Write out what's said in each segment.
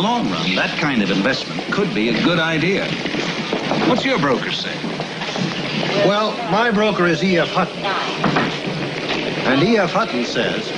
the long run, that kind of investment could be a good idea. What's your broker say? Well, my broker is E.F. Hutton. And E.F. Hutton says,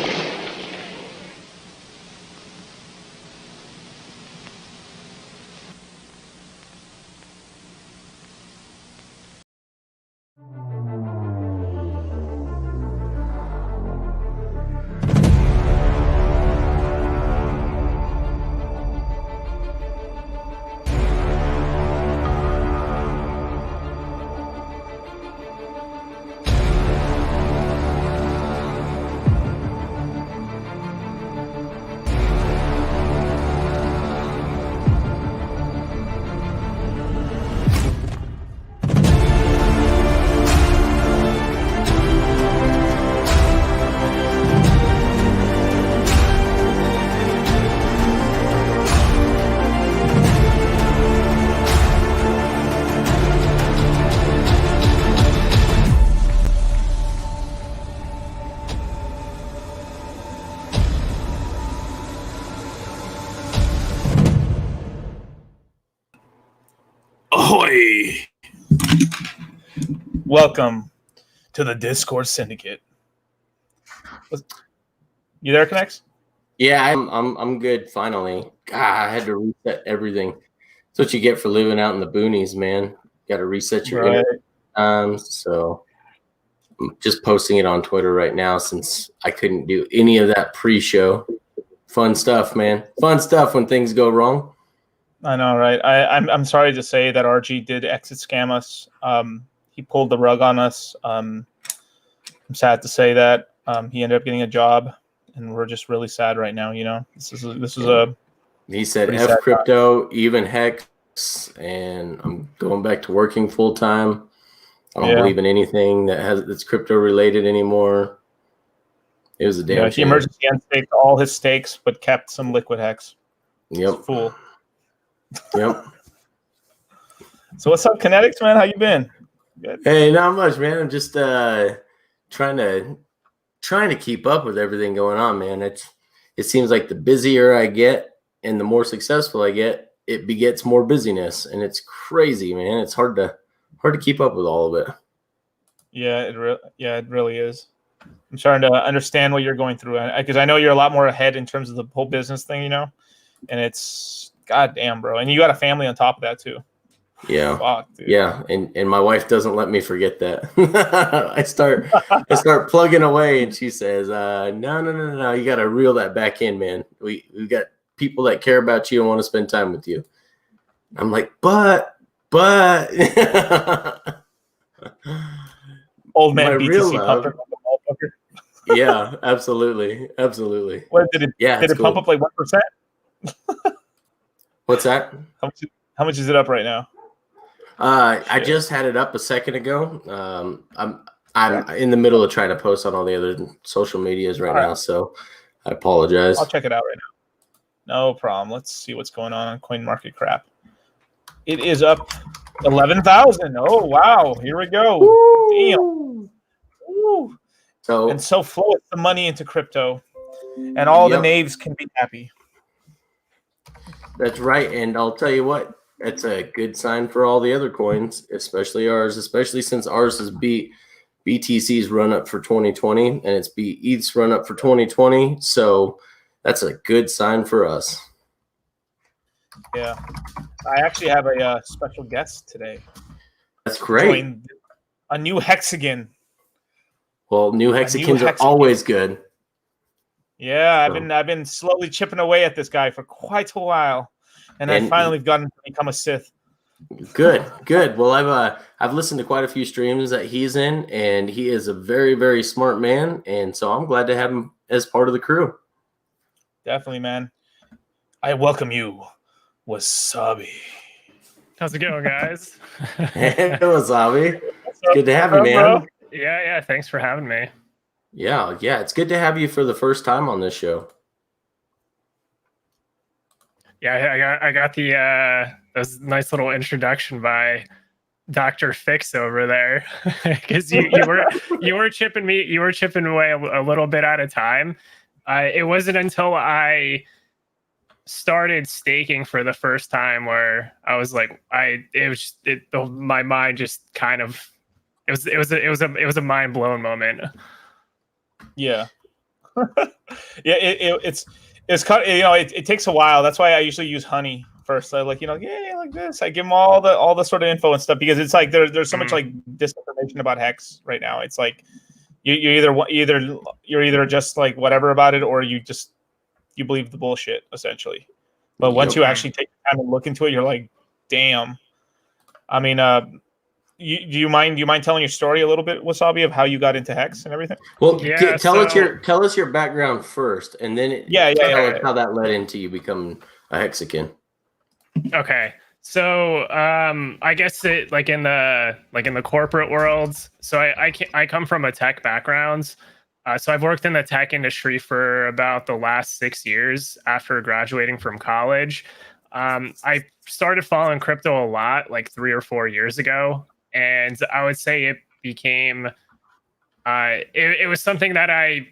Ahoy! Welcome to the Discourse Syndicate. You there, Connects? Yeah, I'm good. Finally, God, I had to reset everything. That's what you get for living out in the boonies, man. Got to reset your internet. So I'm just posting it on Twitter right now since I couldn't do any of that pre-show. Fun stuff, man. Fun stuff when things go wrong. I know, right? I'm sorry to say that RG did exit scam us. He pulled the rug on us. I'm sad to say that he ended up getting a job, and we're just really sad right now. You know, this is a. He said F crypto, even Hex, and I'm going back to working full time. I don't believe in anything that's crypto related anymore. It was a damn shame. He emergency unstaked all his stakes, but kept some liquid Hex. Yep. Fool. Yep. So what's up, Kinetics, man? How you been? Good. Hey, not much, man. I'm just trying to keep up with everything going on, man. It seems like the busier I get and the more successful I get, it begets more busyness, and it's crazy, man. It's hard to keep up with all of it. Yeah, it really is. I'm starting to understand what you're going through, because I know you're a lot more ahead in terms of the whole business thing, you know, and it's goddamn, bro. And you got a family on top of that too. Yeah. Fuck, dude. Yeah. And my wife doesn't let me forget that. I start plugging away and she says, no. You got to reel that back in, man. We've got people that care about you and want to spend time with you. I'm like, but old man BTC pumper. Yeah, absolutely. What did it? Yeah, did it pump up like 1%? What's that? How much is it up right now? I just had it up a second ago. I'm in the middle of trying to post on all the other social medias right now, so I apologize. I'll check it out right now. No problem. Let's see what's going on CoinMarketCap. It is up 11,000. Oh wow! Here we go. Woo! Damn. Woo. So flow the money into crypto, and all the knaves can be happy. That's right, and I'll tell you what, that's a good sign for all the other coins, especially ours, especially since ours has beat BTC's run up for 2020, and it's beat ETH's run up for 2020, so that's a good sign for us. Yeah, I actually have a special guest today. That's great. A new Hexican. Well, new Hexicans are always good. Yeah, I've been slowly chipping away at this guy for quite a while, and I finally gotten to become a Sith. Good. Well, I've listened to quite a few streams that he's in, and he is a very, very smart man, and so I'm glad to have him as part of the crew. Definitely, man. I welcome you, Wasabi. How's it going, guys? Hey, Wasabi. It's good to have you, man. Bro? Yeah. Thanks for having me. Yeah. It's good to have you for the first time on this show. Yeah, I got the this nice little introduction by Dr. Fix over there, because you were chipping away a little bit at a time. It wasn't until I started staking for the first time, where I was like, my mind just kind of, it was a mind blown moment. Yeah. Yeah, it's kind of, it takes a while. That's why I usually use Honey first. I like like this. I give them all the sort of info and stuff, because it's like there's so much like disinformation about Hex right now. It's like you're either just like whatever about it, or you believe the bullshit essentially. But once you actually take time and look into it, you're like, damn. I mean, do you mind telling your story a little bit, Wasabi, of how you got into Hex and everything? Well, tell us your background first, and then tell us how that led into you becoming a Hexican. Okay, so I guess it like in the corporate world. So I come from a tech background. So I've worked in the tech industry for about the last 6 years after graduating from college. I started following crypto a lot, like 3 or 4 years ago. And I would say it became, it was something that I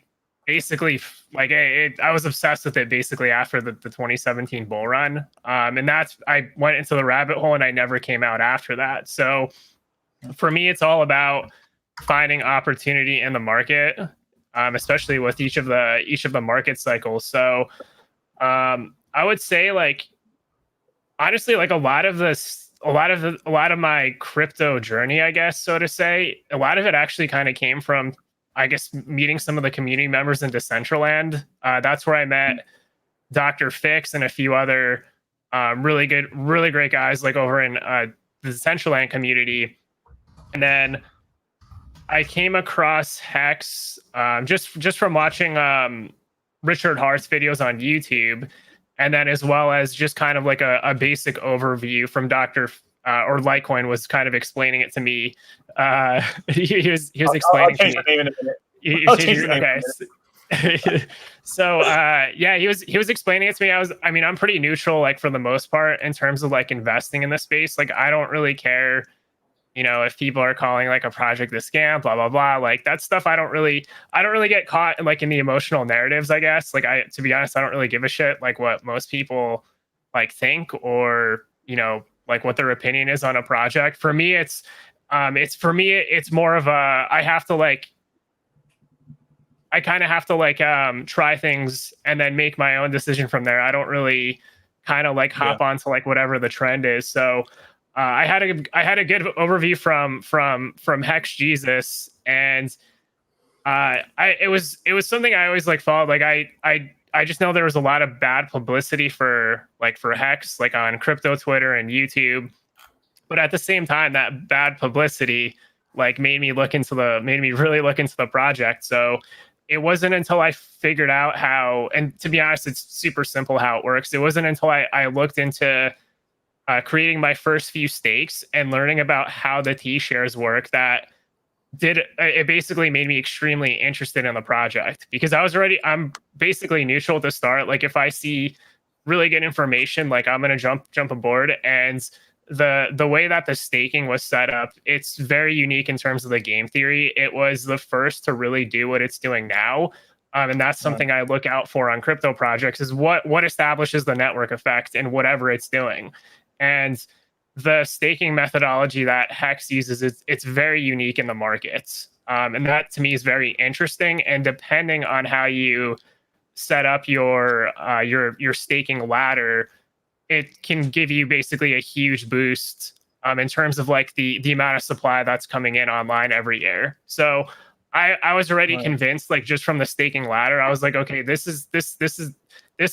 basically, like, I was obsessed with it basically after the 2017 bull run. And I went into the rabbit hole and I never came out after that. So for me, it's all about finding opportunity in the market, especially with each of the market cycles. So I would say, like, honestly, like a lot of my crypto journey, I guess, so to say, a lot of it actually kind of came from, I guess, meeting some of the community members in Decentraland. That's where I met Dr. Fix and a few other really great guys, like over in the Decentraland community. And then I came across Hex just from watching Richard Hart's videos on YouTube. And then as well as just kind of like a basic overview from Dr. Or Litecoin was kind of explaining it to me. He was explaining to me. I'll change the name in a minute. Okay. So yeah, he was explaining it to me. I'm pretty neutral, like, for the most part, in terms of like investing in the space. Like, I don't really care, if people are calling like a project a scam, blah blah blah. Like, that stuff, I don't really get caught in, like, in the emotional narratives, I guess. Like, to be honest, I don't really give a shit like what most people like think, or like what their opinion is on a project. For me, it's more of a, I kind of have to try things and then make my own decision from there. I don't really kind of like hop onto like whatever the trend is. So I had a good overview from Hex Jesus, and it was something I always like followed. Like, I just know there was a lot of bad publicity for Hex, like on crypto Twitter and YouTube. But at the same time, that bad publicity like made me really look into the project. So it wasn't until I figured out how, and to be honest, it's super simple how it works. It wasn't until I looked into creating my first few stakes and learning about how the T-shares work that it basically made me extremely interested in the project, because I'm basically neutral to start. Like, if I see really good information, like, I'm going to jump aboard. And the way that the staking was set up, it's very unique in terms of the game theory. It was the first to really do what it's doing now. And that's something I look out for on crypto projects, is what establishes the network effect in whatever it's doing. And the staking methodology that Hex uses, it's very unique in the markets. And that to me is very interesting. And depending on how you set up your staking ladder, it can give you basically a huge boost in terms of like the amount of supply that's coming in online every year. So I was already convinced, like, just from the staking ladder, I was like, okay, this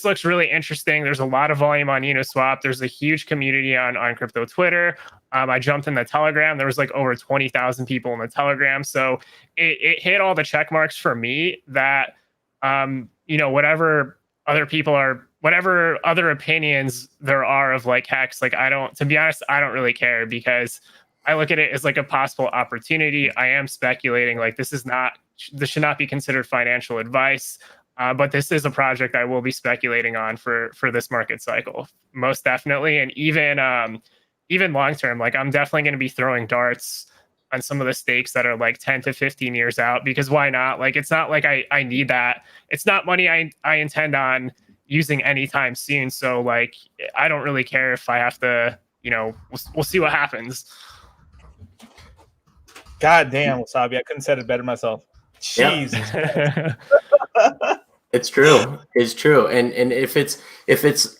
looks really interesting. There's a lot of volume on Uniswap. There's a huge community on crypto Twitter. I jumped in the Telegram. There was like over 20,000 people in the Telegram. So it hit all the check marks for me that, whatever other opinions there are of like Hex, like, to be honest, I don't really care, because I look at it as like a possible opportunity. I am speculating, like, this should not be considered financial advice. But this is a project I will be speculating on for this market cycle, most definitely. And even long term, like, I'm definitely going to be throwing darts on some of the stakes that are like 10 to 15 years out, because why not? Like, it's not like I need that. It's not money I intend on using anytime soon. So like, I don't really care if I have to, you know, we'll see what happens. God damn, Wasabi, I couldn't have said it better myself. Jesus. It's true. It's true. And if it's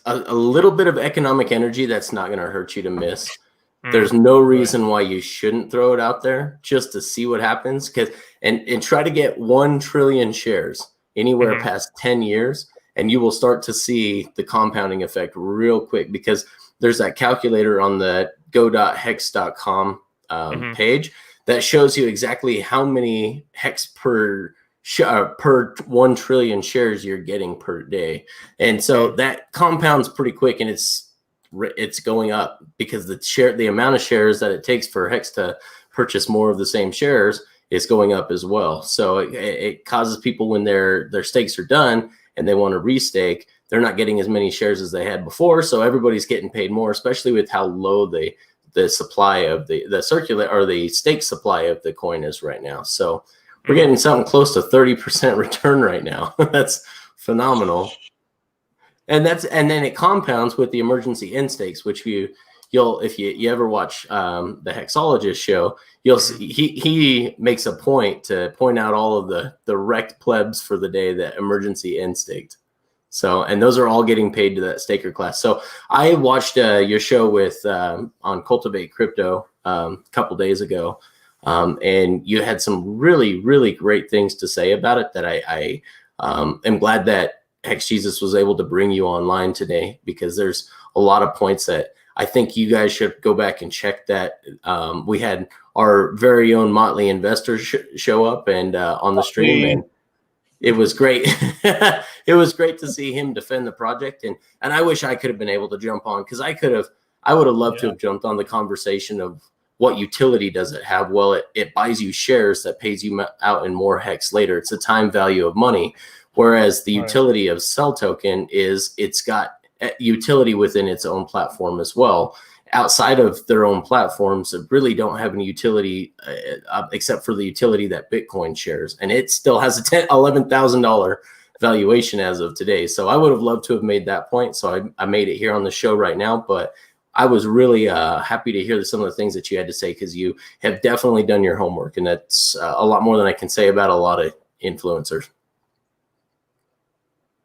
a little bit of economic energy, that's not going to hurt you to miss. There's no reason why you shouldn't throw it out there just to see what happens. And try to get 1 trillion shares anywhere past 10 years, and you will start to see the compounding effect real quick, because there's that calculator on the go.hex.com page that shows you exactly how many hex per 1 trillion shares you're getting per day. And so that compounds pretty quick, and it's going up because the amount of shares that it takes for Hex to purchase more of the same shares is going up as well. So it causes people, when their stakes are done and they want to restake, they're not getting as many shares as they had before. So everybody's getting paid more, especially with how low the supply of the circular or the stake supply of the coin is right now. So we're getting something close to 30% return right now. That's phenomenal. And then it compounds with the emergency end stakes, which you'll if you ever watch the Hexologist show, you'll see he makes a point to point out all of the wrecked plebs for the day that emergency end staked. So, and those are all getting paid to that staker class. So I watched your show with on Cultivate Crypto a couple days ago, and you had some really, really great things to say about it that I am glad that Hex Jesus was able to bring you online today, because there's a lot of points that I think you guys should go back and check. That we had our very own Motley investor show up and on the stream, and it was great. It was great to see him defend the project, and I wish I could have been able to jump on, because I would have loved to have jumped on the conversation of what utility does it have. Well, it buys you shares that pays you out in more Hex later. It's a time value of money. Whereas the utility of Cell Token is it's got utility within its own platform as well. Outside of their own platforms, that really don't have any utility except for the utility that Bitcoin shares. And it still has a $11,000 valuation as of today. So I would have loved to have made that point. So I made it here on the show right now. But I was really happy to hear some of the things that you had to say, because you have definitely done your homework. And that's a lot more than I can say about a lot of influencers.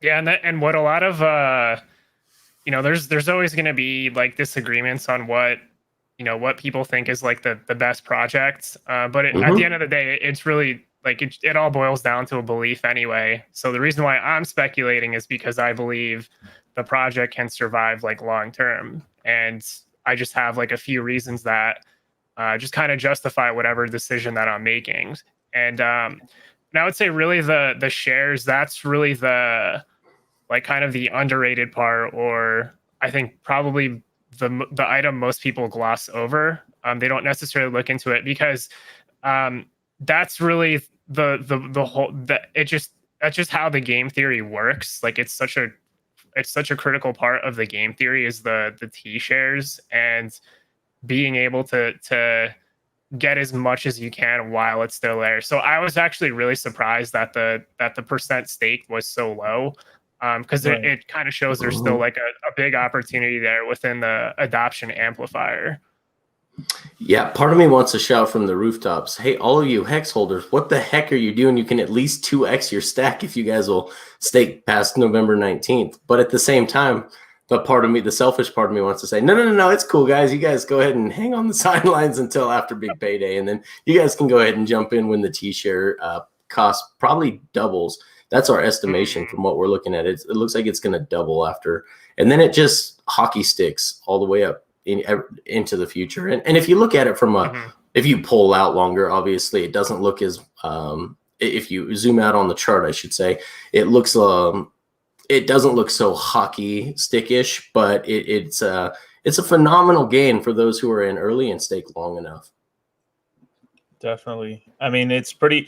Yeah, and what a lot of there's always going to be like disagreements on what people think is like the best project. But at the end of the day, it's really like it all boils down to a belief anyway. So the reason why I'm speculating is because I believe the project can survive like long term, and I just have like a few reasons that just kind of justify whatever decision that I'm making. And I would say really the shares, that's really the like kind of the underrated part, or I think probably the item most people gloss over. They don't necessarily look into it, because that's really the whole that's just how the game theory works. Like it's such a critical part of the game theory is the T shares, and being able to get as much as you can while it's still there. So I was actually really surprised that the percent stake was so low. Because it kind of shows there's still like a big opportunity there within the adoption amplifier. Yeah, part of me wants to shout from the rooftops, hey, all of you Hex holders, what the heck are you doing? You can at least 2x your stack if you guys will stake past November 19th. But at the same time, the selfish part of me wants to say, no, it's cool, guys. You guys go ahead and hang on the sidelines until after big payday, and then you guys can go ahead and jump in when the T-share cost probably doubles. That's our estimation from what we're looking at. It looks like it's going to double after. And then it just hockey sticks all the way up into the future. And if you look at it from if you pull out longer, obviously it doesn't look as, if you zoom out on the chart, I should say, it looks, it doesn't look so hockey stick-ish, but it's a phenomenal gain for those who are in early and stake long enough. Definitely. I mean, it's pretty...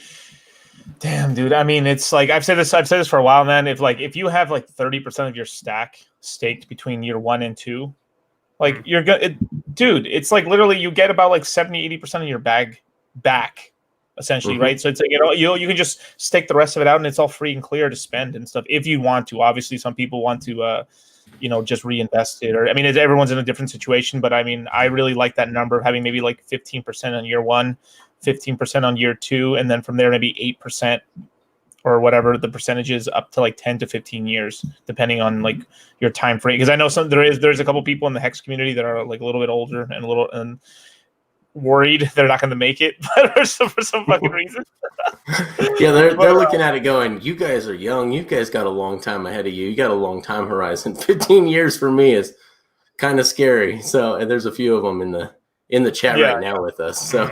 Damn, dude. I mean, it's like I've said this for a while, man. If you have like 30% of your stack staked between year 1 and 2, like dude, it's like literally you get about like 70-80% of your bag back essentially, right? So it's like, you can just stake the rest of it out, and it's all free and clear to spend and stuff if you want to. Obviously, some people want to, just reinvest it, or I mean, everyone's in a different situation. But I mean, I really like that number of having maybe like 15% on year 1, 15% on year 2, and then from there maybe 8% or whatever the percentage is, up to like 10 to 15 years, depending on like your time frame. Because I know there's a couple people in the Hex community that are like a little bit older and worried they're not going to make it for some fucking reason. Yeah, they're looking at it going, you guys are young. You guys got a long time ahead of you. You got a long time horizon. 15 years for me is kind of scary. So, and there's a few of them in the chat right now with us. So,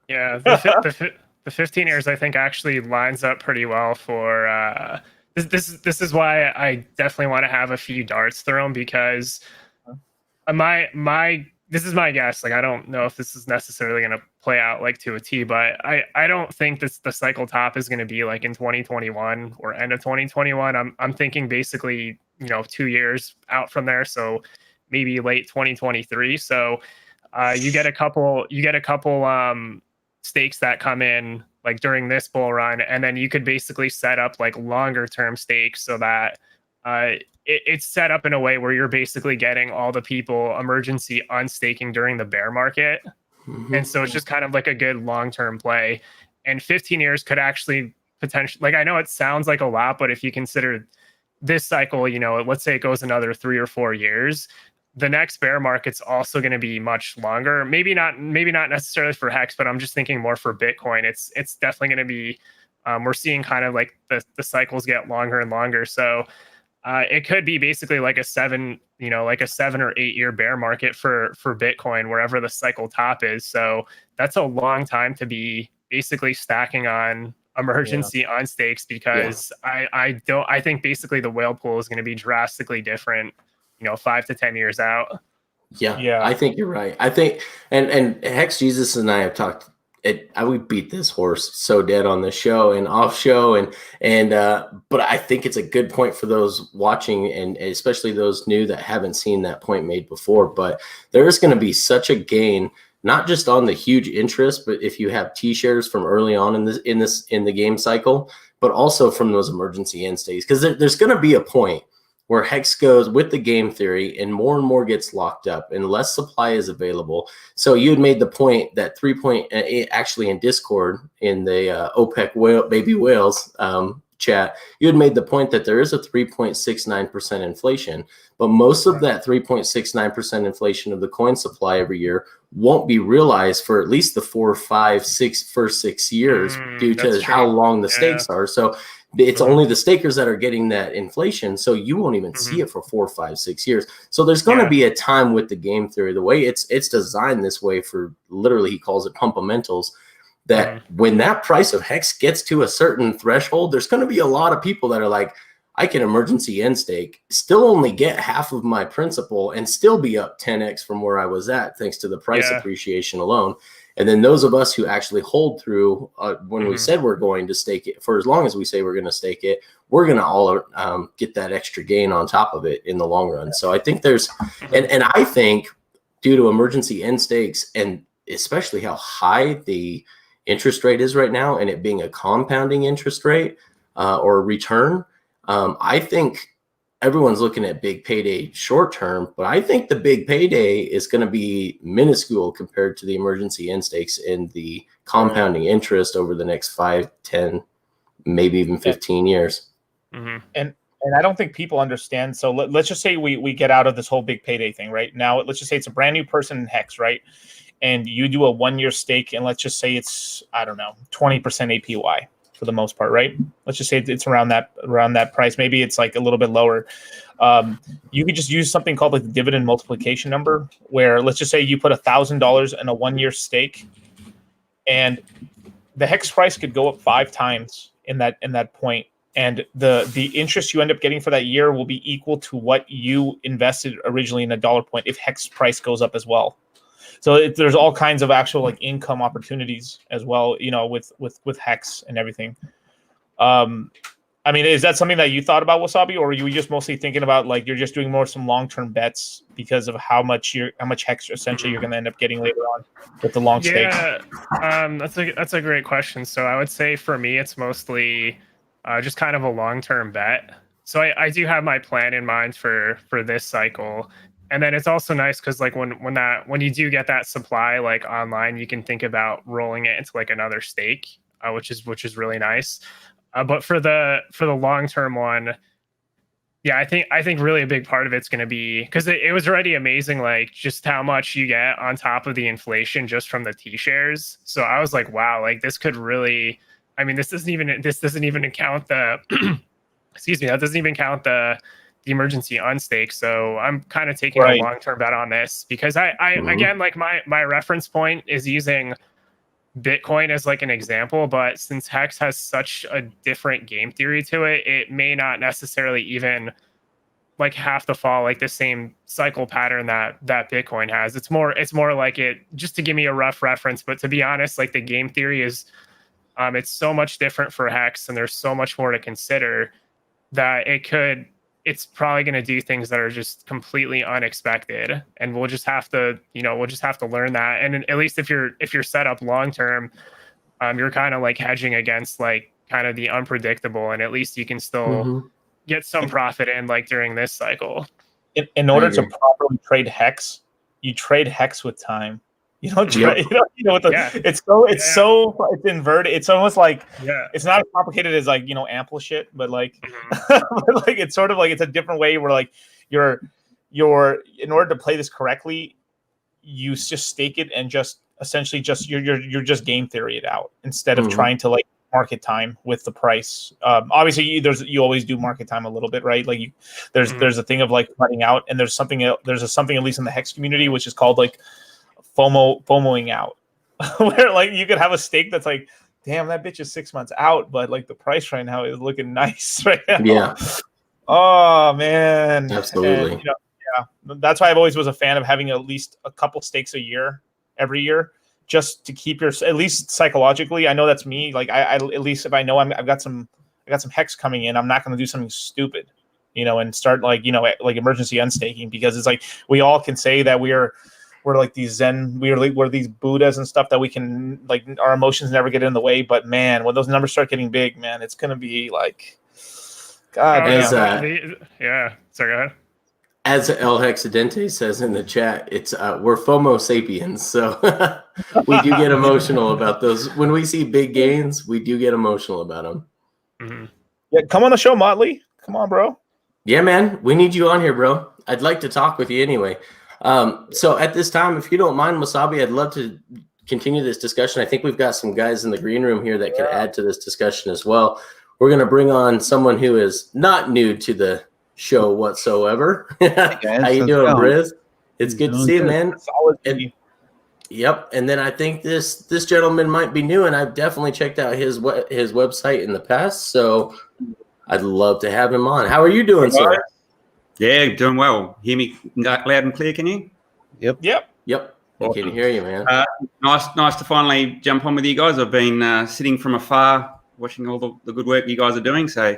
yeah, the 15 years I think actually lines up pretty well for this is why I definitely want to have a few darts through them, because this is my guess. Like, I don't know if this is necessarily going to play out like to a T, but I don't think the cycle top is going to be like in 2021 or end of 2021. I'm thinking basically, 2 years out from there. So maybe late 2023. So you get a couple stakes that come in like during this bull run, and then you could basically set up like longer term stakes so that it's set up in a way where you're basically getting all the people emergency unstaking during the bear market. And so it's just kind of like a good long-term play. And 15 years could actually potentially, like, I know it sounds like a lot, but if you consider this cycle, let's say it goes another 3 or 4 years, the next bear market's also going to be much longer. Maybe not necessarily for Hex, but I'm just thinking more for Bitcoin. It's definitely going to be, we're seeing kind of like the cycles get longer and longer. So it could be basically like a 7 or 8 year bear market for Bitcoin, wherever the cycle top is. So that's a long time to be basically stacking on emergency on stakes, because I think basically the whale pool is going to be drastically different, 5 to 10 years out. Yeah. I think you're right. I think, and Hex Jesus and I have talked. I would beat this horse so dead on the show and off show, but I think it's a good point for those watching, and especially those new that haven't seen that point made before. But there is going to be such a gain, not just on the huge interest, but if you have T-shares from early on in the game cycle, but also from those emergency end states, because there's going to be a point where Hex goes with the game theory and more gets locked up and less supply is available. So you had made the point that actually in Discord, in the OPEC baby whales chat, you had made the point that there is a 3.69% inflation, but most of that 3.69% inflation of the coin supply every year won't be realized for at least the 4, 5, 6 first 6 years due to how long the stakes are. So it's only the stakers that are getting that inflation. So you won't even see it for 4, 5, 6 years. So there's going to be a time with the game theory, the way it's designed this way, for literally, he calls it pumpamentals, that when that price of Hex gets to a certain threshold, there's going to be a lot of people that are like, I can emergency end stake, still only get half of my principal and still be up 10x from where I was at, thanks to the price appreciation alone. And then those of us who actually hold through when we said we're going to stake it, for as long as we say we're going to stake it, we're going to all get that extra gain on top of it in the long run. So I think there's, and I think due to emergency end stakes, and especially how high the interest rate is right now, and it being a compounding interest rate or return, I think everyone's looking at big payday short term, but I think the big payday is going to be minuscule compared to the emergency end stakes and the compounding interest over the next 5, 10, maybe even 15 years. And I don't think people understand. So let's just say we get out of this whole big payday thing right now. Let's just say it's a brand new person in Hex, right? And you do a 1 year stake, and let's just say it's, I don't know, 20% APY. For the most part, right? Let's just say it's around that price. Maybe it's like a little bit lower. You could just use something called like the dividend multiplication number, where let's just say you put $1,000 in a 1 year stake, and the Hex price could go up 5 times in that point, and the interest you end up getting for that year will be equal to what you invested originally in $1 point if Hex price goes up as well. So there's all kinds of actual like income opportunities as well, with Hex and everything. I I mean, is that something that you thought about, Wasabi, or were you just mostly thinking about like you're just doing more some long-term bets because of how much hex essentially you're going to end up getting later on with the long stakes? That's a great question. So I would say for me, it's mostly just kind of a long-term bet. So I do have my plan in mind for this cycle, and then it's also nice because like when you do get that supply like online, you can think about rolling it into like another stake, which is really nice. But for the long term one, yeah, I think really a big part of it's going to be because it was already amazing, like just how much you get on top of the inflation just from the T shares. So I was like, wow, like this could really. I mean, this doesn't even count the. Excuse me, that doesn't even count the emergency unstake. So I'm kind of taking a long term bet on this because I again, like my reference point is using Bitcoin as like an example, but since Hex has such a different game theory to it, it may not necessarily even like have to follow like the same cycle pattern that Bitcoin has. It's more like it, just to give me a rough reference, but to be honest, like the game theory is it's so much different for Hex and there's so much more to consider that it's probably going to do things that are just completely unexpected, and we'll just have to learn that. And at least if you're set up long term, you're kind of like hedging against like kind of the unpredictable, and at least you can still get some profit in like during this cycle. In order to properly trade Hex, you trade Hex with time. You don't trade, it's inverted. It's almost like it's not as complicated as like ample shit, but like but like it's sort of like it's a different way where like you're in order to play this correctly, you just stake it and just essentially just you're just game theory it out instead of trying to like market time with the price. Obviously you always do market time a little bit, right? Like there's a thing of like running out, and there's something at least in the Hex community which is called like FOMOing out, where like you could have a stake that's like, damn, that bitch is 6 months out, but like the price right now is looking nice right now. Yeah. Oh man. Absolutely. And, that's why I've always was a fan of having at least a couple stakes every year, just to keep at least psychologically. I know that's me. Like I at least if I know I've got some Hex coming in, I'm not going to do something stupid, and start like emergency unstaking, because it's like we all can say that we're like these Zen, we're these Buddhas and stuff that we can like our emotions never get in the way. But man, when those numbers start getting big, man, it's gonna be like, God damn. Sorry, go ahead. As El Hexidente says in the chat, it's we're FOMO sapiens, so we do get emotional about those. When we see big gains, we do get emotional about them. Yeah, come on the show, Motley. Come on, bro. Yeah, man, we need you on here, bro. I'd like to talk with you anyway. So at this time, if you don't mind, Wasabi, I'd love to continue this discussion. I think we've got some guys in the green room here that can add to this discussion as well. We're going to bring on someone who is not new to the show whatsoever. Hey guys, how you doing, Briz? It's good to see you, man. Yep. And then I think this gentleman might be new, and I've definitely checked out his website in the past, so I'd love to have him on. How are you doing, sir? Yeah, doing well. Hear me loud and clear, can you? Yep. I can hear you, man. Nice to finally jump on with you guys. I've been sitting from afar watching all the good work you guys are doing. So,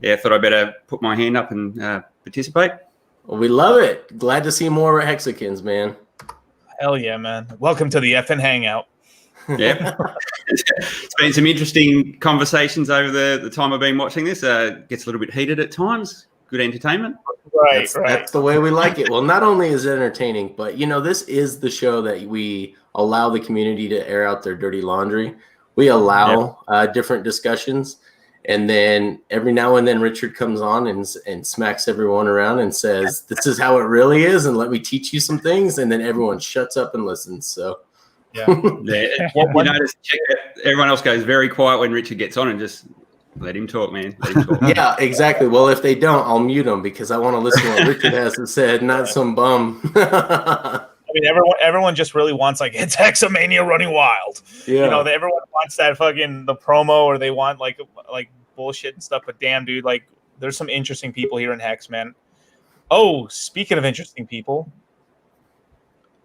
yeah, I thought I'd better put my hand up and participate. Well, we love it. Glad to see more Hexicans, man. Hell yeah, man. Welcome to the FN Hangout. Yeah. It's been some interesting conversations over the time I've been watching this. Gets a little bit heated at times. Good entertainment. That's the way we like it. Well, not only is it entertaining, but this is the show that we allow the community to air out their dirty laundry. We allow different discussions, and then every now and then Richard comes on and smacks everyone around and says, "This is how it really is," and let me teach you some things, and then everyone shuts up and listens. So you notice, everyone else goes very quiet when Richard gets on, and just let him talk, man. Let him talk. Yeah, exactly. Well, if they don't, I'll mute them because I want to listen to what Richard has to say, not some bum. I mean, everyone just really wants like it's Hexamania running wild. Yeah, everyone wants that fucking the promo, or they want like bullshit and stuff. But damn, dude, like there's some interesting people here in Hex, man. Oh, speaking of interesting people,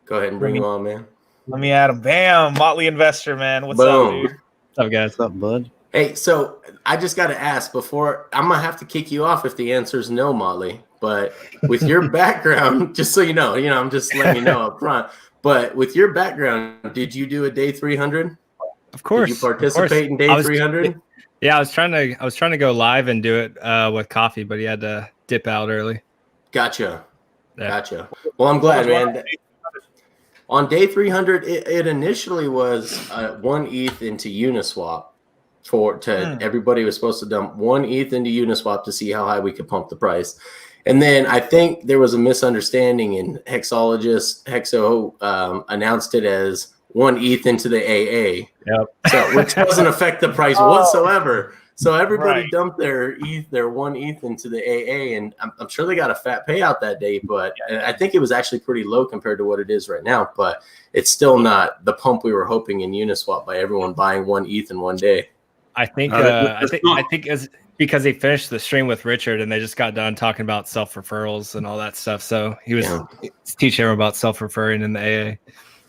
go ahead and bring him on, man. Let me add him. Bam, Motley Investor, man. What's up, dude? What's up, guys? What's up, bud? Hey, so I just got to ask before I'm gonna have to kick you off if the answer is no, Motley. But with your background, just so you know, I'm just letting you know up front. But with your background, did you do a day 300? Of course. Did you participate in day 300? Yeah, I was trying to go live and do it with coffee, but he had to dip out early. Gotcha. Yeah. Gotcha. Well, I'm glad, man. On day 300, it initially was 1 ETH into Uniswap. Everybody was supposed to dump 1 ETH into Uniswap to see how high we could pump the price. And then I think there was a misunderstanding, and Hexologist announced it as 1 ETH into the AA. Yep. So which doesn't affect the price whatsoever. So everybody dumped their 1 ETH into the AA, and I'm sure they got a fat payout that day, but I think it was actually pretty low compared to what it is right now. But it's still not the pump we were hoping in Uniswap by everyone buying 1 ETH in one day. I think it's because they finished the stream with Richard and they just got done talking about self-referrals and all that stuff. So he was teaching everyone about self-referring in the AA,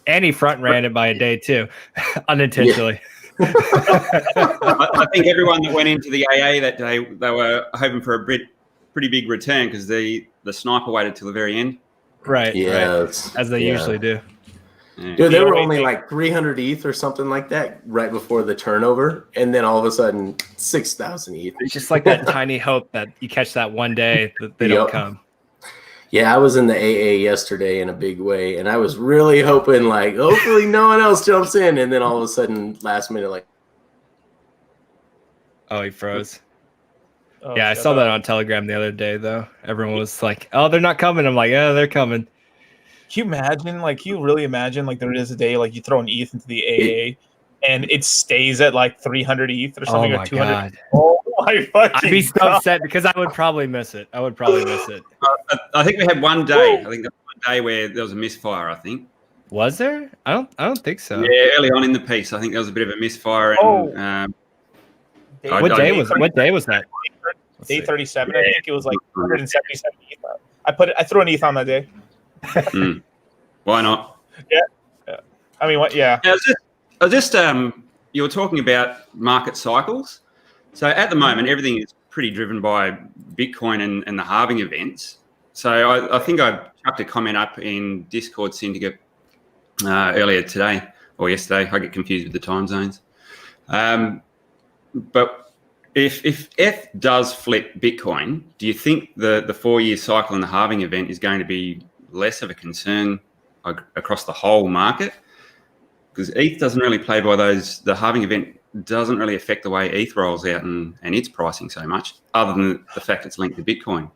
and he front ran it by a day too, unintentionally. I think everyone that went into the AA that day, they were hoping for a pretty big return because the sniper waited till the very end. Right. Yeah. Right. As they usually do. Yeah. Dude, they were only like 300 ETH or something like that right before the turnover, and then all of a sudden 6,000 ETH. It's just like that tiny hope that you catch that one day that they don't come. Yeah, I was in the AA yesterday in a big way, and I was really hoping, like, hopefully no one else jumps in, and then all of a sudden, last minute, like, oh, he froze. Yeah, I saw that on Telegram the other day, though. Everyone was like, "Oh, they're not coming." I'm like, "Yeah, they're coming." Can you imagine? Like, can you really imagine? Like, there is a day like you throw an ETH into the AA, and it stays at like 300 ETH or something, or 200. God. Oh my fucking! I'd be so upset because I would probably miss it. I I think we had one day. I think there was one day where there was a misfire. I think. Was there? I don't think so. Yeah, early on in the piece, I think there was a bit of a misfire. And, what day was that? Day 37. I think it was like 177 ETH. I threw an ETH on that day. Why not? Yeah. I mean, what? Yeah. I was just you were talking about market cycles. So at the moment, everything is pretty driven by Bitcoin and the halving events. So I think I chucked a comment up in Discourse Syndicate earlier today or yesterday. I get confused with the time zones. But if ETH does flip Bitcoin, do you think the 4-year cycle and the halving event is going to be less of a concern across the whole market? Because ETH doesn't really play by those. The halving event doesn't really affect the way ETH rolls out and its pricing so much, other than the fact it's linked to Bitcoin.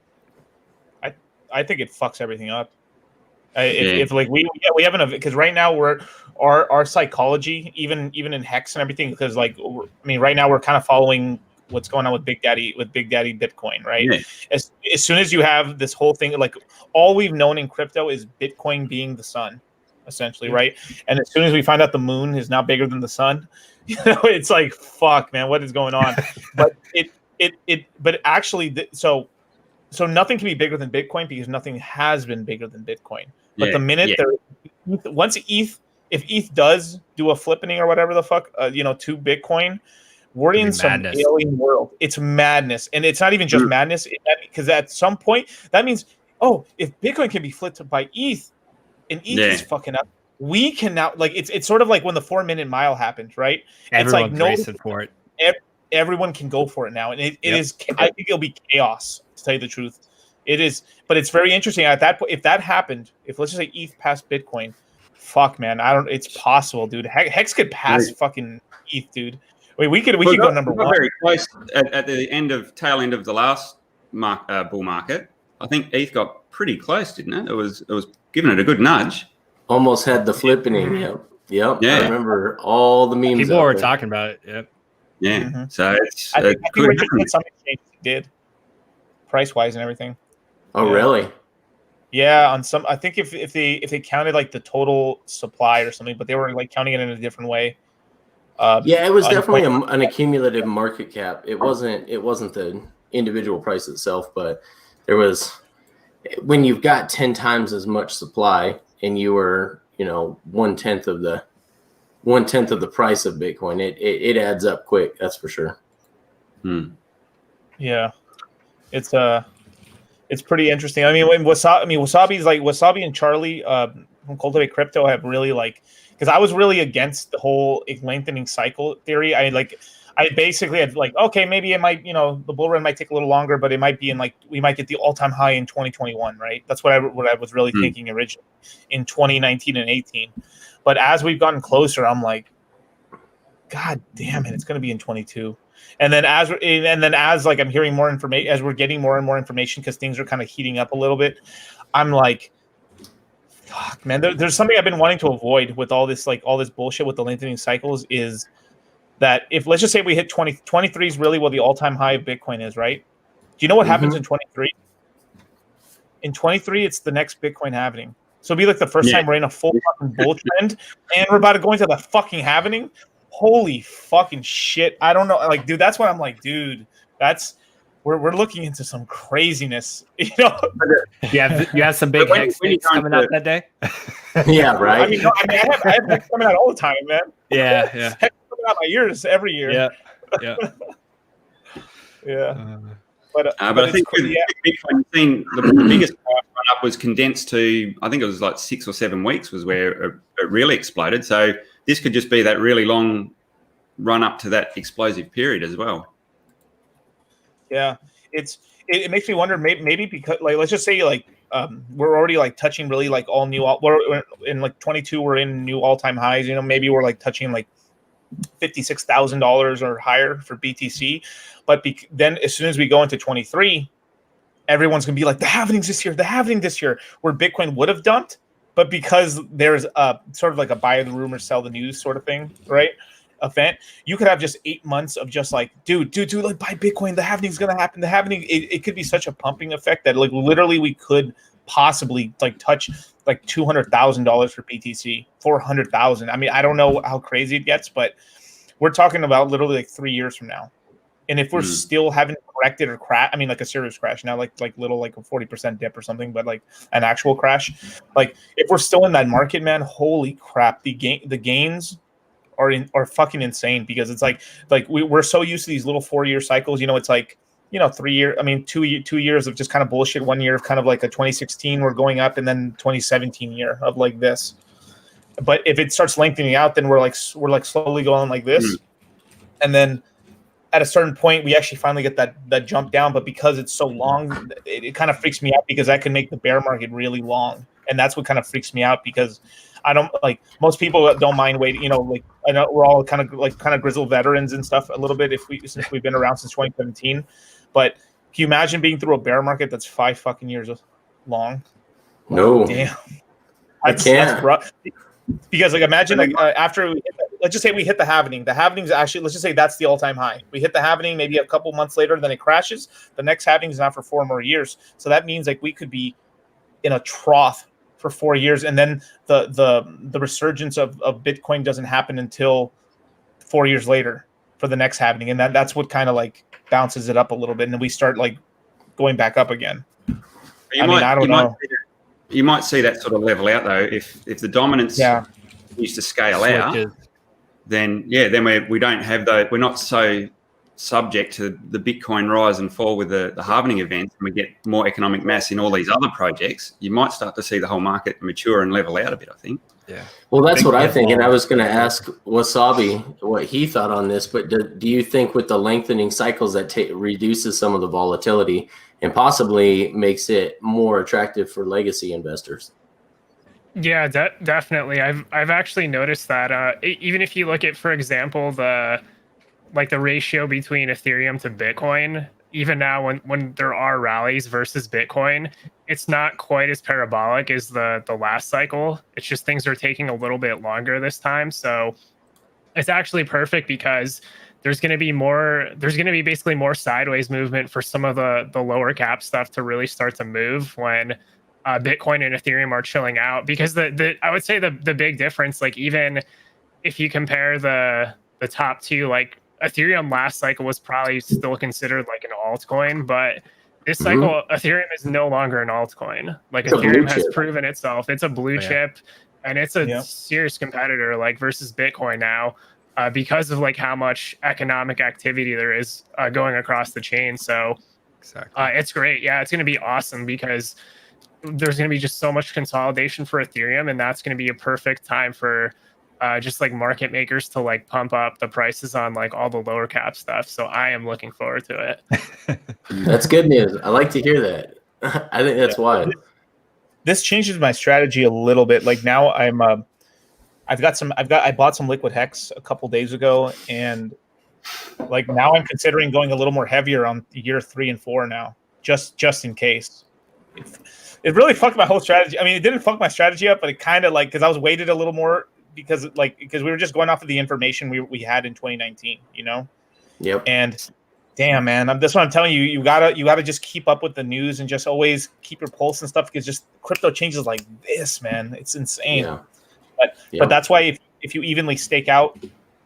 I think it fucks everything up. If like we haven't, because right now our psychology, even in Hex and everything, because like right now we're kind of following what's going on with Big Daddy Bitcoin, right? Yeah. As soon as you have this whole thing, like all we've known in crypto is Bitcoin being the sun, essentially, right? And as soon as we find out the moon is now bigger than the sun, it's like, fuck, man, what is going on? But but actually, so nothing can be bigger than Bitcoin because nothing has been bigger than Bitcoin. But the minute once if ETH does do a flippening or whatever the fuck, to Bitcoin, we're in some alien world. It's madness. And it's not even just madness, because at some point, that means, if Bitcoin can be flipped by ETH, and ETH is fucking up, we can now, like, it's sort of like when the 4-minute mile happened, right? Everyone's racing for it. Everyone can go for it now. And it is, I think it'll be chaos, to tell you the truth. It is, but it's very interesting. At that point, if that happened, if let's just say ETH passed Bitcoin, fuck, man, it's possible, dude. Hex could pass fucking ETH, dude. We could go number one. Very close at the tail end of the last bull market. I think ETH got pretty close, didn't it? It was giving it a good nudge. Almost had the flipping. Yep. Yeah. I remember all the memes. People were talking about it. Yep. Yeah. Mm-hmm. So I think Richard said some exchanges did, price wise and everything. Oh, really? Yeah, on some. I think if they counted like the total supply or something, but they were like counting it in a different way. It was definitely an accumulative market cap. It wasn't the individual price itself, but there was, when you've got 10 times as much supply and you were 1/10 of the 1/10 of the price of Bitcoin. It adds up quick. That's for sure. Yeah, it's pretty interesting. I mean, when Wasabi and Charlie from Cultivate Crypto have really because I was really against the whole lengthening cycle theory. I basically had okay, maybe it might, the bull run might take a little longer, but it might be we might get the all-time high in 2021, right? That's what I was really thinking originally in 2019 and 18. But as we've gotten closer, I'm like, God damn it, it's going to be in 22. And then as I'm hearing more information, as we're getting more and more information, because things are kind of heating up a little bit, I'm like, fuck, man. There's something I've been wanting to avoid with all this bullshit with the lengthening cycles is that if let's just say we hit 23 is really what the all-time high of Bitcoin is, right? Do you know what happens in 23? In 23, it's the next Bitcoin halving. So it'll be like the first time we're in a full fucking bull trend, and we're about to go into the fucking halving. Holy fucking shit! I don't know, dude. That's why I'm like, dude. We're looking into some craziness, You have some big hex coming out that day. Yeah, right. I mean, I have hex coming out all the time, man. Yeah. Hex coming out my ears every year. Yeah. But I think with Bitcoin, the biggest price run up was condensed to, I think it was like 6 or 7 weeks was where it really exploded. So this could just be that really long run up to that explosive period as well. Yeah, it makes me wonder maybe because let's just say we're already touching really all new. We're in 22. We're in new all-time highs. Maybe we're touching $56,000 or higher for BTC. But then as soon as we go into 23, everyone's gonna be like the halving this year, where Bitcoin would have dumped, but because there's a sort of a buy the rumor, sell the news sort of thing, right? Event, you could have just 8 months of just dude, buy Bitcoin. The halving is gonna happen. The halving, it could be such a pumping effect that literally we could possibly touch $200,000 for BTC, 400,000. I mean, I don't know how crazy it gets, but we're talking about literally 3 years from now. And if we're still haven't corrected or crash, I mean, a serious crash now, little a 40% dip or something, but an actual crash, if we're still in that market, man, holy crap, the gains are fucking insane, because it's we're so used to these little 4-year cycles. It's 3 year. I mean, 2 years of just kind of bullshit. 1 year of kind of a 2016 we're going up, and then 2017 year of this. But if it starts lengthening out, then we're slowly going like this, and then at a certain point we actually finally get that jump down. But because it's so long, it kind of freaks me out, because that can make the bear market really long, and that's what kind of freaks me out, because I don't most people don't mind waiting. I know we're all kind of grizzled veterans and stuff a little bit since we've been around since 2017. But can you imagine being through a bear market that's 5 fucking years long? No, damn, I can't. That's rough. Because imagine after let's just say we hit the halving. The halving is actually, let's just say that's the all-time high. We hit the halving maybe a couple months later, then it crashes. The next halving is not for 4 more years. So that means we could be in a trough for 4 years, and then the resurgence of Bitcoin doesn't happen until 4 years later for the next halving, and that's what kind of bounces it up a little bit, and then we start going back up again. I don't know. You might see that sort of level out though if the dominance used to scale out. Then we don't have we're not so subject to the Bitcoin rise and fall with the halvening events, and we get more economic mass in all these other projects. You might start to see the whole market mature and level out a bit, I think. Yeah. Well, that's what I think. And I was going to ask Wasabi what he thought on this, but do you think with the lengthening cycles that reduces some of the volatility and possibly makes it more attractive for legacy investors? Yeah, definitely. I've actually noticed that even if you look at, for example, the ratio between Ethereum to Bitcoin, even now when there are rallies versus Bitcoin, it's not quite as parabolic as the last cycle. It's just things are taking a little bit longer this time. So it's actually perfect, because there's going to be basically more sideways movement for some of the lower cap stuff to really start to move when Bitcoin and Ethereum are chilling out. Because I would say the big difference, even if you compare the top two, Ethereum last cycle was probably still considered an altcoin, but this cycle Ethereum is no longer an altcoin. Ethereum has proven itself. It's a blue chip. and it's a serious competitor like versus Bitcoin now, because of like how much economic activity there is going across the chain. So it's great. Yeah, it's going to be awesome because there's going to be just so much consolidation for Ethereum, and that's going to be a perfect time for just like market makers to like pump up the prices on like all the lower cap stuff. So I am looking forward to it. That's good news. I like to hear that. I think that's wild. This changes my strategy a little bit. Like now I bought some liquid hex a couple days ago, and like now I'm considering going a little more heavier on year 3 and 4 now, just in case. It really fucked my whole strategy. I mean, it didn't fuck my strategy up, but it kind of like, because I was weighted a little more because we were just going off of the information we had in 2019, you know? Yep. And damn, man, that's what I'm telling you. You gotta just keep up with the news and just always keep your pulse and stuff, because just crypto changes like this, man. It's insane. Yeah. But that's why if you evenly stake out,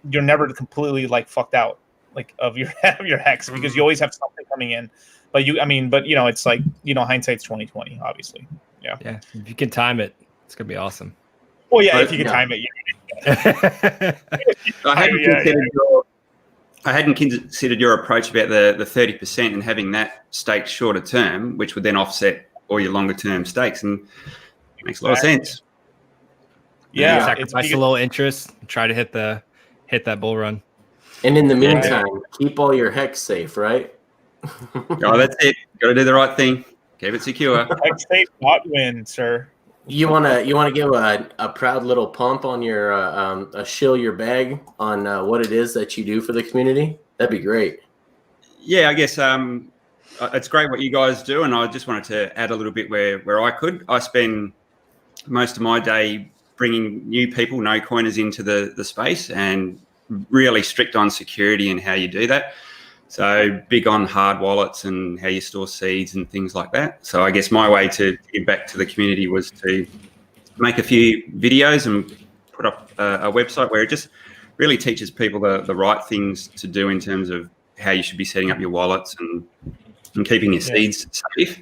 you're never completely like fucked out like of your hex, because you always have something coming in. But you know, it's like, you know, hindsight's 2020, obviously. Yeah. Yeah. If you can time it, it's gonna be awesome. Well, yeah, if you can time it. Yeah. I hadn't considered your approach about the 30% and having that staked shorter term, which would then offset all your longer term stakes, and it makes a lot of sense. Yeah, sacrifice a little interest, try to hit that bull run. And in the meantime, keep all your hex safe, right? Oh, that's it. Got to do the right thing. Keep it secure. Hex safe, not win, sir. You wanna give a proud little pump on your a shill your bag on what it is that you do for the community? That'd be great. Yeah, I guess it's great what you guys do, and I just wanted to add a little bit where I could. I spend most of my day bringing new people, no coiners, into the space, and really strict on security and how you do that. So big on hard wallets and how you store seeds and things like that. So I guess my way to give back to the community was to make a few videos and put up a website where it just really teaches people the right things to do in terms of how you should be setting up your wallets and keeping your seeds safe.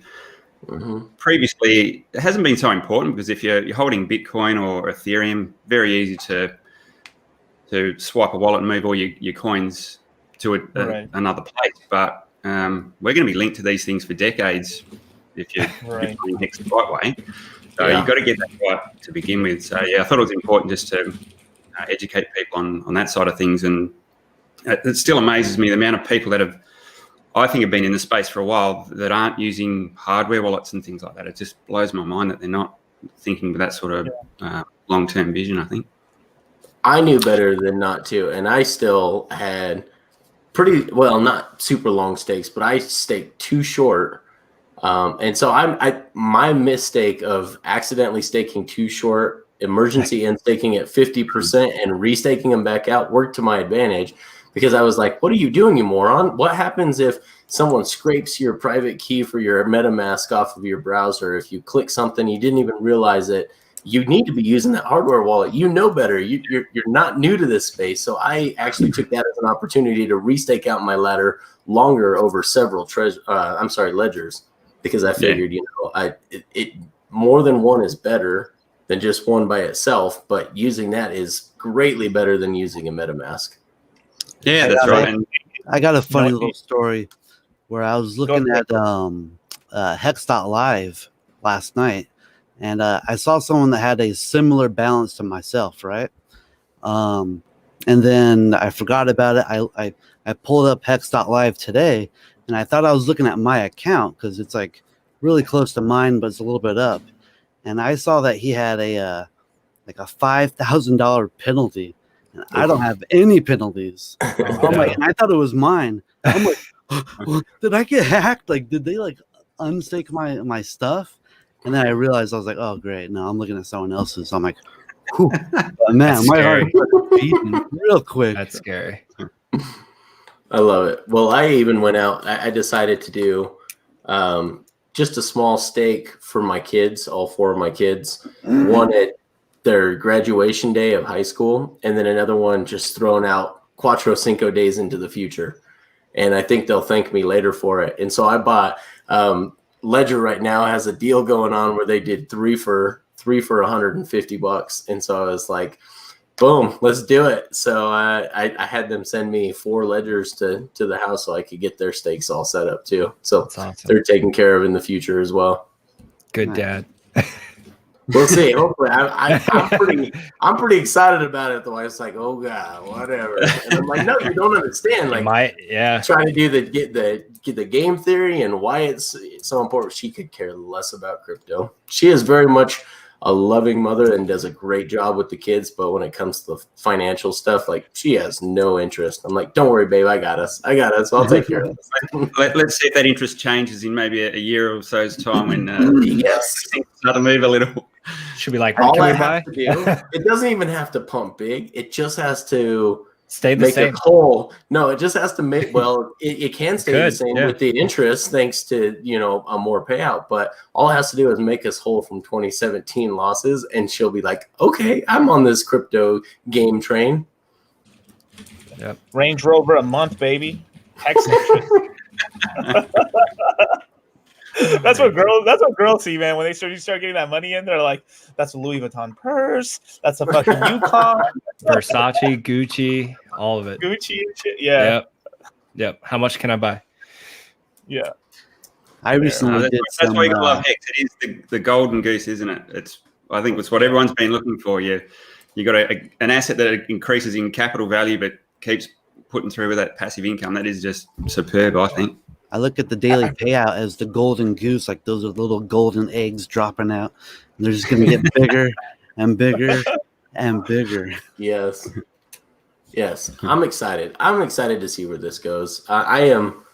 Mm-hmm. Previously, it hasn't been so important, because if you're holding Bitcoin or Ethereum, very easy to swipe a wallet and move all your coins to another place. But we're going to be linked to these things for decades if you're playing Hex the right way. So you've got to get that right to begin with. So I thought it was important just to educate people on that side of things. And it still amazes me the amount of people that have been in the space for a while that aren't using hardware wallets and things like that. It just blows my mind that they're not thinking with that sort of long-term vision, I think. I knew better than not to, and I still had pretty well, not super long stakes, but I staked too short, and so my mistake of accidentally staking too short, emergency end staking at 50% and restaking them back out worked to my advantage, because I was like, "What are you doing, you moron? What happens if someone scrapes your private key for your MetaMask off of your browser? If you click something, you didn't even realize it." You need to be using that hardware wallet. You know better. You're not new to this space. So I actually took that as an opportunity to restake out my ladder longer over several ledgers, because I figured, it more than one is better than just one by itself. But using that is greatly better than using a MetaMask. Yeah, that's right. I got a funny little story where I was looking at Hex.Live last night. And I saw someone that had a similar balance to myself, right? And then I forgot about it. I pulled up Hex.Live today, and I thought I was looking at my account because it's like really close to mine, but it's a little bit up. And I saw that he had a $5,000 penalty, and I don't have any penalties. I'm like, and I thought it was mine. I'm like, did I get hacked? Like, did they like unstake my stuff? And then I realized, I was like, oh, great. No, I'm looking at someone else's. So I'm like, whew, man, my heart is beating real quick. That's scary. I love it. Well, I even went out. I decided to do just a small stake for my kids, all 4 of my kids. One at their graduation day of high school, and then another one just throwing out Cuatro Cinco days into the future. And I think they'll thank me later for it. And so I bought Ledger right now has a deal going on where they did 3 for 3 for $150. And so I was like, boom, let's do it. So I had them send me 4 ledgers to the house so I could get their stakes all set up too. So awesome. They're taken care of in the future as well. Good dad. We'll see. Hopefully, I'm pretty excited about it. The wife's like, "Oh God, whatever," and I'm like, "No, you don't understand. Like, trying to do get the game theory and why it's so important. She could care less about crypto. She is very much a loving mother and does a great job with the kids. But when it comes to the financial stuff, like she has no interest. I'm like, don't worry, babe. I got us. I'll take care of this. Let's see if that interest changes in maybe a year or so's time when yes, things start to move a little. Should be like, all can I we have buy? to do, it doesn't even have to pump big. It just has to stay the make same. a whole. No, it just has to make. Well, it can stay the same with the interest, thanks to a more payout. But all it has to do is make us whole from 2017 losses, and she'll be like, "Okay, I'm on this crypto game train." Yep. Range Rover a month, baby. Hex interest. That's what girls see, man. When you start getting that money in, they're like, "That's a Louis Vuitton purse. That's a fucking Yukon, Versace, Gucci, all of it. Gucci and shit." Yeah. Yep. How much can I buy? Yeah. I recently did that's some. why you gotta love Hex. It is the golden goose, isn't it? I think it's what everyone's been looking for. You got an asset that increases in capital value, but keeps putting through with that passive income. That is just superb, I think. I look at the daily payout as the golden goose, like those are little golden eggs dropping out. And they're just going to get bigger and bigger and bigger. Yes. I'm excited. I'm excited to see where this goes. I am.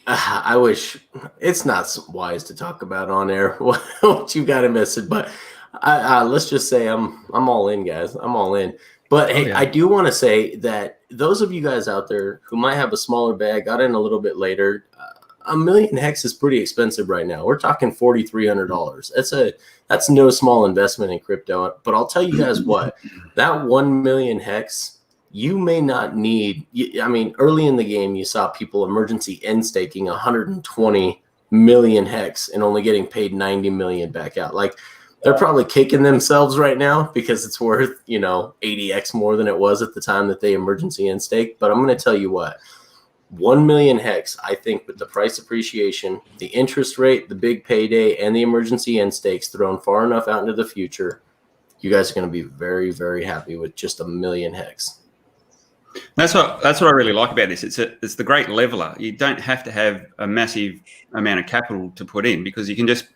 I wish it's not wise to talk about on air what you got to miss it, but let's just say I'm all in, guys. I'm all in. But hey, I do want to say that those of you guys out there who might have a smaller bag, got in a little bit later, 1 million hex is pretty expensive right now. We're talking $4,300. That's no small investment in crypto. But I'll tell you guys what, that 1 million hex, you may not need. I mean, early in the game, you saw people emergency end staking 120 million hex and only getting paid 90 million back out. Like, they're probably kicking themselves right now because it's worth, 80x more than it was at the time that they emergency end stake. But I'm going to tell you what, 1 million hex, I think with the price appreciation, the interest rate, the big payday, and the emergency end stakes thrown far enough out into the future, you guys are going to be very, very happy with just 1 million hex. That's what I really like about this. It's the great leveler. You don't have to have a massive amount of capital to put in because you can just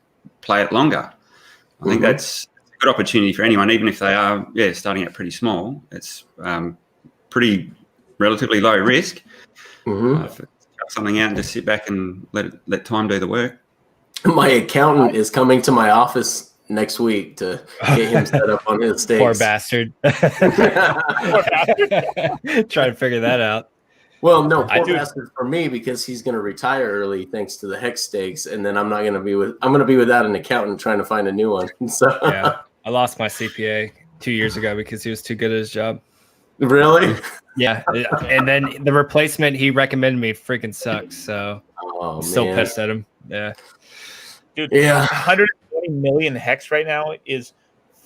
play it longer. I think that's a good opportunity for anyone, even if they are, starting out pretty small. It's pretty relatively low risk. Cut something out and just sit back and let time do the work. My accountant is coming to my office next week to get him set up on his stakes. Poor bastard. Try to figure that out. Well, no, poor bastard for me because he's going to retire early thanks to the hex stakes, and then I'm going to be without an accountant trying to find a new one. So yeah, I lost my CPA 2 years ago because he was too good at his job. Really? Yeah, and then the replacement he recommended me freaking sucks. So I'm still pissed at him. Yeah, dude. Yeah, 120 million hex right now is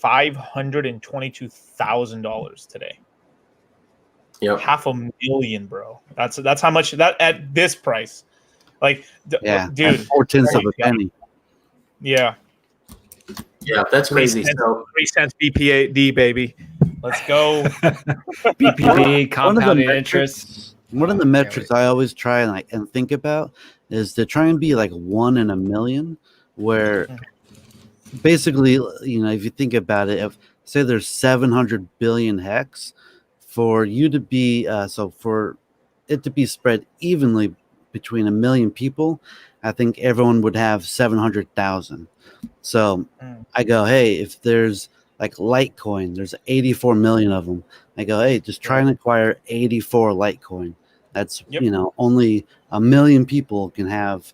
$522,000 today. Yep. $500,000, bro. That's how much that at this price. Like, dude, 4/10 of a penny. Yeah. Yeah, that's crazy. 3 cents BPD, baby. Let's go. BPD, compounded interest. One of the metrics I always try and think about is to try and be like 1 in a million, where basically, if you think about it, say there's 700 billion hex. For you to be for it to be spread evenly between 1 million people, I think everyone would have 700,000. So I go, hey, if there's like Litecoin, there's 84 million of them. I go, hey, just try and acquire 84 Litecoin. That's only 1 million people can have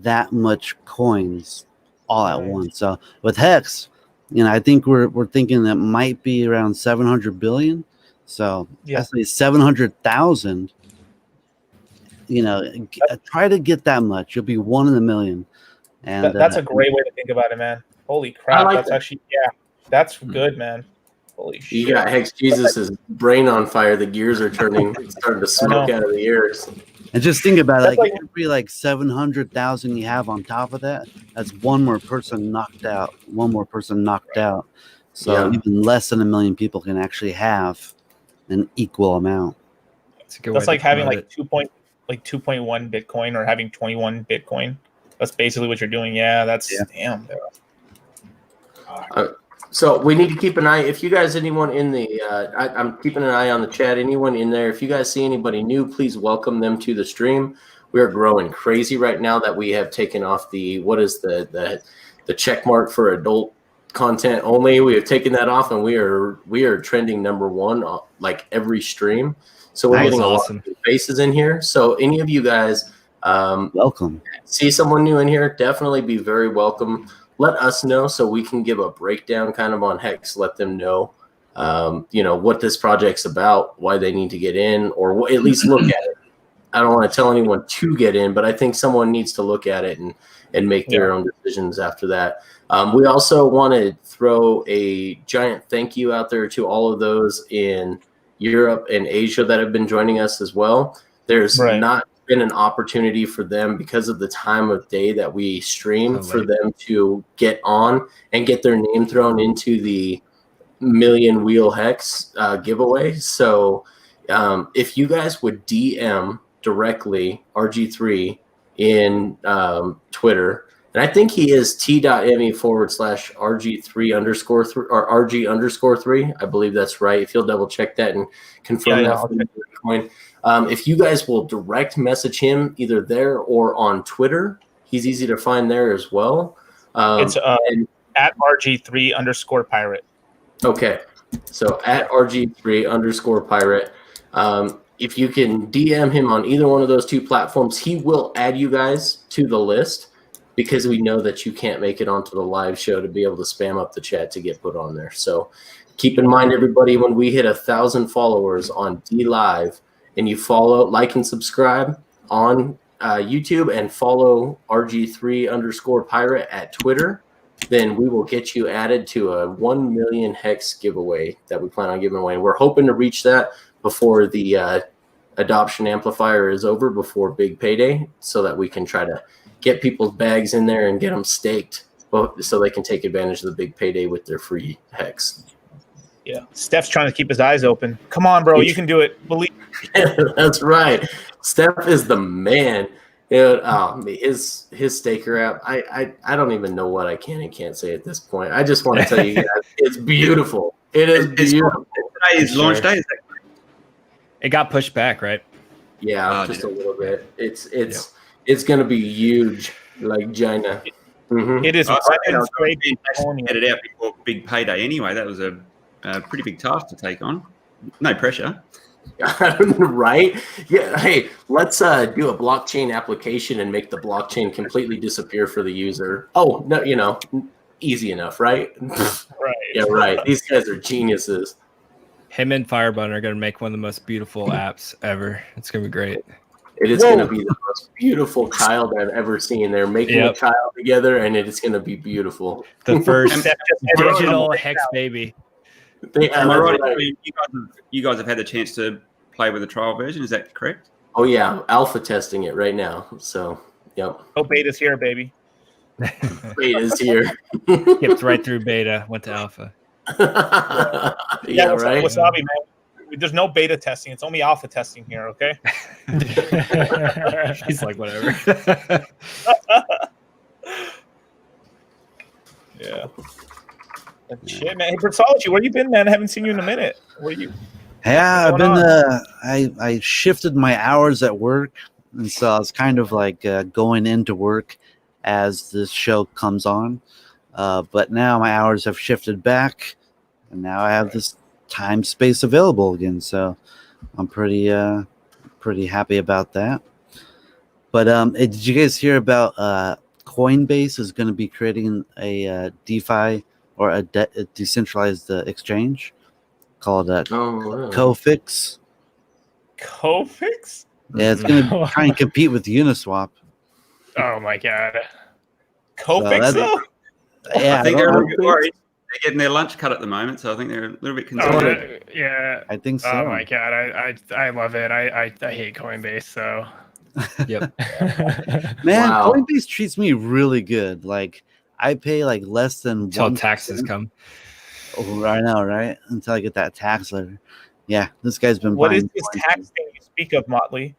that much coins all at once. So with Hex, I think we're thinking that might be around 700 billion. So I say 700,000, try to get that much. You'll be 1 in a million. And that's a great way to think about it, man. Holy crap! like That's that. actually that's good, man. Holy shit! You got Hex Jesus' brain on fire. The gears are turning. It's starting to smoke out of the ears. And just think about it, That's every 700,000 you have on top of that, that's one more person knocked out. So even less than 1 million people can actually have an equal amount. That's like having 2.1 Bitcoin or having 21 Bitcoin. That's basically what you're doing. Yeah, that's damn. So we need to keep an eye. If you guys, anyone in the, I'm keeping an eye on the chat. Anyone in there, if you guys see anybody new, please welcome them to the stream. We are growing crazy right now that we have taken off the check mark for adult content only. We have taken that off, and we are trending #1 like every stream. So we're getting a lot of faces in here. So any of you guys, welcome. See someone new in here, definitely be very welcome. Let us know so we can give a breakdown kind of on Hex. Let them know, what this project's about, why they need to get in, or at least look at it. I don't want to tell anyone to get in, but I think someone needs to look at it and make their own decisions after that. We also want to throw a giant thank you out there to all of those in Europe and Asia that have been joining us as well. There's not been an opportunity for them because of the time of day that we stream for them to get on and get their name thrown into the Million Wheel Hex giveaway. So if you guys would DM directly RG3 in Twitter, and I think he is t.me/RG3_3 or RG_3. I believe that's right. If you'll double check that and confirm that for Bitcoin. If you guys will direct message him either there or on Twitter, he's easy to find there as well. It's at RG3_pirate. Okay. So at RG3_pirate. If you can DM him on either one of those two platforms, he will add you guys to the list because we know that you can't make it onto the live show to be able to spam up the chat to get put on there. So keep in mind, everybody, when we hit 1,000 followers on Dlive and you follow, like, and subscribe on YouTube and follow RG3_pirate at Twitter, then we will get you added to a 1 million Hex giveaway that we plan on giving away. And we're hoping to reach that before the adoption amplifier is over, before big payday, so that we can try to get people's bags in there and get them staked so they can take advantage of the big payday with their free Hex. Yeah. Steph's trying to keep his eyes open. Come on, bro. You can do it. Believe. That's right. Steph is the man. His staker app, I don't even know what I can and can't say at this point. I just want to tell you guys, it's beautiful. It is beautiful. Today is launch day. It got pushed back, right? Yeah, just a little bit. It's going to be huge, like China. Mm-hmm. It is. Get it out before big payday anyway. That was a pretty big task to take on. No pressure. Right? Yeah. Hey, let's do a blockchain application and make the blockchain completely disappear for the user. Oh, no, easy enough, right? Right. Yeah, right. These guys are geniuses. Him and Firebun are going to make one of the most beautiful apps ever. It's going to be great. It is going to be the most beautiful child I've ever seen. They're making a child together, and it is going to be beautiful. The first digital Hex baby. Am I right? You guys have had the chance to play with the trial version. Is that correct? Oh, yeah. Alpha testing it right now. So, yep. Oh, beta's here, baby. Beta's here. Skipped right through beta, went to alpha. Yeah, right. Wasabi, man. There's no beta testing. It's only alpha testing here, okay? He's like, whatever. Yeah. Shit, man. Hey, Persology, where you been, man? I haven't seen you in a minute. Where you? Yeah, I've been. I shifted my hours at work, and so I was kind of like going into work as this show comes on. But now my hours have shifted back, and now I have this time space available again. So I'm pretty happy about that. But did you guys hear about Coinbase is going to be creating a DeFi or a decentralized exchange called Cofix? Cofix? Yeah, it's going to try and compete with Uniswap. Oh my god. Cofix, though? Yeah, I think they're a little bit worried. They're getting their lunch cut at the moment, so I think they're a little bit concerned. Yeah. I think so. Oh my god, I love it. I hate Coinbase, so Yep. Man, Wow. Coinbase treats me really good. Like I pay like less than Until 1%. taxes come. Oh, I know, right? Until I get that tax letter. Yeah, this guy's been What is buying this coins. tax thing you speak of, Motley?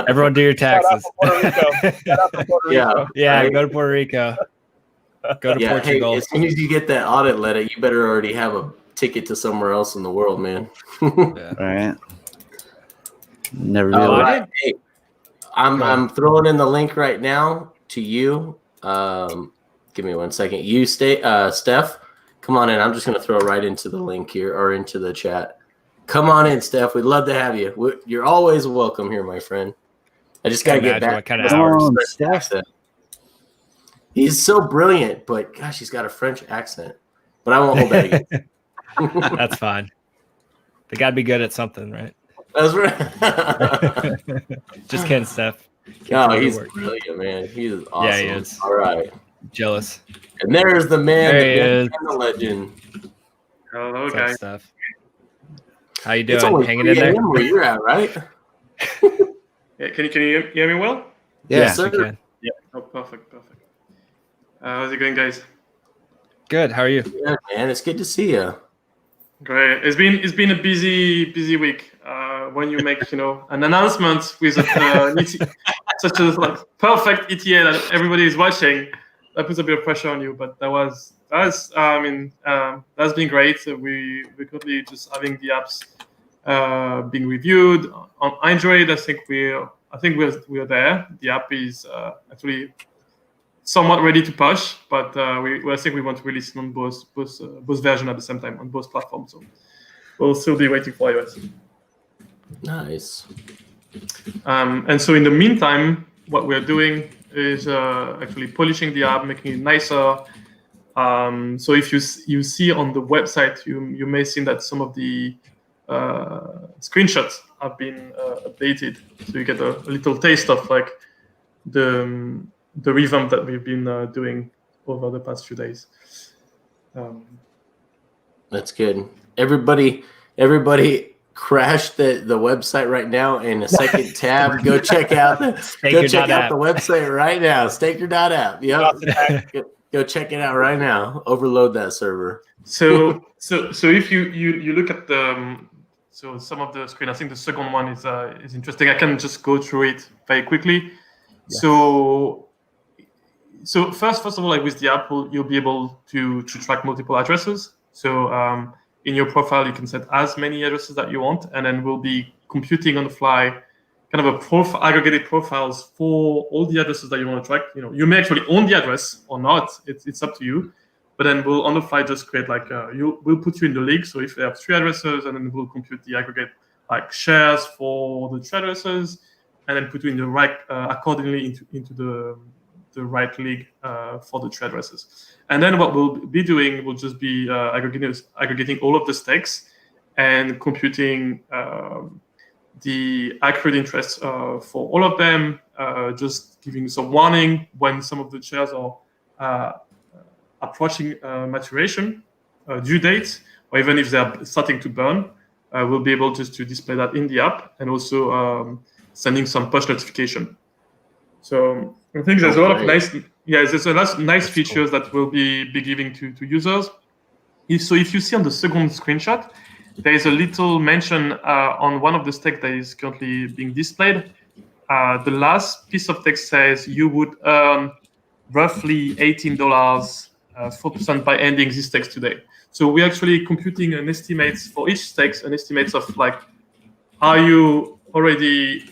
Everyone do your taxes. Shout out to Puerto Rico. Shout out to Puerto Yeah. Rico. Yeah, Right. go to Puerto Rico. Go to Yeah, hey, Portugal. as soon as you get that audit letter, you better already have a ticket to somewhere else in the world, man. Yeah. Right? Never be All able to. right. Hey, I'm throwing in the link right now to you. Give me 1 second. You Steph, come on in. I'm just gonna throw right into the link here or into the chat. Come on in, Steph. We'd love to have you. You're always welcome here, my friend. I just gotta get Imagine back. what kind of Come hours. on, French Steph. accent. He's so brilliant, but gosh, he's got a French accent. But I won't hold that against him. That's fine. They got to be good at something, right? That's right. Just kidding, Steph. No, Continue to he's work. brilliant, man. He's awesome. Yeah, he is. All right. Jealous. And there's the man, There the he myth, is. and the legend. Hello, What's up, guys. Steph? How you It's doing? only Hanging 3 in there? a.m. where you're at, right? Yeah, can you hear me well? Yeah. Yes, We sir. can. Oh, perfect. How's it going, guys? Good. How are you? Yeah, man. It's good to see you. Great. It's been a busy week. When you make an announcement with such a like perfect ETA that everybody is watching, that puts a bit of pressure on you. But that's been great. We're currently just having the apps being reviewed on Android. I think we're there. The app is actually somewhat ready to push, but I think we want to release it on both versions at the same time on both platforms. So we'll still be waiting for iOS. Nice. And so in the meantime, what we're doing is actually polishing the app, making it nicer. So if you see on the website, you may see that some of the screenshots have been updated, so you get a little taste of like the revamp that we've been doing over the past few days. That's good. Everybody crash the website right now in a second tab. Go check out the website right now. Staker.app. Yep. Go check it out right now. Overload that server. So if you look at some of the screen, I think the second one is interesting. I can just go through it very quickly. Yes. So first of all, like with the app, you'll be able to track multiple addresses. So in your profile, you can set as many addresses that you want, and then we'll be computing on the fly kind of aggregated profiles for all the addresses that you want to track. You may actually own the address or not. It's up to you. But then we'll on the fly just create we'll put you in the league. So if they have 3 addresses, and then we'll compute the aggregate like shares for the 3 addresses, and then put you in the right accordingly into the right league for the 3 addresses. And then what we'll be doing will just be aggregating all of the stakes and computing the accurate interest for all of them, just giving some warning when some of the shares are approaching maturation, due date, or even if they're starting to burn. We'll be able just to display that in the app, and also sending some push notification. So I think there's a lot of nice features that we'll be giving to users. So if you see on the second screenshot, there is a little mention on one of the stakes that is currently being displayed. The last piece of text says you would earn roughly $18, 4% by ending this stakes today. So we're actually computing an estimate for each stakes, an estimate of like, are you already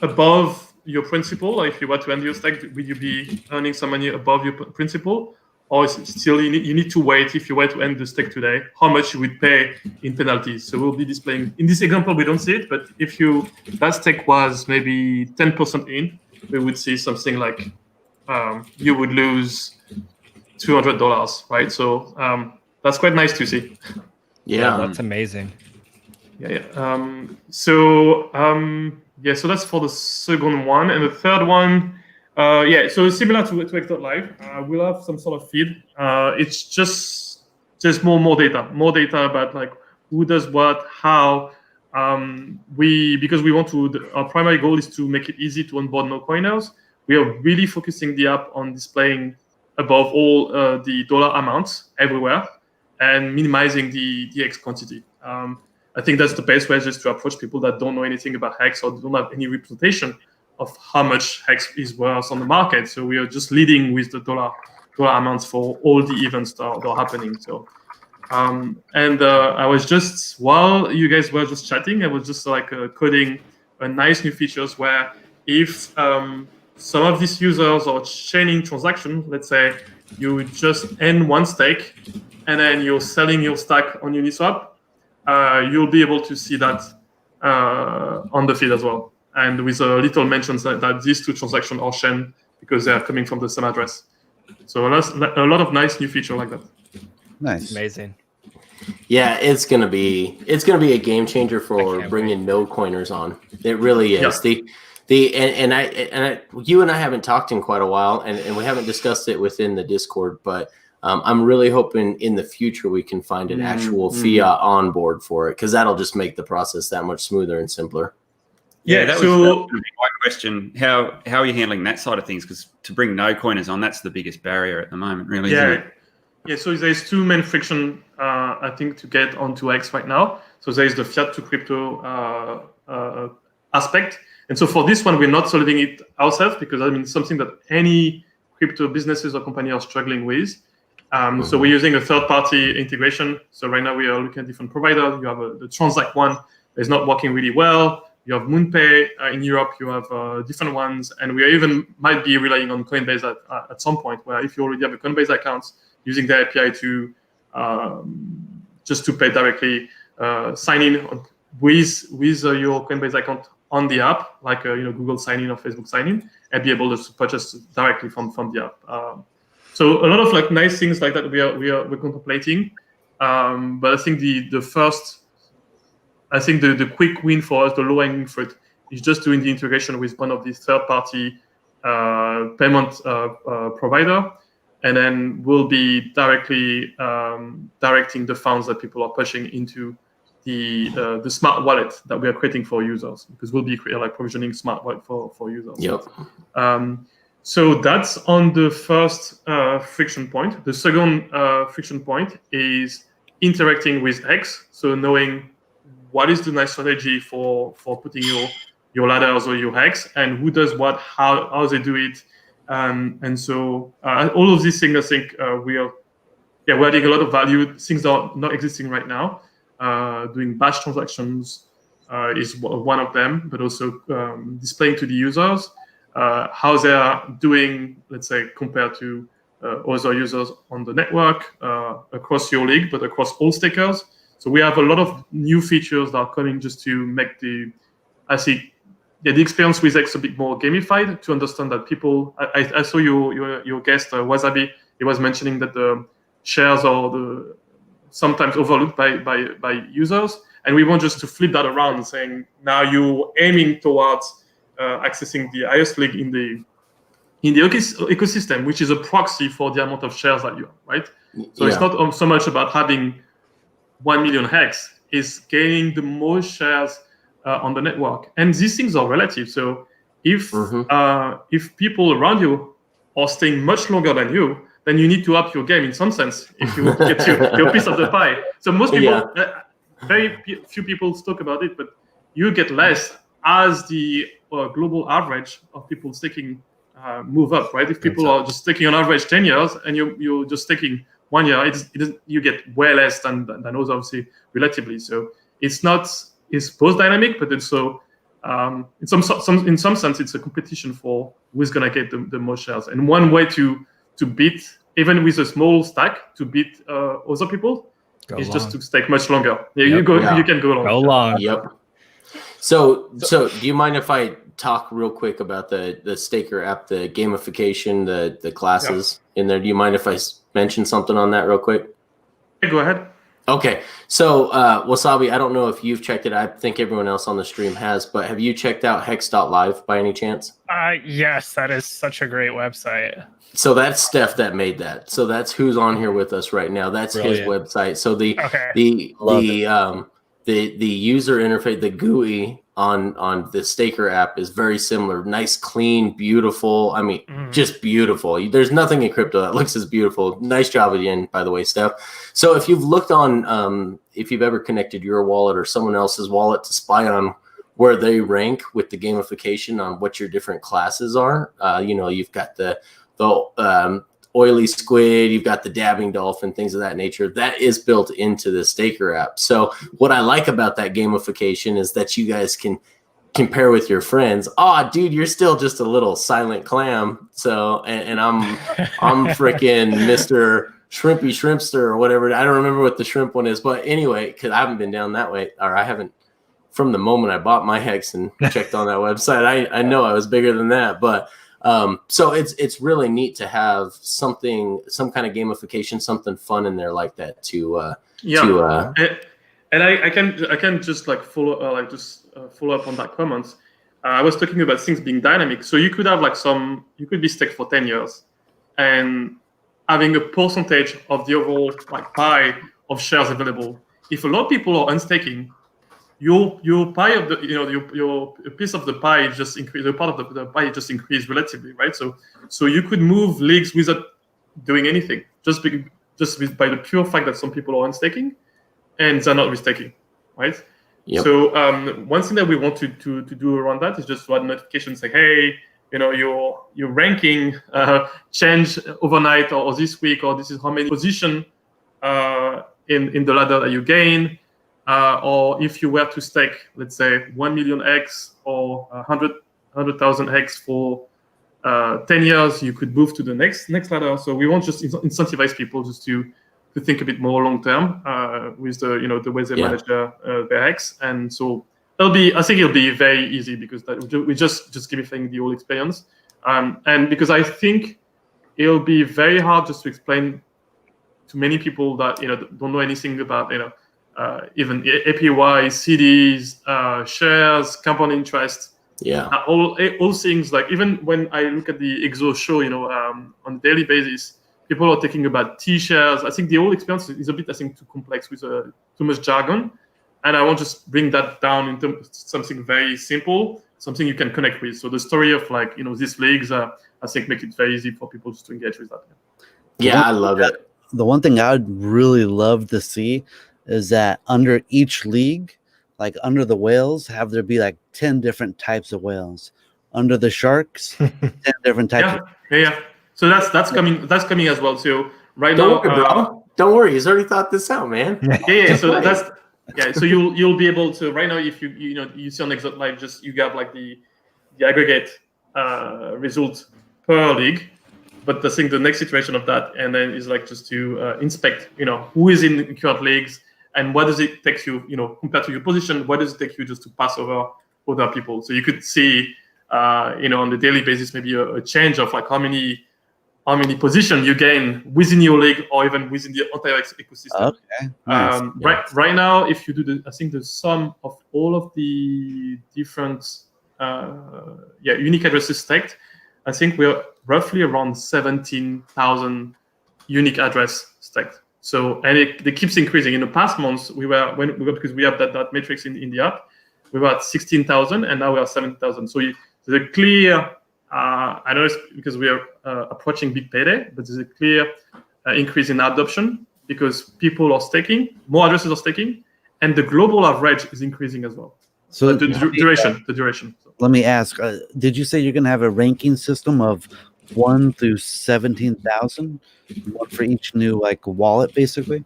above your principal? Or if you were to end your stake, will you be earning some money above your principal? Or is it still you need to wait if you were to end the stake today, how much you would pay in penalties? So we'll be displaying, in this example, we don't see it, but if that stake was maybe 10% in, we would see something like you would lose $200, right? So that's quite nice to see. Yeah, that's amazing. Yeah. Yeah, so that's for the second one. And the third one, so similar to Dlive, we'll have some sort of feed. It's just more data about like who does what, how. Because we want to, our primary goal is to make it easy to onboard no coiners. We are really focusing the app on displaying above all the dollar amounts everywhere and minimizing the Hex quantity. I think that's the best way just to approach people that don't know anything about Hex or don't have any representation of how much Hex is worth on the market. So we are just leading with the dollar amounts for all the events that are happening. So, I was just, while you guys were just chatting, I was just like coding a nice new features where if some of these users are chaining transaction, let's say you just end one stake and then you're selling your stack on Uniswap, you'll be able to see that on the feed as well. And with a little mentions that these two transactions are chained because they are coming from the same address. So a lot of nice new feature like that. Nice. Amazing. Yeah, it's gonna be a game changer for bringing no coiners on. It really is. Yeah. You and I haven't talked in quite a while, and we haven't discussed it within the Discord, but I'm really hoping in the future we can find an actual fiat on board for it, because that'll just make the process that much smoother and simpler. Yeah, that was going to be my question. How are you handling that side of things? Because to bring no coiners on, that's the biggest barrier at the moment, really, isn't it? Yeah, so there's two main friction, I think, to get onto X right now. So there is the fiat to crypto aspect. And so for this one, we're not solving it ourselves because, I mean, something that any crypto businesses or company are struggling with. So we're using a third-party integration. So right now we are looking at different providers. You have the Transact one that is not working really well. You have MoonPay in Europe. You have different ones. And we even might be relying on Coinbase at some point, where if you already have a Coinbase account, using the API to just to pay directly, sign in with your Coinbase account on the app, like Google sign in or Facebook sign in, and be able to purchase directly from the app. So a lot of like nice things like that we're contemplating. But I think the quick win for us, the low hanging fruit, is just doing the integration with one of these third party payment provider. And then we'll be directly directing the funds that people are pushing into the smart wallet that we are creating for users, because we'll be provisioning smart wallet for users. Yep. So that's on the first friction point. The second friction point is interacting with X. So knowing what is the nice strategy for putting your ladders or your Hex, and who does what, how they do it. And so all of these things, I think we're adding a lot of value. Things that are not existing right now. Doing batch transactions is one of them, but also displaying to the users how they are doing, let's say, compared to other users on the network across your league, but across all stakers. So we have a lot of new features that are coming just to make the experience with X a bit more gamified, to understand that people. I saw your guest Wasabi. He was mentioning that the shares are sometimes overlooked by users, and we want just to flip that around, saying now you're aiming towards accessing the highest league in the ecosystem, which is a proxy for the amount of shares that you have, right? So it's not so much about having 1 million Hex, is gaining the most shares on the network. And these things are relative. So if people around you are staying much longer than you, then you need to up your game in some sense if you want to get your piece of the pie. So most people, very few people talk about it, but you get less as the global average of people staking move up, right? If people are just staking on average 10 years and you're just staking 1 year, you get way less than those, obviously, relatively. So it's both dynamic, but it's so in some sense it's a competition for who's gonna get the most shares. And one way to beat, even with a small stack, to beat other people is just to stake much longer. You can go long. Go long. Yep. So do you mind if I talk real quick about the staker app, the gamification, the classes in there? Do you mind if I mention something on that real quick? Go ahead. Okay, so Wasabi, I don't know if you've checked it. I think everyone else on the stream has, but have you checked out Hex.live by any chance? Yes, that is such a great website. So that's Steph that made that. So that's who's on here with us right now. That's his website. So the user interface, the GUI on the Staker app is very similar. Nice, clean, beautiful. I mean, just beautiful. There's nothing in crypto that looks as beautiful. Nice job again, by the way, Steph. So if you've looked on, if you've ever connected your wallet or someone else's wallet to spy on where they rank with the gamification on what your different classes are, you've got the oily squid, you've got the dabbing dolphin, things of that nature. That is built into the Staker app. So what I like about that gamification is that you guys can compare with your friends. Oh, dude, you're still just a little silent clam. So, and I'm freaking Mr. Shrimpy Shrimpster or whatever. I don't remember what the shrimp one is, but anyway, because I haven't been down that way, or I haven't from the moment I bought my Hex and checked on that website. I know I was bigger than that, but so it's really neat to have some kind of gamification, something fun in there like that and I can just like follow up on that comment. I was talking about things being dynamic, so you could have you could be staked for 10 years and having a percentage of the overall pie of shares available. If a lot of people are unstaking, your pie of the your piece of the pie just increase. The part of the pie just increased relatively, right? So you could move leagues without doing anything, just by the pure fact that some people are unstaking and they're not restaking, right? Yep. So one thing that we want to do around that is just to add notifications like, hey, your ranking change overnight or this week, or this is how many position in the ladder that you gain. Or if you were to stake, let's say 1 million X or 100,000 X for 10 years, you could move to the next ladder. So we won't just incentivize people just to think a bit more long term with the way they manage their X. And so I think it'll be very easy because we just gamifying the whole experience. And because I think it'll be very hard just to explain to many people that don't know anything about even APY, CDs, shares, compound interest. Yeah. All things like, even when I look at the Exo show, on a daily basis, people are talking about T shares. I think the whole experience is a bit, too complex with too much jargon. And I want to just bring that down into something very simple, something you can connect with. So the story of these leagues, I think make it very easy for people just to engage with that. Yeah, I love it. The one thing I would really love to see is that under each league, like under the whales, have there be 10 different types of whales. Under the sharks, 10 different types. Yeah. So that's coming as well. So Don't worry, he's already thought this out, man. Yeah. So so you'll be able to right now, if you see on Exo Live, just you got the aggregate result per league. But I think the next iteration of that and then is just to inspect who is in current leagues. And what does it take you, compared to your position, what does it take you just to pass over other people? So you could see, on the daily basis, maybe a change of how many position you gain within your league or even within the entire ecosystem. Okay. Nice. Right now, if you do I think the sum of all of the different unique addresses staked, I think we're roughly around 17,000 unique address staked. So, and it keeps increasing. In the past months, because we have that matrix in the app, we were at 16,000, and now we are 7,000. So there's a clear, I know it's because we are approaching big payday, but there's a clear increase in adoption because people are staking, more addresses are staking, and the global average is increasing as well. So the duration. Let me ask, did you say you're going to have a ranking system of 1 through 17,000, one for each new wallet, basically?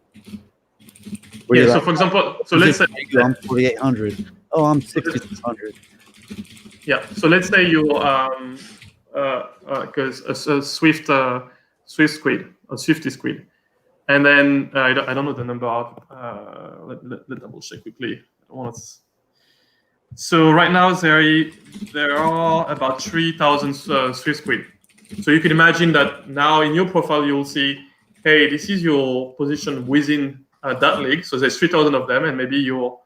Yeah. So for example, let's say I'm 4,800. Oh, I'm 6,600. Yeah. So let's say you because a Swift squid, a Swifty squid, and then I don't know the number of. Let double check quickly. So right now there are about 3,000 Swift squid. So you can imagine that now in your profile you'll see, hey, this is your position within that league. So there's 3,000 of them, and maybe your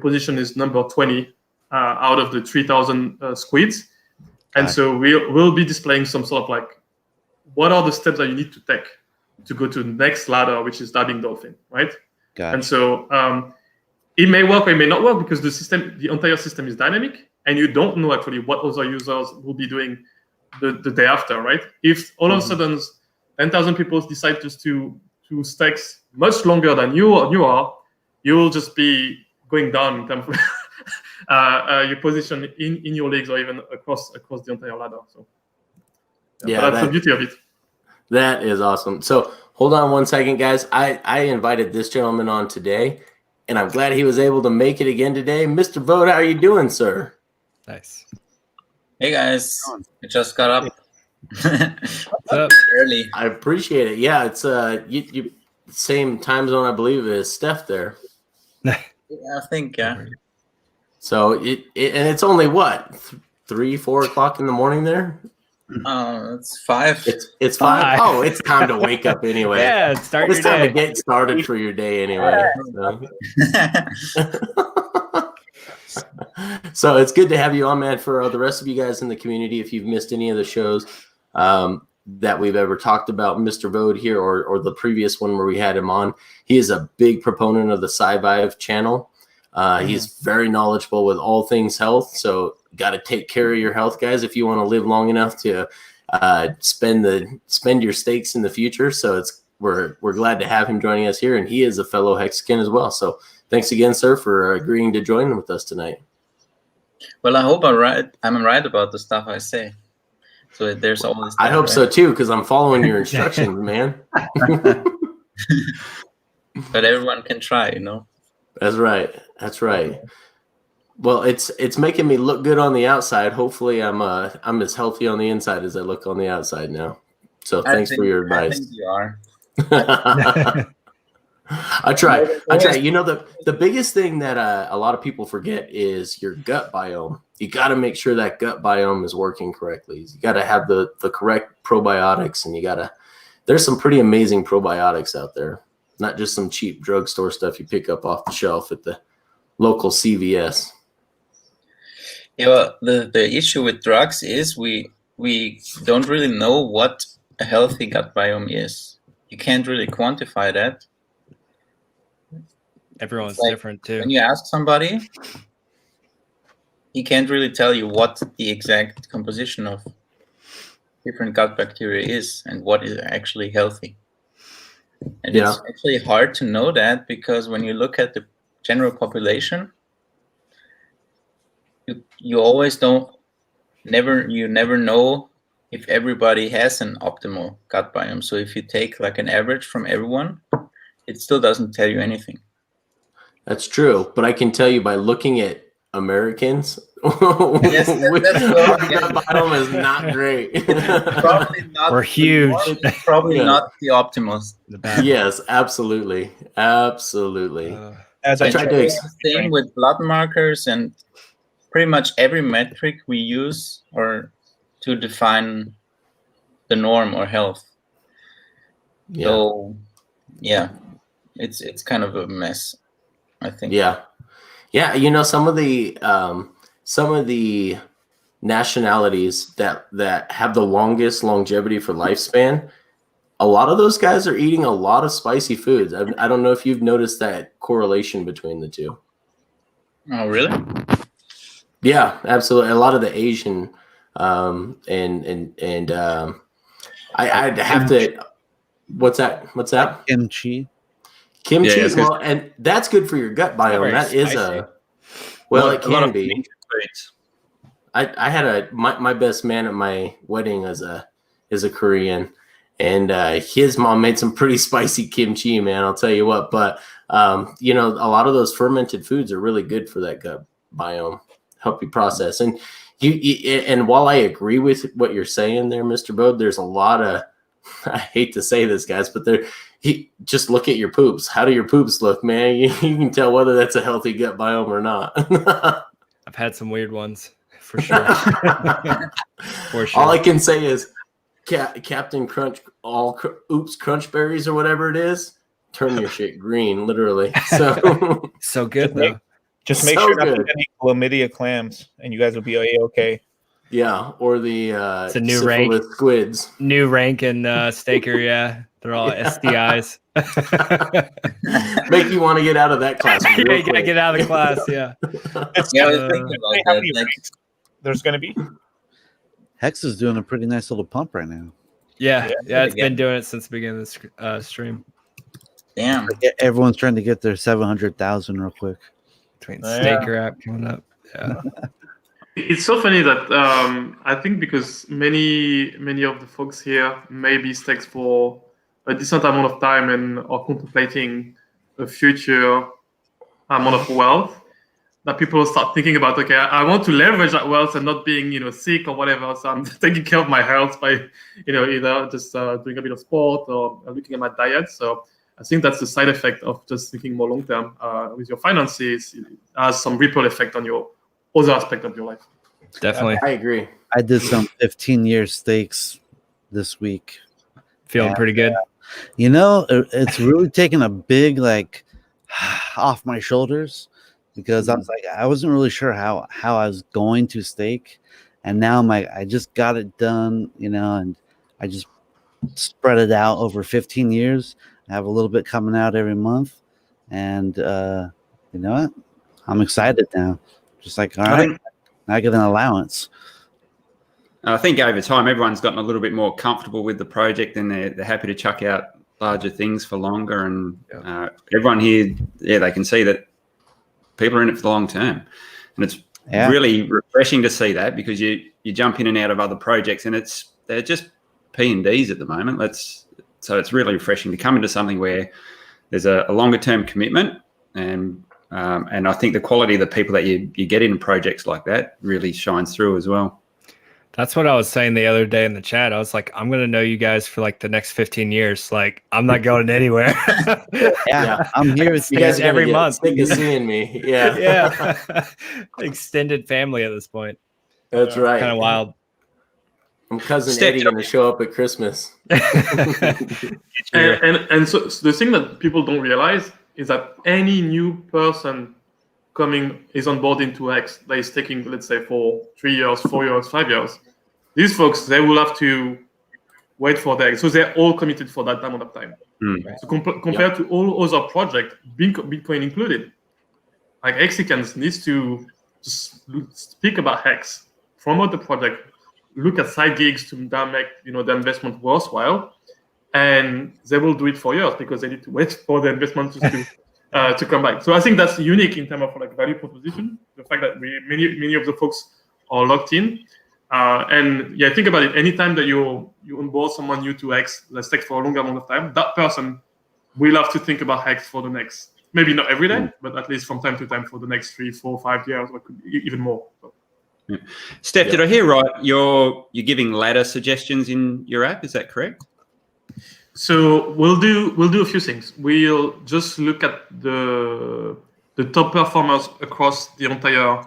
position is number 20 out of the 3,000 squids. And so we'll be displaying some sort of like, what are the steps that you need to take to go to the next ladder, which is dabbing dolphin, right? And so it may work or it may not work because the entire system is dynamic, and you don't know actually what other users will be doing the day after, right? If all of a sudden 10,000 people decide just to stakes much longer than you are, you will just be going down in terms of your position in your leagues or even across the entire ladder. So but that's the beauty of it. That is awesome. So hold on one second, guys. I invited this gentleman on today, and I'm glad he was able to make it again today. Mr. Vote, how are you doing, sir? Nice. Hey guys, I just got up. What's up? Early. I appreciate it. Yeah, it's you same time zone, I believe, as Steph there. Yeah, I think, yeah. So and it's only what, 3-4 o'clock in the morning there? It's 5. It's 5. Oh, it's time to wake up anyway. Yeah, it's time to get started for your day anyway. So it's good to have you on, man. For the rest of you guys in the community, if you've missed any of the shows that we've ever talked about Mr. Vode here, or the previous one where we had him on, he is a big proponent of the SciVive channel. He's very knowledgeable with all things health. So got to take care of your health, guys, if you want to live long enough to spend your stakes in the future. So we're glad to have him joining us here, and he is a fellow Hexican as well. So thanks again, sir, for agreeing to join with us tonight. Well, I hope I'm right about the stuff I say. So there's always. I hope so too, because I'm following your instructions, man. But everyone can try, you know. That's right. That's right. Well, it's making me look good on the outside. Hopefully, I'm as healthy on the inside as I look on the outside now. So thanks for your advice. I think you are. I try. You know, the biggest thing that a lot of people forget is your gut biome. You got to make sure that gut biome is working correctly. You got to have the correct probiotics, and there's some pretty amazing probiotics out there. Not just some cheap drugstore stuff you pick up off the shelf at the local CVS. Yeah, well, the issue with drugs is we don't really know what a healthy gut biome is. You can't really quantify that. Everyone's different too. When you ask somebody, he can't really tell you what the exact composition of different gut bacteria is and what is actually healthy. And it's actually hard to know that, because when you look at the general population, you always never know if everybody has an optimal gut biome. So if you take like an average from everyone, it still doesn't tell you anything. That's true, but I can tell you by looking at Americans, yes, gut biome is not great. Probably not. We're huge. Probably not the optimals. Yes, absolutely. As I tried to same with blood markers and pretty much every metric we use to define the norm or health. Yeah. So yeah, it's kind of a mess, I think. Yeah. You know, some of the nationalities that have the longest longevity for lifespan, a lot of those guys are eating a lot of spicy foods. I don't know if you've noticed that correlation between the two. Oh, really? Yeah, absolutely. A lot of the Asian I'd have to. What's that? Kimchi. Yeah, well, and that's good for your gut biome. That is it can be. I had my best man at my wedding is a Korean, and his mom made some pretty spicy kimchi, man. I'll tell you what. But you know, a lot of those fermented foods are really good for that gut biome, help you process. And and while I agree with what you're saying there, Mr. Bode, there's a lot of, I hate to say this, guys, but just look at your poops. How do your poops look, man? You can tell whether that's a healthy gut biome or not. I've had some weird ones for sure. For sure. All I can say is Captain Crunch, Crunch Berries or whatever it is. turn your shit green, literally. So so good though. Just make So sure not to good. get any chlamydia clams, and you guys will be okay. yeah, or the It's a new rank. syphilis squids. New rank and Staker, yeah. They're all STIs. Make you want to get out of that class. Yeah, real you gotta quick. get out of the class, yeah. Yeah, I was thinking about How that. many ranks there's going to be? Hex is doing a pretty nice little pump right now. Yeah, it's Yeah. been doing it since the beginning of the stream. Damn. Everyone's trying to get their 700,000 real quick. Between Yeah. Staker app coming up. Yeah. It's so funny that I think because many of the folks here may be staked for a decent amount of time and are contemplating a future amount of wealth, that people start thinking about, okay, I want to leverage that wealth and not being, sick or whatever. So I'm taking care of my health by, either just doing a bit of sport or looking at my diet. So I think that's the side effect of just thinking more long term with your finances. It has some ripple effect on your other aspect of your life. Definitely. I agree. I did some 15-year stakes this week. Feeling pretty good. It's really taken a big off my shoulders, because I wasn't really sure how I was going to stake, and now I just got it done, and I just spread it out over 15 years. I have a little bit coming out every month, and you know what? I'm excited now. Just all right, I get an allowance. I think over time, everyone's gotten a little bit more comfortable with the project, and they're happy to chuck out larger things for longer. And everyone here, they can see that people are in it for the long term, and it's really refreshing to see that, because you jump in and out of other projects, and they're just P&Ds at the moment. So it's really refreshing to come into something where there's a longer term commitment, and I think the quality of the people that you get in projects like that really shines through as well. That's what I was saying the other day in the chat. I was like, I'm going to know you guys for the next 15 years. I'm not going anywhere. Yeah, I'm here with You guys are every gonna get month. sick of seeing me. Yeah. Yeah. Extended family at this point. That's right. Kind of wild. I'm cousin Eddie going to show up at Christmas. And so the thing that people don't realize is that any new person is on board into Hex that is taking, let's say, for 3 years, 4 years, 5 years. These folks, they will have to wait for their, so they're all committed for that amount of time. So compared to all other projects, Bitcoin included, Hexicans needs to just speak about Hex, promote the project, look at side gigs to make the investment worthwhile, and they will do it for years because they need to wait for the investment to come back. So I think that's unique in terms of value proposition. The fact that many of the folks are locked in, and think about it. Anytime that you onboard someone new to Hex, let's take for a longer amount of time, that person will have to think about Hex for the next, maybe not every day, but at least from time to time for the next 3, 4, 5 years, or could be even more. So. Yeah. Steph, did I hear right? You're giving ladder suggestions in your app. Is that correct? So we'll do a few things. We'll just look at the top performers across the entire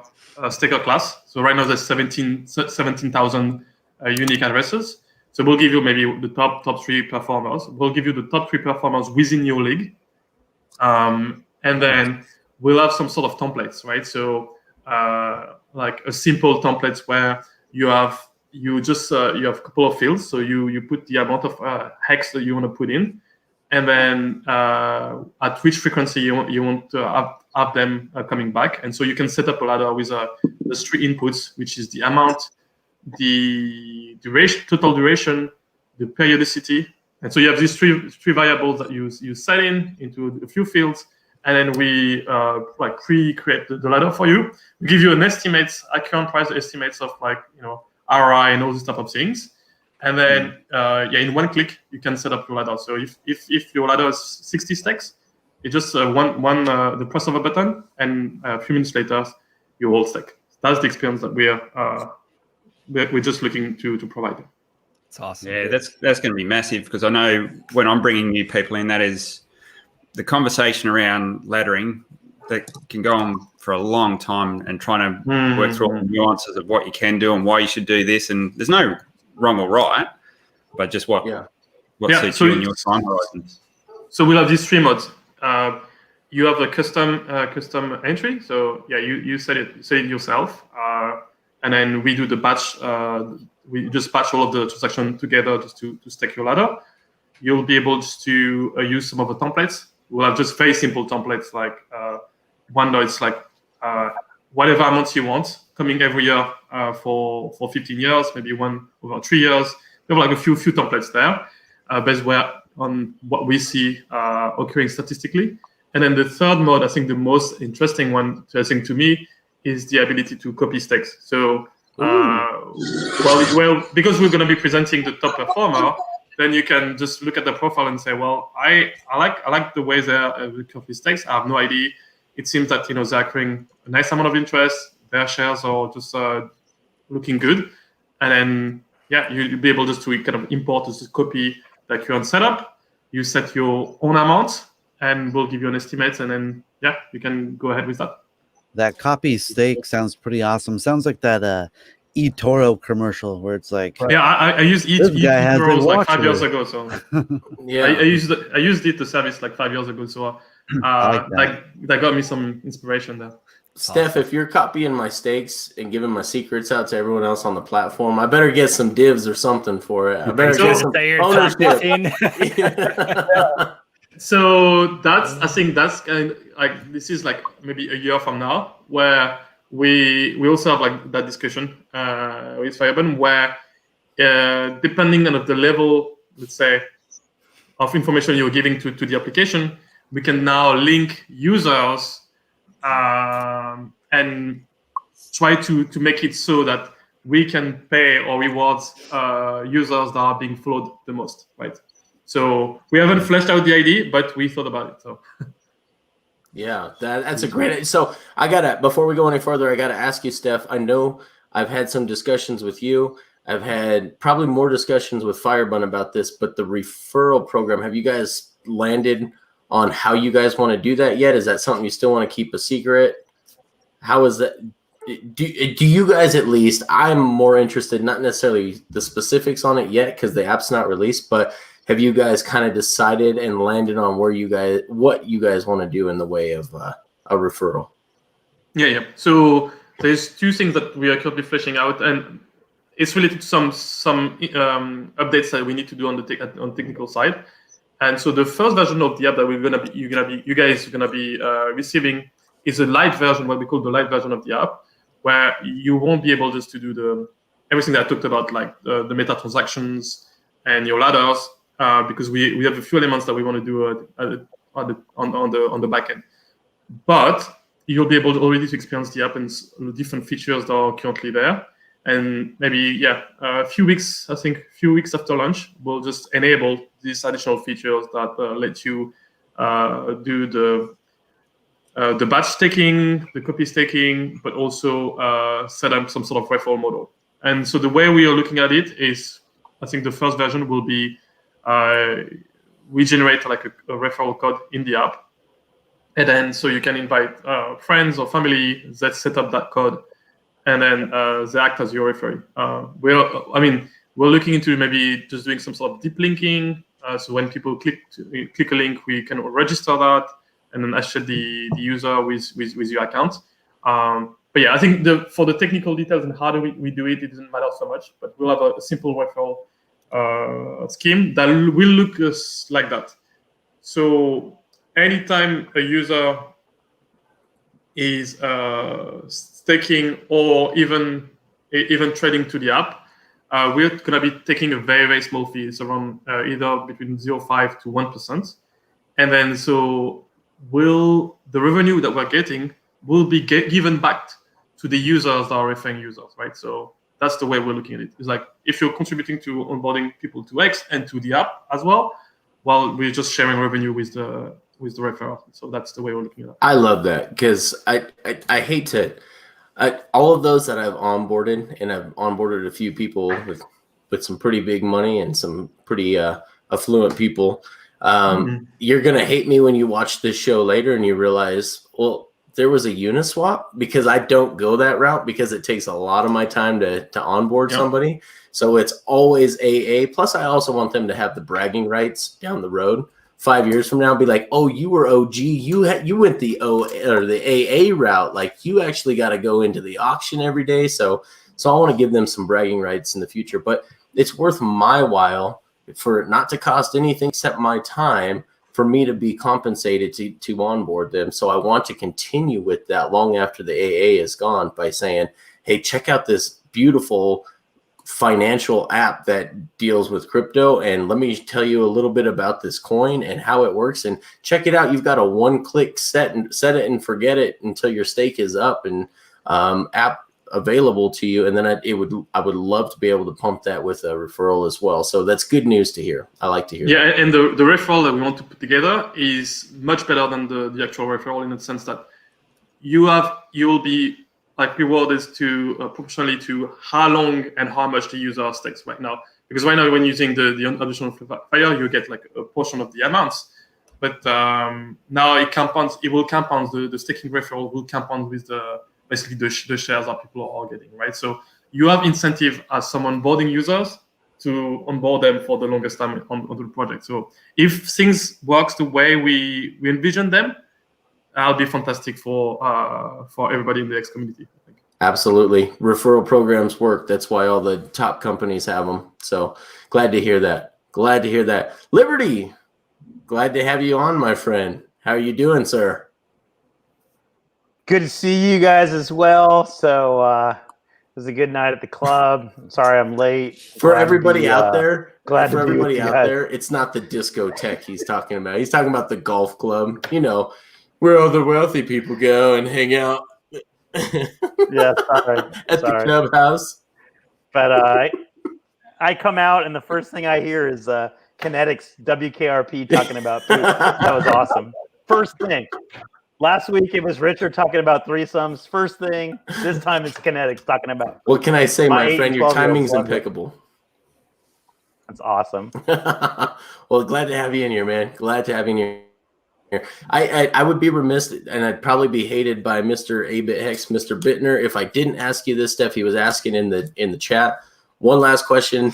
staker class. So right now there's 17,000 unique addresses. So we'll give you maybe the top 3 performers. We'll give you the top 3 performers within your league, and then we'll have some sort of templates, right? So a simple templates where you have a couple of fields. So you put the amount of hex that you want to put in, and then at which frequency you want to have them coming back. And so you can set up a ladder with the 3 inputs, which is the amount, the duration, total duration, the periodicity. And so you have these three variables that you set into a few fields, and then we pre-create the ladder for you. We give you an accurate price estimates of ROI and all these type of things. And then in one click you can set up your ladder. So if your ladder is 60 stacks, it's just the press of a button, and a few minutes later you all stack. That's the experience that we're just looking to provide. It's awesome. Yeah, that's going to be massive, because I know when I'm bringing new people in, that is the conversation around laddering that can go on for a long time, and trying to work through all the nuances of what you can do and why you should do this. And there's no wrong or right, but just what suits you in your time horizons. So we'll have these 3 modes. You have a custom entry. So yeah, you set it yourself, and then we do the batch. We just batch all of the transactions together just to stake your ladder. You'll be able to use some of the templates. We'll have just very simple templates like one that it's like whatever amounts you want coming every year for 15 years, maybe one over 3 years. We have like a few templates there based on what we see occurring statistically. And then the third mode, I think the most interesting one, I think to me, is the ability to copy stakes. So, well, because we're going to be presenting the top performer, then you can just look at the profile and say, well, I like the way they copy stakes. I have no idea. It seems that they're accruing a nice amount of interest. Their shares are just looking good, and then yeah, you'll be able just to kind of import this copy the current setup. You set your own amount, and we'll give you an estimate, and then yeah, you can go ahead with that. That copy stake sounds pretty awesome. Sounds like that eToro commercial where it's like, yeah, I used eToro like 5 years ago. So yeah, I used it to service like 5 years ago. So that got me some inspiration there. Steph, if you're copying my stakes and giving my secrets out to everyone else on the platform, I better get some divs or something for it. I better get some ownership. So I think that's kind of like, this is like maybe a year from now, where we also have like that discussion with Firebun, where depending on the level, let's say, of information you're giving to the application, we can now link users and try to make it so that we can pay or reward users that are being followed the most, right? So we haven't fleshed out the idea, but we thought about it. So yeah, that's a great idea. So before we go any further, I gotta ask you, Steph. I know I've had some discussions with you. I've had probably more discussions with Firebun about this, but the referral program, have you guys landed on how you guys want to do that yet? Is that something you still want to keep a secret? How is that? Do you guys, at least, I'm more interested, not necessarily the specifics on it yet because the app's not released, but have you guys kind of decided and landed on what you guys want to do in the way of a referral? Yeah. So there's 2 things that we are currently fleshing out, and it's related to some updates that we need to do on the technical side. And so the first version of the app that you guys are gonna be receiving is a light version, what we call the light version of the app, where you won't be able just to do everything that I talked about, like the meta transactions and your ladders, because we have a few elements that we want to do on the back end. But you'll be able already to experience the app and the different features that are currently there. And maybe, a few weeks after launch, we'll just enable these additional features that let you do the batch staking, the copy staking, but also set up some sort of referral model. And so the way we are looking at it is, I think the first version will be we generate like a referral code in the app, and then so you can invite friends or family that set up that code, and then they act as your referee. We're looking into maybe just doing some sort of deep linking. So when people click a link, we can register that and then associate the user with your account. But yeah, I think for the technical details and how do we do it, it doesn't matter so much. But we'll have a simple referral scheme that will look like that. So anytime a user is staking or even trading to the app, we're going to be taking a very, very small fee. It's around either between 0.5 to 1%. And then so the revenue that we're getting will be given back to the users that are referring users, right? So that's the way we're looking at it. It's like if you're contributing to onboarding people to X and to the app as well, we're just sharing revenue with the referral. So that's the way we're looking at it. I love that because I hate to all of those that I've onboarded, and I've onboarded a few people with some pretty big money and some pretty affluent people. You're gonna hate me when you watch this show later and you realize, well, there was a Uniswap, because I don't go that route because it takes a lot of my time to onboard somebody. So it's always AA. Plus, I also want them to have the bragging rights down the road 5 years from now be like, oh, you were OG, you went the AA route, like you actually got to go into the auction every day. So I want to give them some bragging rights in the future, but it's worth my while for it not to cost anything except my time for me to be compensated to onboard them. So I want to continue with that long after the AA is gone by saying, hey, check out this beautiful financial app that deals with crypto, and let me tell you a little bit about this coin and how it works, and check it out. You've got a one-click set it and forget it until your stake is up and app available to you. And then I would love to be able to pump that with a referral as well. So that's good news to hear. I like to hear that. And the referral that we want to put together is much better than the actual referral, in the sense that you will be like rewarded to proportionally to how long and how much the user stakes right now. Because right now, when using the additional amplifier, you get like a portion of the amounts. But now it will compound. The staking referral will compound with basically the shares that people are getting, right? So you have incentive as some onboarding users to onboard them for the longest time on the project. So if things works the way we envision them, that'll be fantastic for everybody in the X community, I think. Absolutely. Referral programs work. That's why all the top companies have them. So glad to hear that. Glad to hear that. Liberty, glad to have you on, my friend. How are you doing, sir? Good to see you guys as well. So it was a good night at the club. Sorry I'm late. For everybody out there, it's not the discotheque he's talking about. He's talking about the golf club, where all the wealthy people go and hang out. Yeah, sorry. At the clubhouse. But I come out and the first thing I hear is Kinetics WKRP talking about food. That was awesome. First thing. Last week it was Richard talking about threesomes. First thing, this time it's Kinetics talking about. What can I say, my friend? Your timing's impeccable. That's awesome. Well, glad to have you in here, man. Glad to have you in here. I would be remiss, and I'd probably be hated by Mr. A-Bit Hex, Mr. Bittner, if I didn't ask you this stuff. He was asking in the chat. One last question.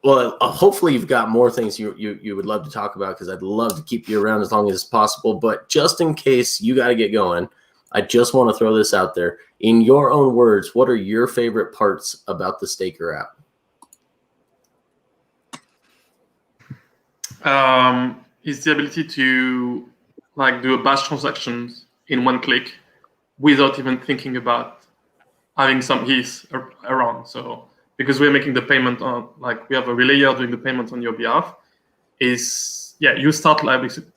Hopefully you've got more things you would love to talk about, because I'd love to keep you around as long as possible. But just in case you got to get going, I just want to throw this out there. In your own words, what are your favorite parts about the Staker app? Is the ability to do a batch transactions in one click without even thinking about having some ETH around. So because we're making the payment on, we have a relayer doing the payment on your behalf, you start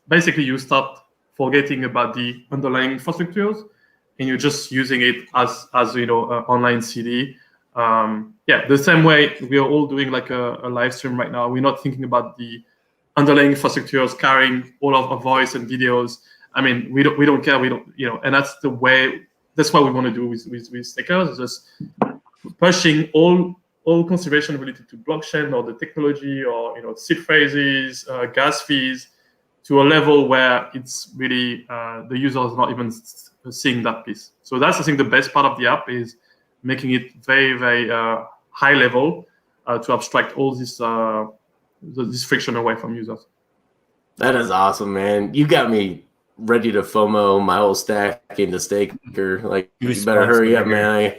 basically you start forgetting about the underlying infrastructures, and you're just using it as online CD. The same way we are all doing a live stream right now. We're not thinking about the underlying infrastructures carrying all of our voice and videos. I mean, we don't care. And that's the way. That's what we want to do with Stakers. Is just pushing all consideration related to blockchain or the technology or seed phrases, gas fees, to a level where it's really the user is not even seeing that piece. So that's, I think, the best part of the app is making it very, very high level to abstract all this friction away from users. That is awesome, man. You got me ready to FOMO my whole stack into Staker. You better hurry up, man.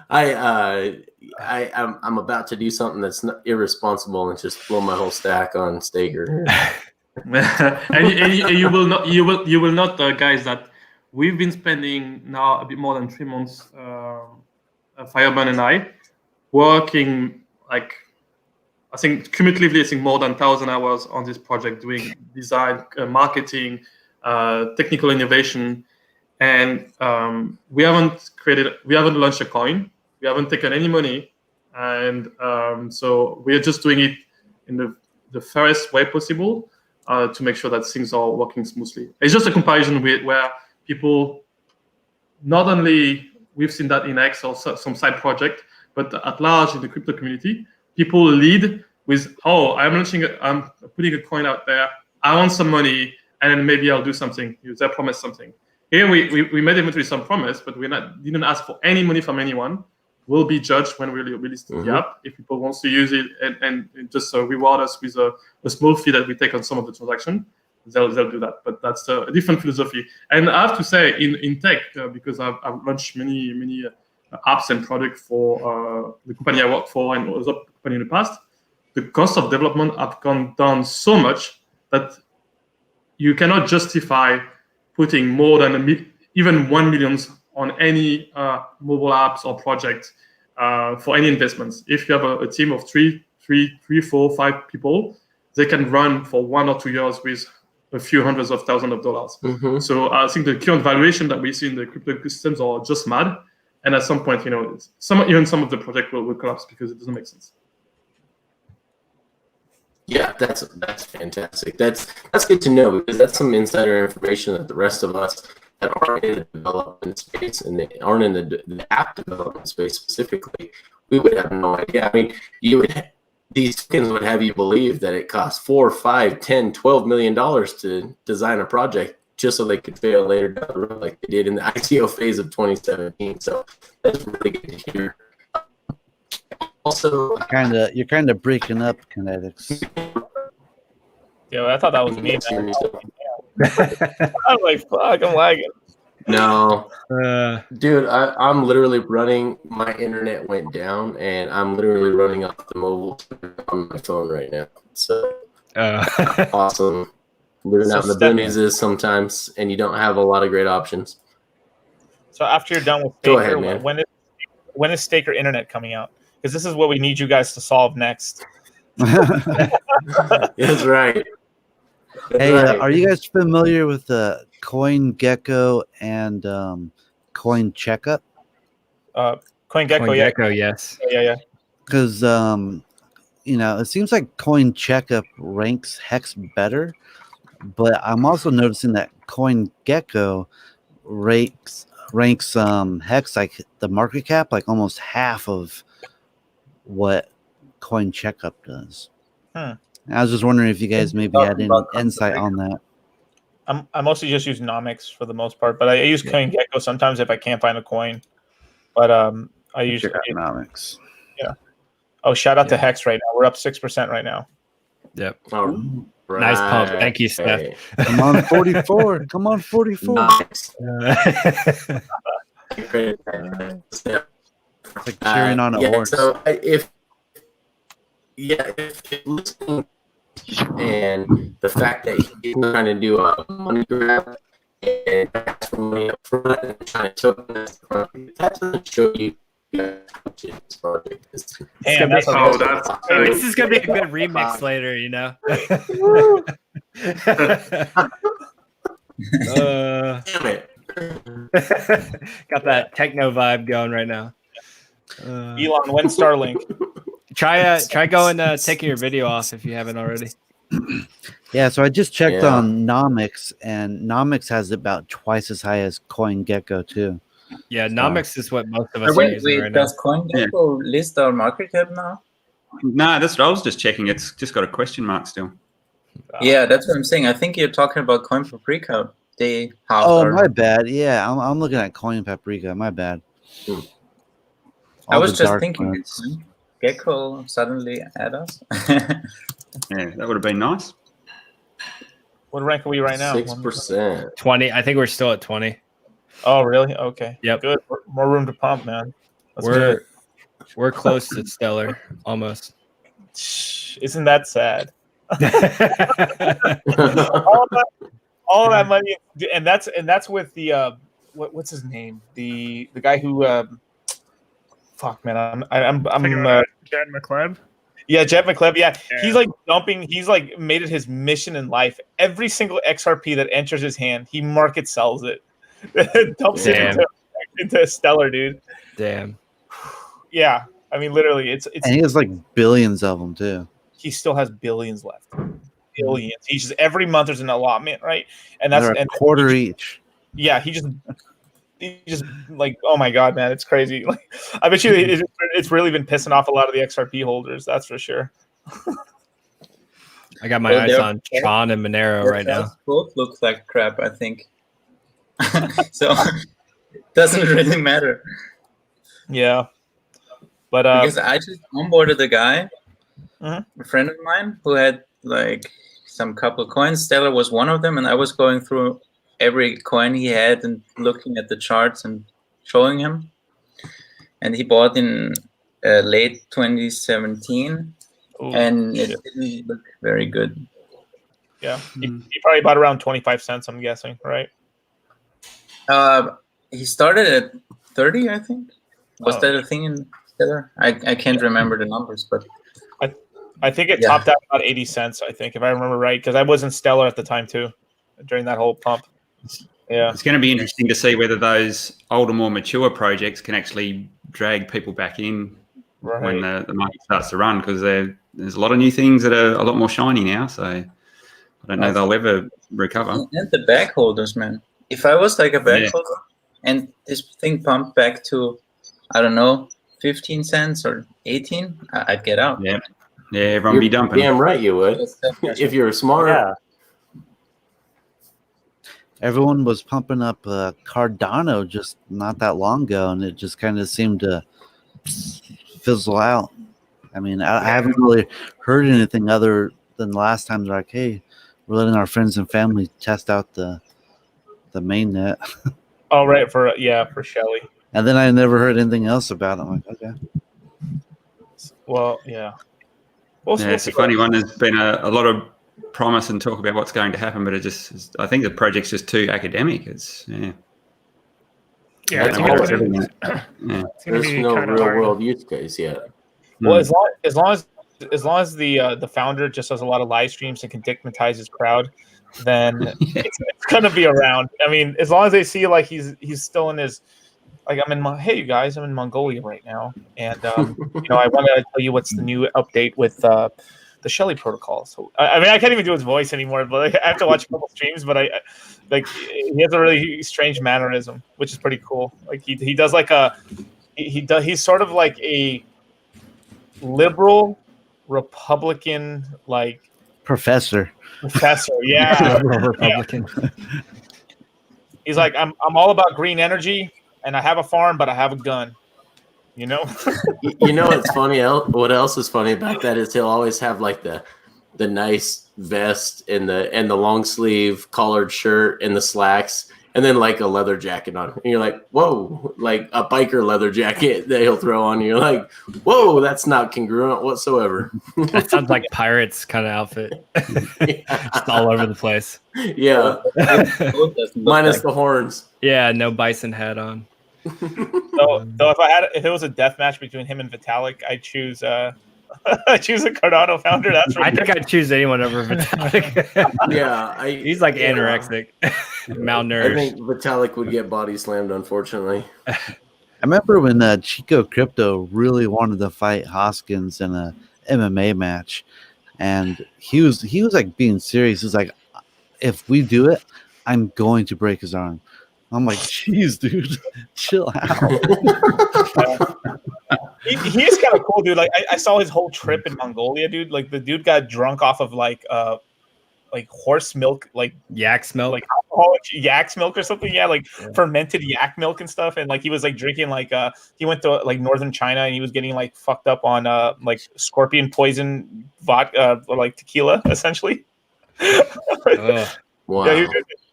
I'm about to do something that's not irresponsible and just blow my whole stack on Staker. and you will not, guys, that we've been spending now a bit more than 3 months, Fireburn and I, working I think cumulatively, more than 1,000 hours on this project, doing design, marketing, technical innovation. And we haven't launched a coin. We haven't taken any money. And so we're just doing it in the fairest way possible to make sure that things are working smoothly. It's just a comparison where people, not only we've seen that in X or some side project, but at large in the crypto community, people lead with, I'm putting a coin out there. I want some money, and then maybe I'll do something. They promise something. Here we made eventually some promise, but we didn't ask for any money from anyone. will be judged when we release the app. If people want to use it and just reward us with a small fee that we take on some of the transaction, they'll do that. But that's a different philosophy. And I have to say, in tech, because I've launched many apps and products for the company I work for and other company in the past, the cost of development have gone down so much that you cannot justify putting more than even 1 million on any mobile apps or project for any investments. If you have a team of three, 4, 5 people, they can run for 1 or 2 years with a few hundreds of thousands of dollars. So I think the current valuation that we see in the crypto ecosystems are just mad. And at some point, some of the project will collapse because it doesn't make sense. Yeah, that's fantastic. That's good to know, because that's some insider information that the rest of us that aren't in the development space and they aren't in the app development space specifically, we would have no idea. I mean, these tokens would have you believe that it costs $4, $5, $10, $12 million to design a project just so they could fail later down the road, like they did in the ICO phase of 2017. So that's really good to hear. Also, you're kind of breaking up, Kinetics. Yo, I thought that was me. I'm like, fuck, I'm lagging. No, dude, I'm literally running. My internet went down, and I'm literally running off the mobile on my phone right now. So awesome. Living out in the boonies is sometimes, and you don't have a lot of great options. So after you're done with Staker, go ahead, man. When is Staker Internet coming out? Because this is what we need you guys to solve next. That's right. Hey, are you guys familiar with CoinGecko and Coin Checkup? CoinGecko, yes. Yeah. Because it seems like Coin Checkup ranks Hex better, but I'm also noticing that CoinGecko ranks Hex, like the market cap, like almost half of what Coin Checkup does. I was just wondering if you guys maybe had any insight on that. I mostly just use Nomics for the most part, but I use CoinGecko sometimes if I can't find a coin. But I use Nomics. Yeah. Oh, shout out to Hex right now. We're up 6% right now. Yep. Right. Nice pump. Thank you, Steph. Come on, 44. Come on, 44. Nice. It's like cheering on a horse. So if listening and the fact that he's trying to do a money grab and ask for money up front and trying to tokenize the project, that doesn't show you how much this project is. This is gonna be a good remix later, Damn it. Got that techno vibe going right now. Elon, when Starlink? Try going taking your video off if you haven't already. Yeah, so I just checked on Nomics, and Nomics has about twice as high as CoinGecko too. Yeah, Nomics is what most of us are using right now. Does CoinGecko list our market cap now? No, that's what I was just checking. It's just got a question mark still. Yeah, that's what I'm saying. I think you're talking about Coin Paprika. My bad. Yeah, I'm looking at Coin Paprika. My bad. I was just thinking, Gecko suddenly add us. Yeah, that would have been nice. What rank are we right now? 6%. 20. I think we're still at 20. Oh, really? Okay. Yep. Good. More room to pump, man. We're close to stellar, almost. Isn't that sad? all that money, and that's with the what's his name? The guy who fuck, man. I'm Jed McCleb. Yeah, Jed McCleb. Yeah, he's like dumping. He's like made it his mission in life. Every single XRP that enters his hand, he market sells it, dumps it into Stellar, dude. Damn. Yeah, I mean, literally, it's. And he has like billions of them too. He still has billions left. Billions. He's just every month there's an allotment, right? And that's a quarter each. Yeah, he just like, oh my god, man, it's crazy. Like, I bet you it's really been pissing off a lot of the XRP holders. That's for sure. I got my eyes on Tron and Monero right now. Both look like crap, I think. So it doesn't really matter. Yeah. But because I just onboarded a guy, a friend of mine, who had like some couple coins. Stellar was one of them, and I was going through every coin he had and looking at the charts and showing him. And he bought in late 2017, and it didn't look very good. Yeah, he probably bought around 25 cents, I'm guessing, right? He started at 30, I think. Was that a thing in Stellar? I can't remember the numbers, but I think it topped out about 80 cents, I think, if I remember right, because I was in Stellar at the time too, during that whole pump. Yeah, it's going to be interesting to see whether those older, more mature projects can actually drag people back in when the market starts to run, because there's a lot of new things that are a lot more shiny now. So I don't know they'll ever recover. And the back holders, man. If I was like a back holder and this thing pumped back to, I don't know, 15 cents or 18, I'd get out. Yeah, everyone be dumping. Damn right you would. If you're smart. Yeah. Everyone was pumping up Cardano just not that long ago, and it just kind of seemed to fizzle out. I mean, I haven't really heard anything other than the last time they're like, hey, we're letting our friends and family test out the mainnet. Oh, right, for Shelly. And then I never heard anything else about it. I'm like, okay. Well, yeah. It's a funny one. There's been a lot of promise and talk about what's going to happen, but I think the project's just too academic. It's there's no real world use case yet. Well, as long as the founder just does a lot of live streams and can dignitize his crowd, then it's gonna be around. I mean, as long as they see like he's still in his, like, hey you guys, I'm in Mongolia right now, and I want to tell you what's the new update with the Shelly protocol. So I mean, I can't even do his voice anymore, but I have to watch a couple streams. But he has a really strange mannerism, which is pretty cool. Like he does like he's sort of like a liberal Republican like professor. Yeah. Republican. He's like, I'm all about green energy, and I have a farm, but I have a gun. You know. What's funny? What else is funny about that is he'll always have like the nice vest and the long sleeve collared shirt and the slacks, and then like a leather jacket on. And you're like, whoa, like a biker leather jacket that he'll throw on. And you're like, whoa, that's not congruent whatsoever. That sounds like pirates kind of outfit. Just all over the place. Yeah. Minus the horns. Yeah, no bison hat on. So if it was a death match between him and Vitalik, I'd choose a Cardano founder. That's I think I'd choose anyone over Vitalik. Yeah, he's like anorexic, malnourished. I think Vitalik would get body slammed, unfortunately. I remember when Chico Crypto really wanted to fight Hoskins in a MMA match, and he was like being serious. He was like, if we do it, I'm going to break his arm. I'm like, jeez, dude, chill out. He is kind of cool, dude. Like I saw his whole trip in Mongolia, dude. Like the dude got drunk off of like horse milk, like yak's milk, like alcoholic yak's milk or something. Yeah, like fermented yak milk and stuff. And like he was like drinking like he went to like northern China and he was getting like fucked up on like scorpion poison vodka, like tequila, essentially. Wow.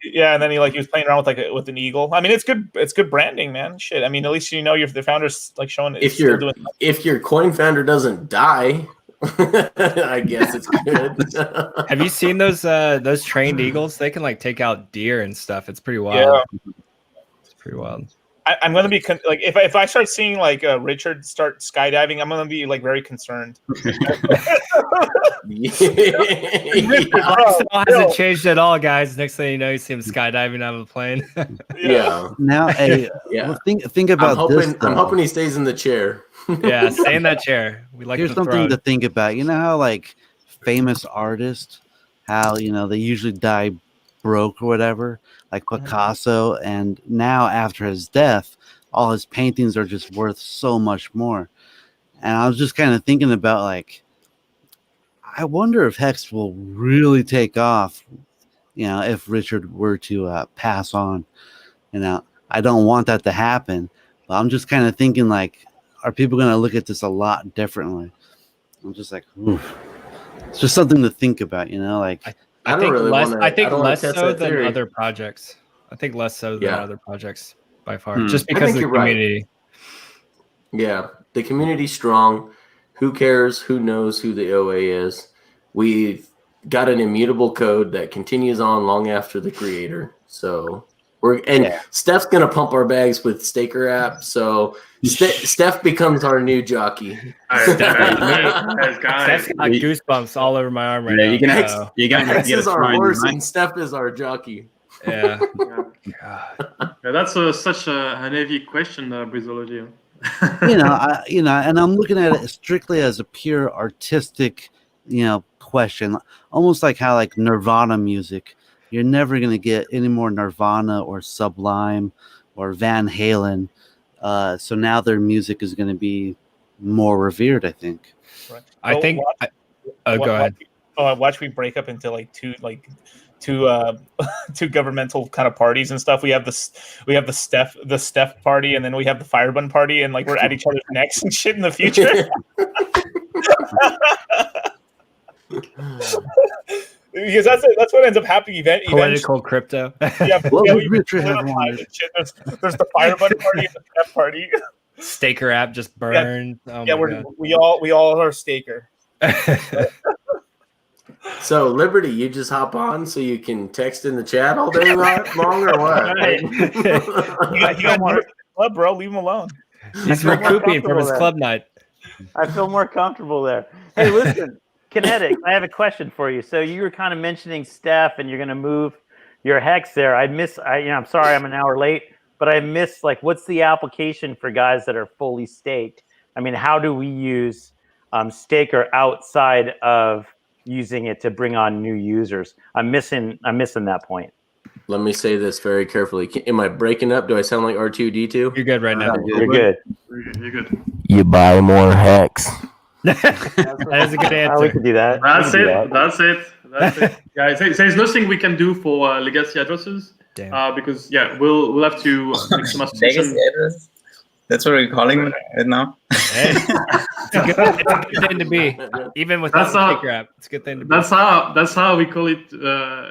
Yeah, and then he was playing around with an eagle. I mean, it's good branding, man. Shit. I mean, at least the founder's like showing if your coin founder doesn't die, I guess it's good. Have you seen those trained eagles? They can like take out deer and stuff. It's pretty wild. Yeah. It's pretty wild. I'm gonna be if I start seeing like Richard start skydiving, I'm gonna be like very concerned. Hasn't changed at all, guys. Next thing you know, you see him skydiving out of a plane. Yeah. Now, well, think about this. I'm hoping he stays in the chair. Yeah, stay in that chair. We like. Here's something to think about. You know how like famous artists, how they usually die broke or whatever, like Picasso, and now after his death, all his paintings are just worth so much more. And I was just kind of thinking about like, I wonder if Hex will really take off, if Richard were to pass on. I don't want that to happen, but I'm just kind of thinking like, are people going to look at this a lot differently? I'm just like, oof. It's just something to think about, like. I think less so than other projects. I think less so than other projects by far, just because of the community. Right. Yeah, the community's strong. Who cares? Who knows who the OA is? We've got an immutable code that continues on long after the creator. So Steph's gonna pump our bags with Staker app. So Steph becomes our new jockey. Steph's got goosebumps all over my arm right now. You're gonna Hex is our horse and Steph is our jockey. Yeah. That's such an heavy question, Brizology. And I'm looking at it strictly as a pure artistic, question, almost like how like Nirvana music. You're never going to get any more Nirvana or Sublime or Van Halen. So now their music is going to be more revered, I think. Right. I think. Go ahead. Watch we break up into two governmental kind of parties and stuff. We have the Steph party, and then we have the Firebun party, and like we're at each other's necks and shit in the future. Because that's what ends up happening. Political crypto. What would Richard have wanted? There's the Firebun party and the Steph party. Staker app just burned. We all are Staker. So Liberty, you just hop on so you can text in the chat all day long, or what? He got more club, bro. Leave him alone. He's recouping from his club night. I feel more comfortable there. Hey, listen, Kinetic, I have a question for you. So you were kind of mentioning Steph, and you're going to move your Hex there. I'm sorry, I'm an hour late, but I missed what's the application for guys that are fully staked? I mean, how do we use Staker outside of using it to bring on new users? I'm missing that point. Let me say this very carefully. Am I breaking up? Do I sound like R2D2? You're good right now. You're good. You're good. You buy more Hex. That is a good answer. We can do that. That's it. Yeah, there's nothing we can do for legacy addresses. Because we'll have to make some legacy address. That's what we're calling it now. Hey, it's a good thing to be, even without the Staker app. It's a good thing to be. That's how we call it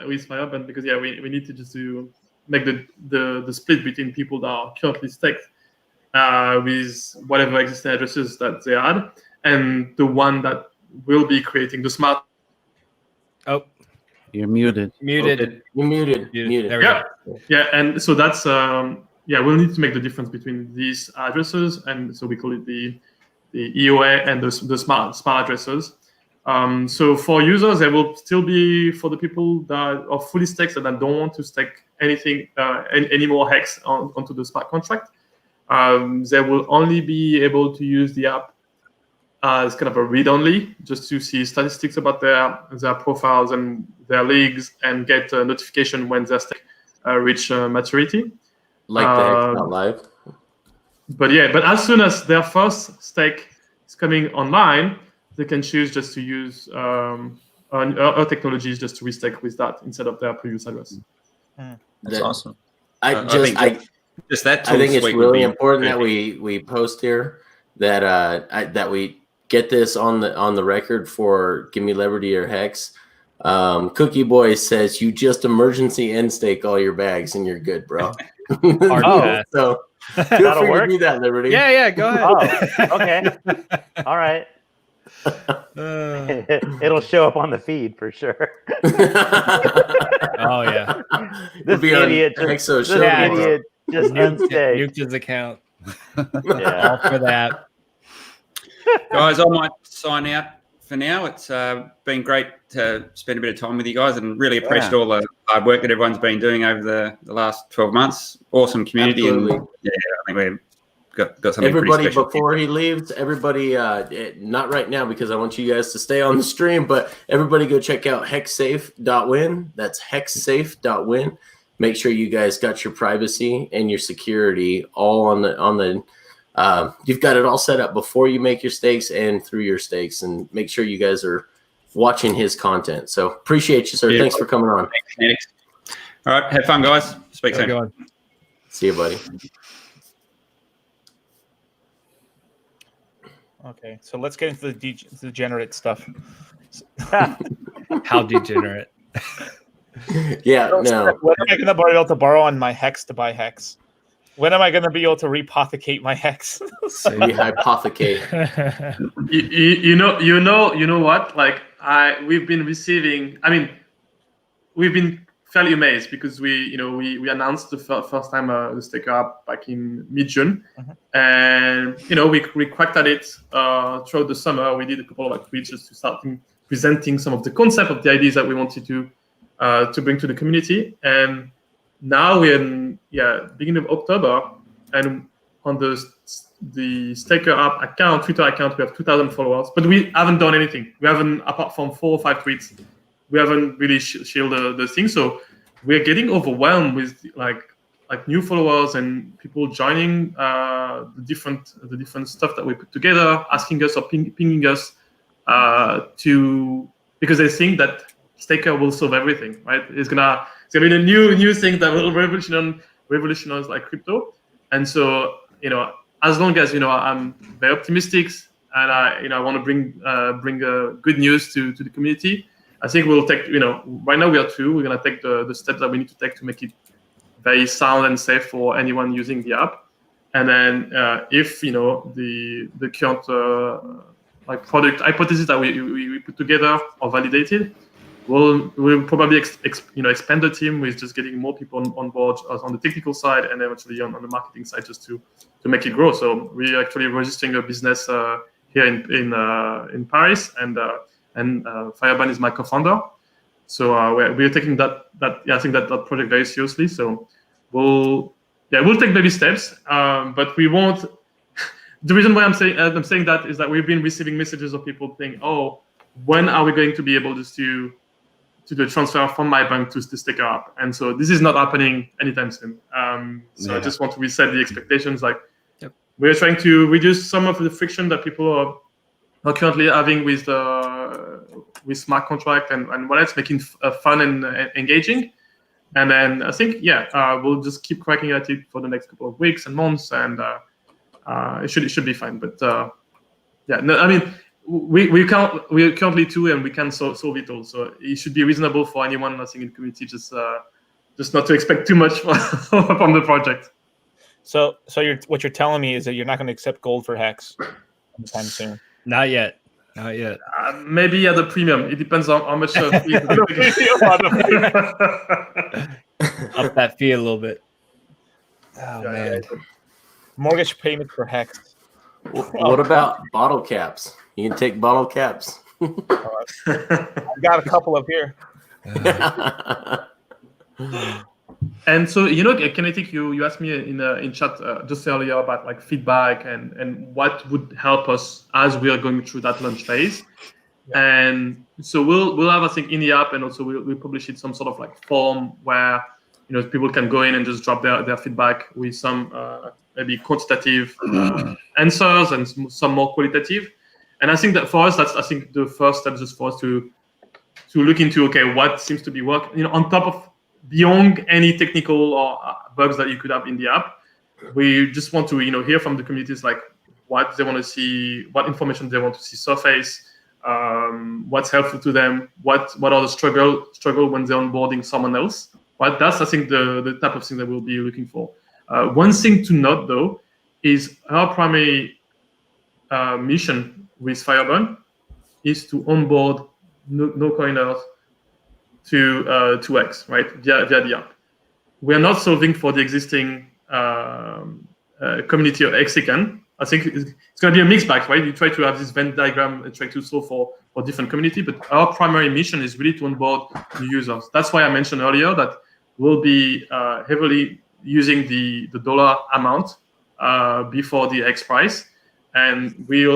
with Firebun, because we need to just to make the split between people that are currently staked with whatever existing addresses that they add, and the one that will be creating the smart. Oh, you're muted. Muted. You're muted. There we go. Yeah, and so that's we'll need to make the difference between these addresses, and so we call it the EOA and the smart addresses. So for users, there will still be, for the people that are fully staked and that don't want to stake anything, any more Hex onto the smart contract, they will only be able to use the app as kind of a read-only, just to see statistics about their profiles and their leagues, and get a notification when their stake reach maturity. Like the Hex.live. But as soon as their first stake is coming online, they can choose just to use our technologies just to restake with that instead of their previous address. That's awesome. I think it's really important that we post here that we get this on the record for Give Me Liberty or Hex. Cookie Boy says you just emergency end stake all your bags and you're good, bro. So feel free to do that, Liberty. Yeah, go ahead. Oh, okay. All right. It'll show up on the feed for sure. Oh yeah. This idiot just nuked his account. Yeah, all for that. Guys, I might sign out for now. It's been great to spend a bit of time with you guys, and really appreciate all the hard work that everyone's been doing over the last 12 months. Awesome community. Absolutely. And I think we've got something everybody pretty special. Before he leaves, everybody not right now because I want you guys to stay on the stream, but everybody go check out hexsafe.win. That's hexsafe.win. Make sure you guys got your privacy and your security all on the you've got it all set up before you make your stakes and through your stakes, and make sure you guys are watching his content. So appreciate you, sir. Yeah. Thanks for coming on. Thanks. All right, have fun, guys. Speak soon. See you, buddy. Okay, so let's get into the degenerate stuff. How degenerate? Yeah, no. When am I going to be able to borrow on my Hex to buy Hex? When am I going to be able to repothecate my Hex? Rehypothecate. You know what? Like we've been receiving. I mean, we've been fairly amazed because we announced the first time the staker up back in mid-June, and we cracked at it throughout the summer. We did a couple of tweets just to start presenting some of the concept of the ideas that we wanted to bring to the community. And now we're in beginning of October, and on the staker app account, Twitter account, we have 2,000 followers, but we haven't done anything. We haven't, apart from 4 or 5 tweets, we haven't really shielded the thing. So we're getting overwhelmed with like new followers and people joining the different stuff that we put together, asking us or pinging us because they think that staker will solve everything, right? It's gonna be a new thing that will revolutionize like crypto. And so as long as I'm very optimistic and I want to bring good news to the community, I think we'll take right now we are 2. We're gonna take the steps that we need to take to make it very sound and safe for anyone using the app. And then if the current product hypothesis that we put together are validated, we'll probably expand the team with just getting more people on board on the technical side and eventually on the marketing side just to make it grow. So we're actually registering a business here in Paris, and Fireburn is my co-founder. So we're taking that I think that project very seriously. So we'll take baby steps, but we won't. The reason why I'm saying that is that we've been receiving messages of people saying, "Oh, when are we going to be able to do the transfer from my bank to the staker app?" And so this is not happening anytime soon. I just want to reset the expectations. We're trying to reduce some of the friction that people are currently having with smart contract and wallets, making fun and engaging. And then I think we'll just keep cracking at it for the next couple of weeks and months, and it should be fine. But I mean, we're currently 2 and we can solve it all. So it should be reasonable for anyone I think in the community just not to expect too much from the project. So what you're telling me is that you're not going to accept gold for Hex anytime soon. Not yet. Maybe at a premium. It depends on how much. Up that fee a little bit. Oh man. Mortgage payment for Hex. What about bottle caps? You can take bottle caps. I've got a couple up here. And so Kinetic, you asked me in chat just earlier about feedback and what would help us as we are going through that launch phase. And so we'll have, I think, in the app, and also we'll publish it some sort of form where people can go in and just drop their feedback with some maybe quantitative answers and some more qualitative. And I think that for us, that's the first step, just for us to look into what seems to be working. On top of beyond any technical or bugs that you could have in the app, we just want to hear from the communities what they want to see, what information they want to see surface, what's helpful to them, what are the struggle when they're onboarding someone else. But that's, I think, the type of thing that we'll be looking for. One thing to note, though, is our primary mission with Fireburn is to onboard no coiners to X, right, via the app. We are not solving for the existing community of Hexicans. I think it's going to be a mixed bag, right? You try to have this Venn diagram and try to solve for different community, but our primary mission is really to onboard new users. That's why I mentioned earlier that we'll be heavily using the dollar amount before the X price, and we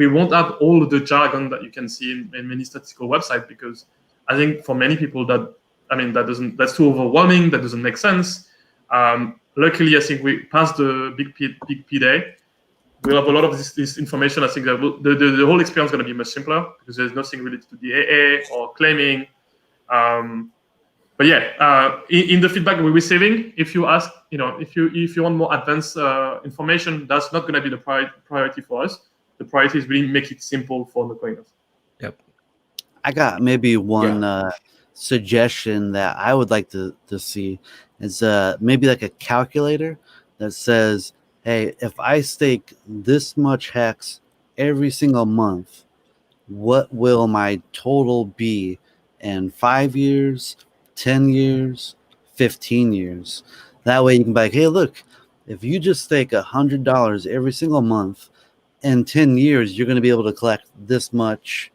won't have all of the jargon that you can see in many statistical websites, because I think for many people that's too overwhelming. That doesn't make sense. Luckily, I think we passed the big payday. We'll have a lot of this information. I think that the whole experience is going to be much simpler because there's nothing related to the AA or claiming. But in the feedback we're receiving, if you ask, if you want more advanced information, that's not going to be the priority for us. the priority is really make it simple for the coiners. Yep. I got maybe one suggestion that I would like to see is maybe like a calculator that says, hey, if I stake this much Hex every single month, what will my total be in 5 years, 10 years, 15 years? That way you can be like, hey, look, if you just stake $100 every single month, in 10 years, you're going to be able to collect this much,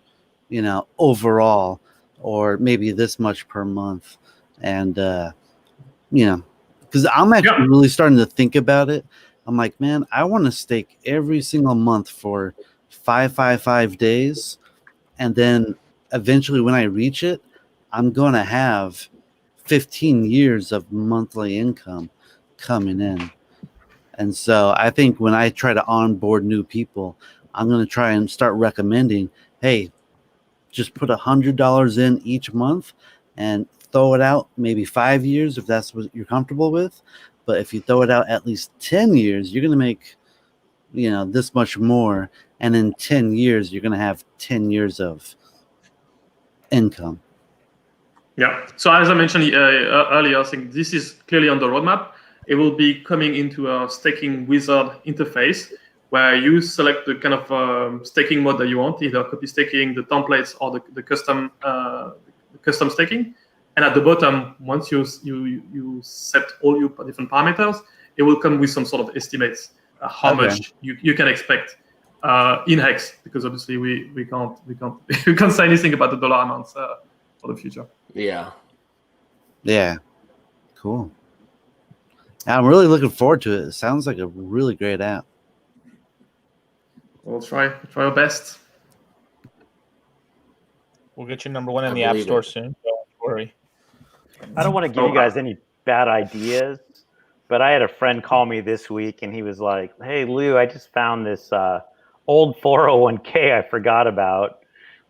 overall, or maybe this much per month. And, because I'm actually really starting to think about it. I'm like, man, I want to stake every single month for 555 days. And then eventually when I reach it, I'm going to have 15 years of monthly income coming in. And so I think when I try to onboard new people, I'm going to try and start recommending, hey, just put $100 in each month and throw it out maybe 5 years if that's what you're comfortable with. But if you throw it out at least 10 years, you're going to make, this much more. And in 10 years, you're going to have 10 years of income. Yeah. So as I mentioned earlier, I think this is clearly on the roadmap. It will be coming into a staking wizard interface where you select the kind of staking mode that you want, either copy staking, the templates, or the custom staking. And at the bottom, once you set all your different parameters, it will come with some sort of estimates how much you can expect in Hex, because obviously we can't say anything about the dollar amounts for the future. Yeah. Yeah. Cool. I'm really looking forward to it. It sounds like a really great app. We'll try our best. We'll get you number one in the App Store soon. Don't worry. I don't want to give you guys any bad ideas, but I had a friend call me this week, and he was like, hey, Lou, I just found this old 401k I forgot about,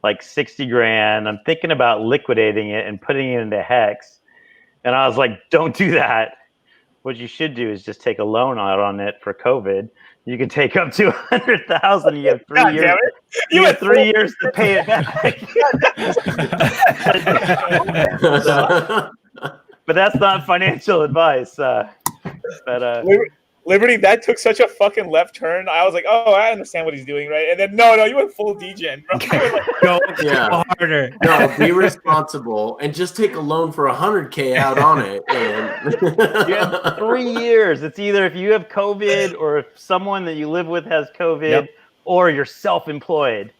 like 60 grand. I'm thinking about liquidating it and putting it into Hex. And I was like, don't do that. What you should do is just take a loan out on it for COVID. You can take up to 100,000. You have 3 years. You have 3 years to pay it back. But that's not financial advice. Liberty, that took such a fucking left turn. I was like, oh, I understand what he's doing, right? And then no, you went full degen, bro. Go harder. No, be responsible and just take a loan for 100K out on it. And you have 3 years. It's either if you have COVID or if someone that you live with has COVID, or you're self-employed.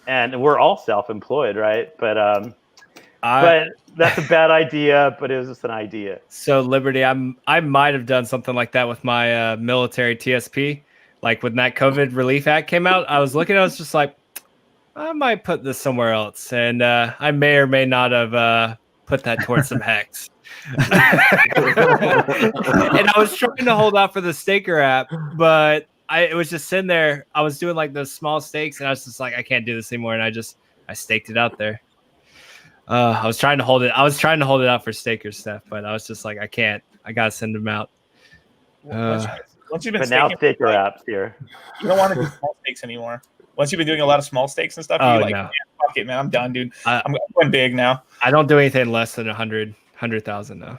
And we're all self-employed, right? But that's a bad idea, but it was just an idea. So Liberty, I might have done something like that with my military TSP. Like when that COVID Relief Act came out, I was looking, I was just like, I might put this somewhere else. And I may or may not have put that towards some Hex. And I was trying to hold out for the Staker app, but it was just sitting there. I was doing like those small stakes, and I was just like, I can't do this anymore. And I staked it out there. I was trying to hold it. I was trying to hold it out for Staker stuff, but I was just like, I can't. I gotta send them out. Once you've been but now Staker apps here. You don't want to do small stakes anymore. Once you've been doing a lot of small stakes and stuff, you're like, no. Fuck it, man. I'm done, dude. I'm going big now. I don't do anything less than 100,000 now.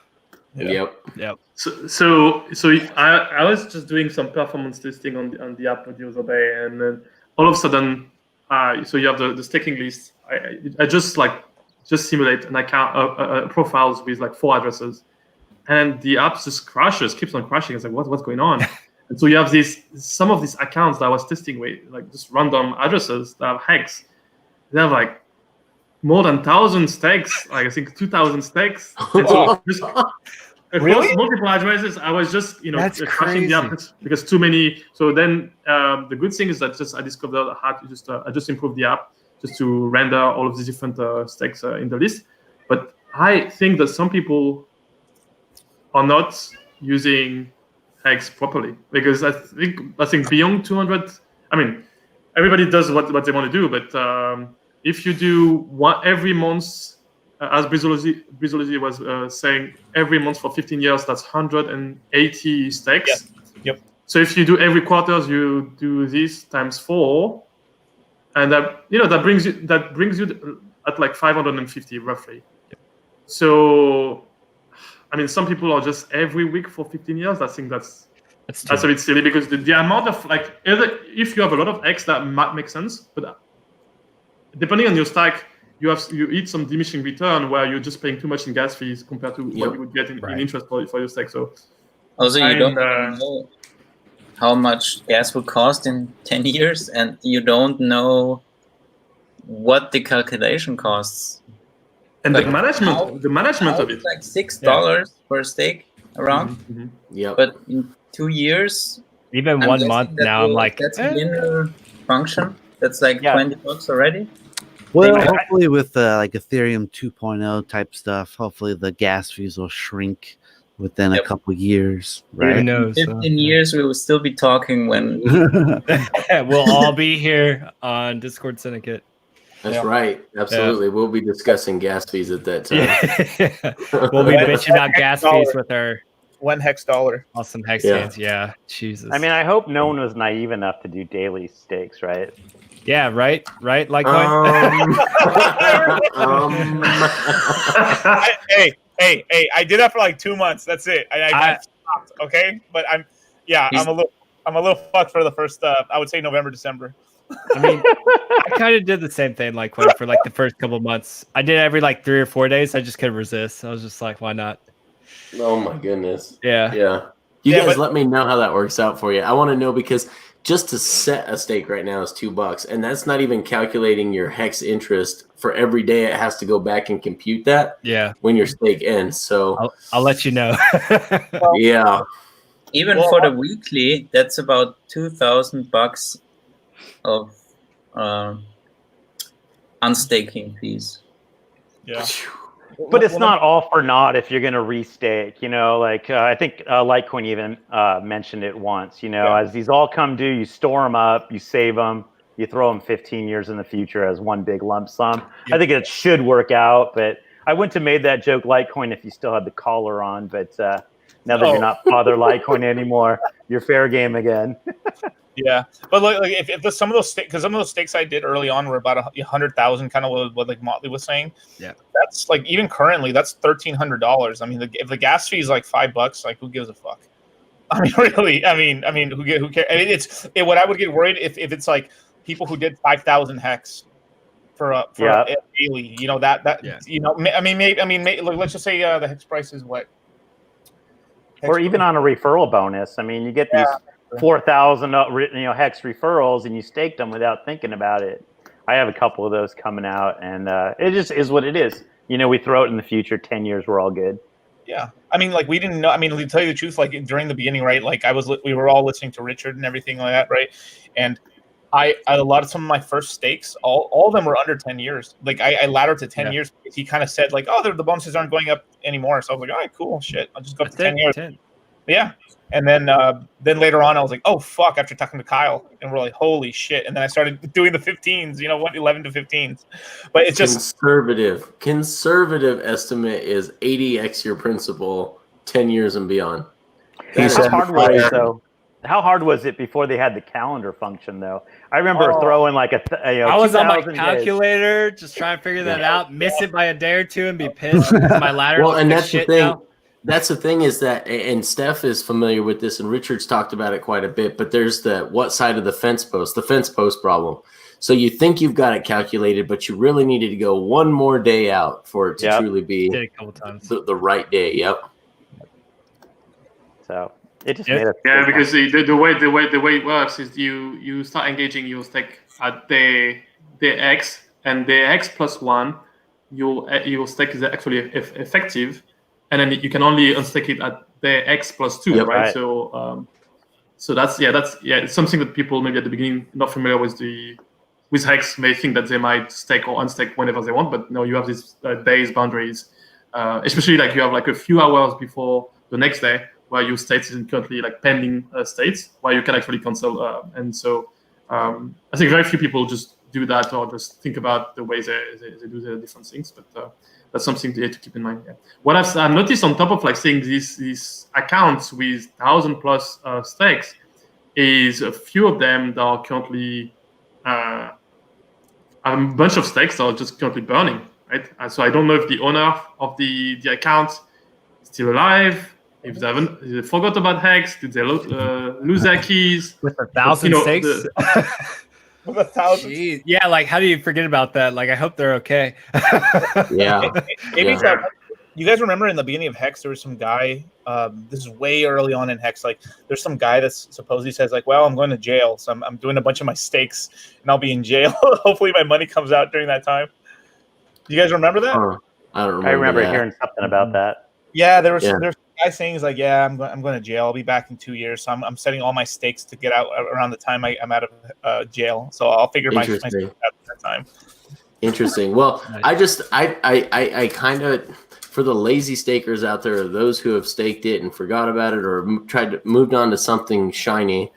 Yep. So I was just doing some performance testing on the app the other day, and then all of a sudden, so you have the staking list. I just simulate an account profiles with like 4 addresses, and the app just keeps on crashing. It's like what's going on? And so you have some of these accounts that I was testing with, like just random addresses that have Hex. They have like more than 1,000 stakes, like I think 2,000 stakes. And so just across multiple addresses, I was just crashing the app because too many. So then the good thing is that I discovered how to I just improved the app just to render all of these different stakes in the list. But I think that some people are not using Hex properly, because I think beyond 200, I mean, everybody does what they want to do, but if you do every month, as Brizology was saying, every month for 15 years, that's 180 stakes. Yep. So if you do every quarter, you do this times 4, and that brings you at like 550 roughly. So, I mean, some people are just every week for 15 years. I think that's a bit silly, because the amount of like, if you have a lot of X, that might make sense, but depending on your stack, you eat some diminishing return where you're just paying too much in gas fees compared to what you would get in interest for your stack. So also, you don't know how much gas will cost in 10 years, and you don't know what the calculation costs. And like the management of it. Like $6 per stake around. Mm-hmm. Yeah. But in 2 years, even 1 month now, I'm like, that's a linear function. That's like $20 already. Well, hopefully with like Ethereum 2.0 type stuff, hopefully the gas fees will shrink within a couple years, right? Who knows? 15 years, we will still be talking when we'll all be here on Discord Syndicate. That's right. Absolutely. We'll be discussing gas fees at that time. We'll be bitching about gas fees with our $1 hex dollar. Awesome hex hands. Yeah. Jesus. I mean, I hope no one was naive enough to do daily stakes, right? Yeah, right. Like Hey, I did that for like 2 months. That's it. I stopped, okay? But I'm a little fucked for the first I would say November, December. I mean, I kind of did the same thing like for like the first couple of months. I did every like 3 or 4 days. I just couldn't resist. I was just like, why not? Oh my goodness. Yeah. You guys let me know how that works out for you. I want to know, because just to set a stake right now is $2, and that's not even calculating your hex interest for every day. It has to go back and compute that. Yeah. When your stake ends. So I'll let you know. Yeah. Even for the weekly, that's about $2,000 of unstaking fees. Yeah. But it's not all for naught if you're going to restake, like I think Litecoin even mentioned it once, as these all come due, you store them up, you save them, you throw them 15 years in the future as one big lump sum. I think it should work out, but I wouldn't have made that joke Litecoin if you still had the collar on, but now that you're not Father Litecoin anymore, you're fair game again. Yeah, but like if some of those stakes I did early on were about 100,000, kind of what like Motley was saying. Yeah, that's like even currently that's $1,300. I mean, if the gas fee is like $5, like who gives a fuck? I mean, really, I mean, who cares? I mean, what I would get worried if it's like people who did 5,000 hex for a daily, maybe let's just say the hex price is what, or even on a referral bonus. I mean, you get these 4,000 hex referrals, and you staked them without thinking about it. I have a couple of those coming out, and it just is what it is. We throw it in the future. 10 years, we're all good. Yeah, I mean, like we didn't know. I mean, to tell you the truth, like during the beginning, right? Like we were all listening to Richard and everything like that, right? And a lot of some of my first stakes, all of them were under 10 years. Like I laddered to 10 years. He kind of said like, oh, the bonuses aren't going up anymore. So I was like, all right, cool, shit. I'll just go up to 10 years. 10. Yeah. And then later on, I was like, oh, fuck, after talking to Kyle. And we're like, holy shit. And then I started doing the 15s, 11 to 15s. But it's just conservative estimate is 80x your principal 10 years and beyond. How hard was it before they had the calendar function, though? I remember throwing like I was on my calculator just trying to figure that out, miss it by a day or two, and be pissed. My ladder. Well, and that's the thing. Now. That's the thing is that, and Steph is familiar with this, and Richard's talked about it quite a bit, but there's the side of the fence post problem. So you think you've got it calculated, but you really needed to go one more day out for it to truly be did a couple times. The right day. Yep. So it just made it. Yeah, because the way it works is you start engaging your stake at day X, and day X plus 1, your stake is actually effective. And then you can only unstake it at day X plus 2, right? So, that's it's something that people maybe at the beginning not familiar with Hex may think that they might stake or unstake whenever they want, but no, you have these days boundaries, especially like you have like a few hours before the next day where your state is currently like pending states where you can actually cancel. And so I think very few people just do that or just think about the way they do the different things, but. That's something to keep in mind. Yeah. What I've noticed on top of like seeing these accounts with 1,000+ stakes is a few of them that are currently a bunch of stakes are just currently burning, right? And so I don't know if the owner of the account is still alive. If they forgot about Hex, did they lose their keys? With 1,000 stakes? With 1,000. Jeez. Yeah, like how do you forget about that? Like I hope they're okay. Yeah. Maybe you guys remember in the beginning of Hex, there was some guy. This is way early on in Hex. Like, there's some guy that supposedly says, like, "Well, I'm going to jail, so I'm doing a bunch of my stakes, and I'll be in jail. Hopefully, my money comes out during that time." You guys remember that? I don't remember. I remember that. hearing something about that. Yeah, there's a guy saying, he's like, "Yeah, I'm going to jail. I'll be back in 2 years, so I'm setting all my stakes to get out around the time I'm out of jail. So I'll figure my stakes out at that time." Interesting. Well, I kind of, for the lazy stakers out there, or those who have staked it and forgot about it, or moved on to something shiny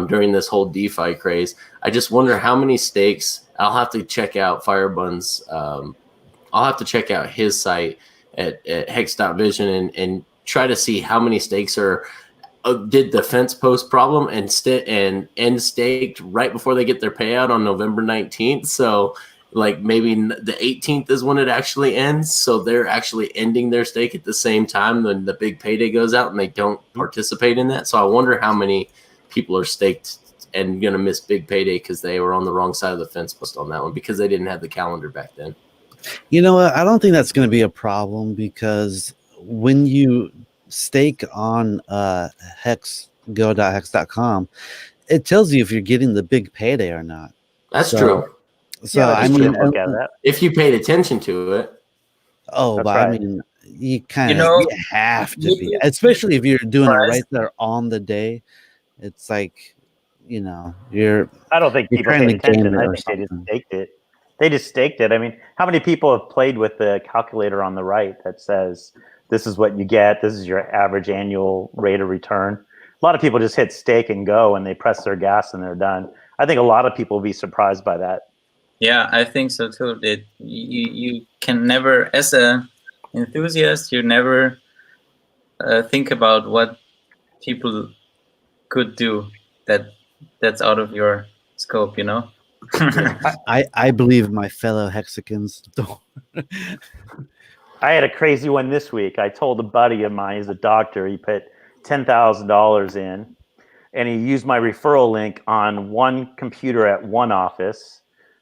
during this whole DeFi craze, I just wonder how many stakes. I'll have to check out Firebun's. I'll have to check out his site at hex.vision and try to see how many stakes are did the fence post problem and end staked right before they get their payout on November 19th. So like maybe the 18th is when it actually ends. So they're actually ending their stake at the same time when the big payday goes out and they don't participate in that. So I wonder how many people are staked and going to miss big payday because they were on the wrong side of the fence post on that one because they didn't have the calendar back then. You know what? I don't think that's going to be a problem because when you stake on go.hex.com, it tells you if you're getting the big payday or not. That's true. So I mean, look at that. If you paid attention to it. Oh, That's but right. I mean, you kind of you have to be, especially if you're doing it right there on the day. It's like, you know, I don't think people paid attention. I think they just staked it. They just staked it. I mean, how many people have played with the calculator on the right that says this is what you get, this is your average annual rate of return? A lot of people just hit stake and go, and they press their gas and they're done. I think a lot of people will be surprised by that. Yeah, I think so too. You can never, as an enthusiast, you never think about what people could do that's out of your scope, you know? I believe my fellow Hexicans don't. I had a crazy one this week. I told a buddy of mine, he's a doctor, he put $10,000 in, and he used my referral link on one computer at one office.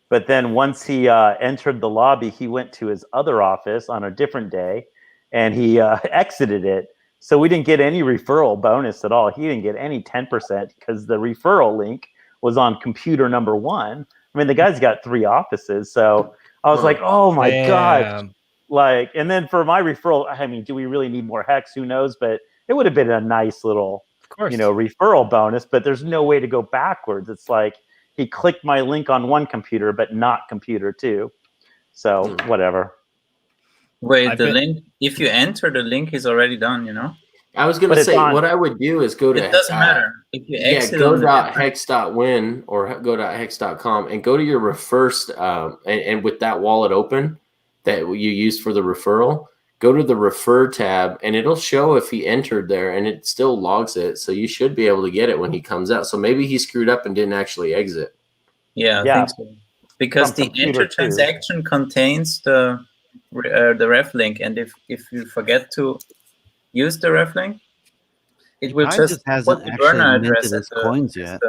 But then once he entered the lobby, he went to his other office on a different day, and he exited it. So we didn't get any referral bonus at all. He didn't get any 10% because the referral link was on computer number one. I mean, the guy's got 3 offices. So I was like, oh my God. Like, and then for my referral, I mean, do we really need more Hex? Who knows? But it would have been a nice little, referral bonus, but there's no way to go backwards. It's like he clicked my link on one computer, but not computer 2. So whatever. Wait, link, if you enter, the link is already done, you know? I was going to say, what I would do is go to... It doesn't matter. If you exit go.hex.win or go.hex.com and go to your refer, and with that wallet open that you used for the referral, go to the refer tab and it'll show if he entered there and it still logs it. So you should be able to get it when he comes out. So maybe he screwed up and didn't actually exit. Yeah, I think so. Because the enter transaction contains the ref link, and if you forget to use the ref link, it will just hasn't put the burner actually address minted his coins yet.